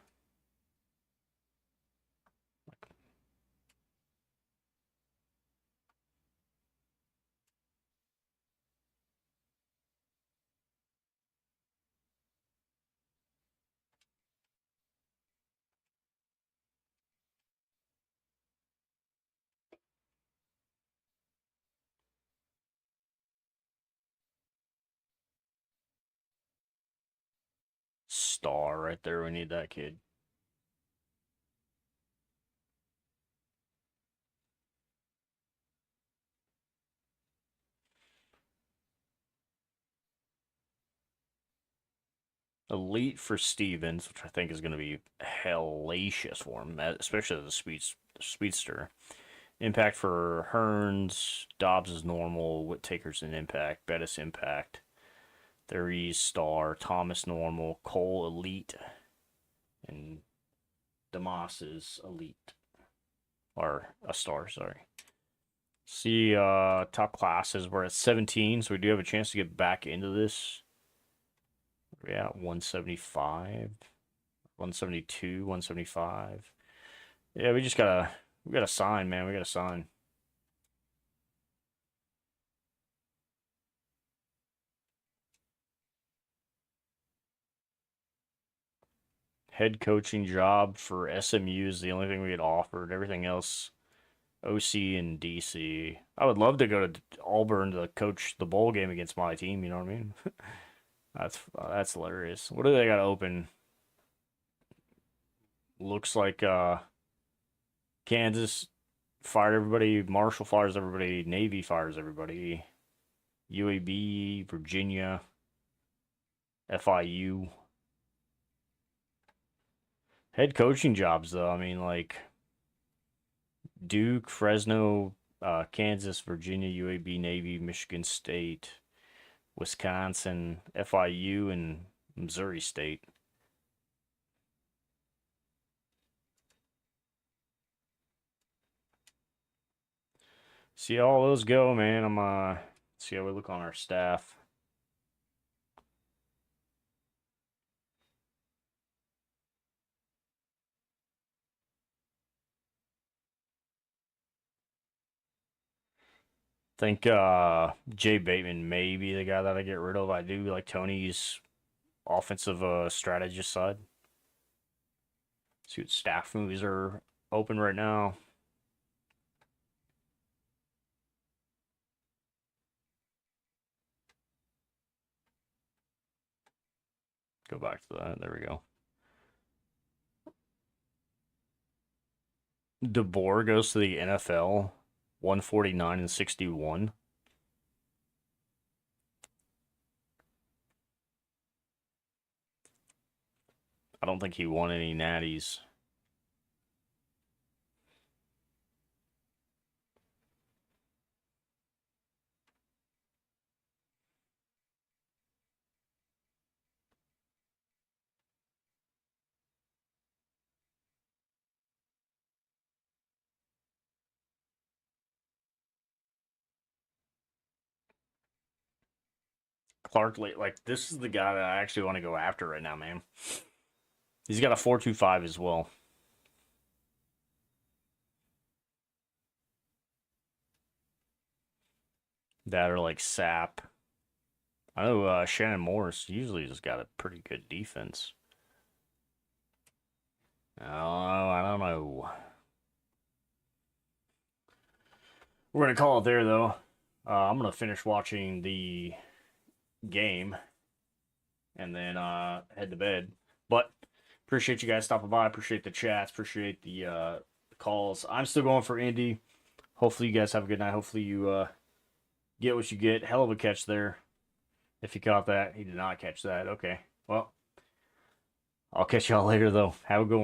Speaker 1: Star right there. We need that kid. Elite for Stevens, which I think is going to be hellacious for him, especially as a speedster. Impact for Hearns. Dobbs is normal. Whittaker's an impact. Bettis impact. Theories star. Thomas normal. Cole elite. And Damas is elite. Or a star, sorry. See, top classes, we're at 17, so we do have a chance to get back into this. We're at 175, 172, 175. Yeah, we gotta sign, man. We gotta sign. Head coaching job for SMU is the only thing we had offered. Everything else, OC and DC. I would love to go to Auburn to coach the bowl game against my team, you know what I mean? That's hilarious. What do they got open? Looks like Kansas fired everybody, Marshall fires everybody, Navy fires everybody, UAB, Virginia, FIU. Head coaching jobs, though. I mean, like Duke, Fresno, Kansas, Virginia, UAB, Navy, Michigan State, Wisconsin, FIU, and Missouri State. See how all those go, man. I'm see how we look on our staff. Think Jay Bateman may be the guy that I get rid of. I do like Tony's offensive strategist side. See what staff movies are open right now. Go back to that. There we go. DeBoer goes to the NFL, 149 and 61. I don't think he won any natties. Clark, like this is the guy that I actually want to go after right now, man. He's got a 4.25 as well. That are like Sap. I know Shannon Morris usually has got a pretty good defense. Oh, I don't know. We're going to call it there, though. I'm going to finish watching the game and then head to bed. But appreciate you guys stopping by. Appreciate the chats. Appreciate the calls. I'm still going for Indy. Hopefully you guys have a good night. Hopefully you get what you get. Hell of a catch there. If you caught that. He did not catch that. Okay. Well, I'll catch y'all later, though. Have a good one.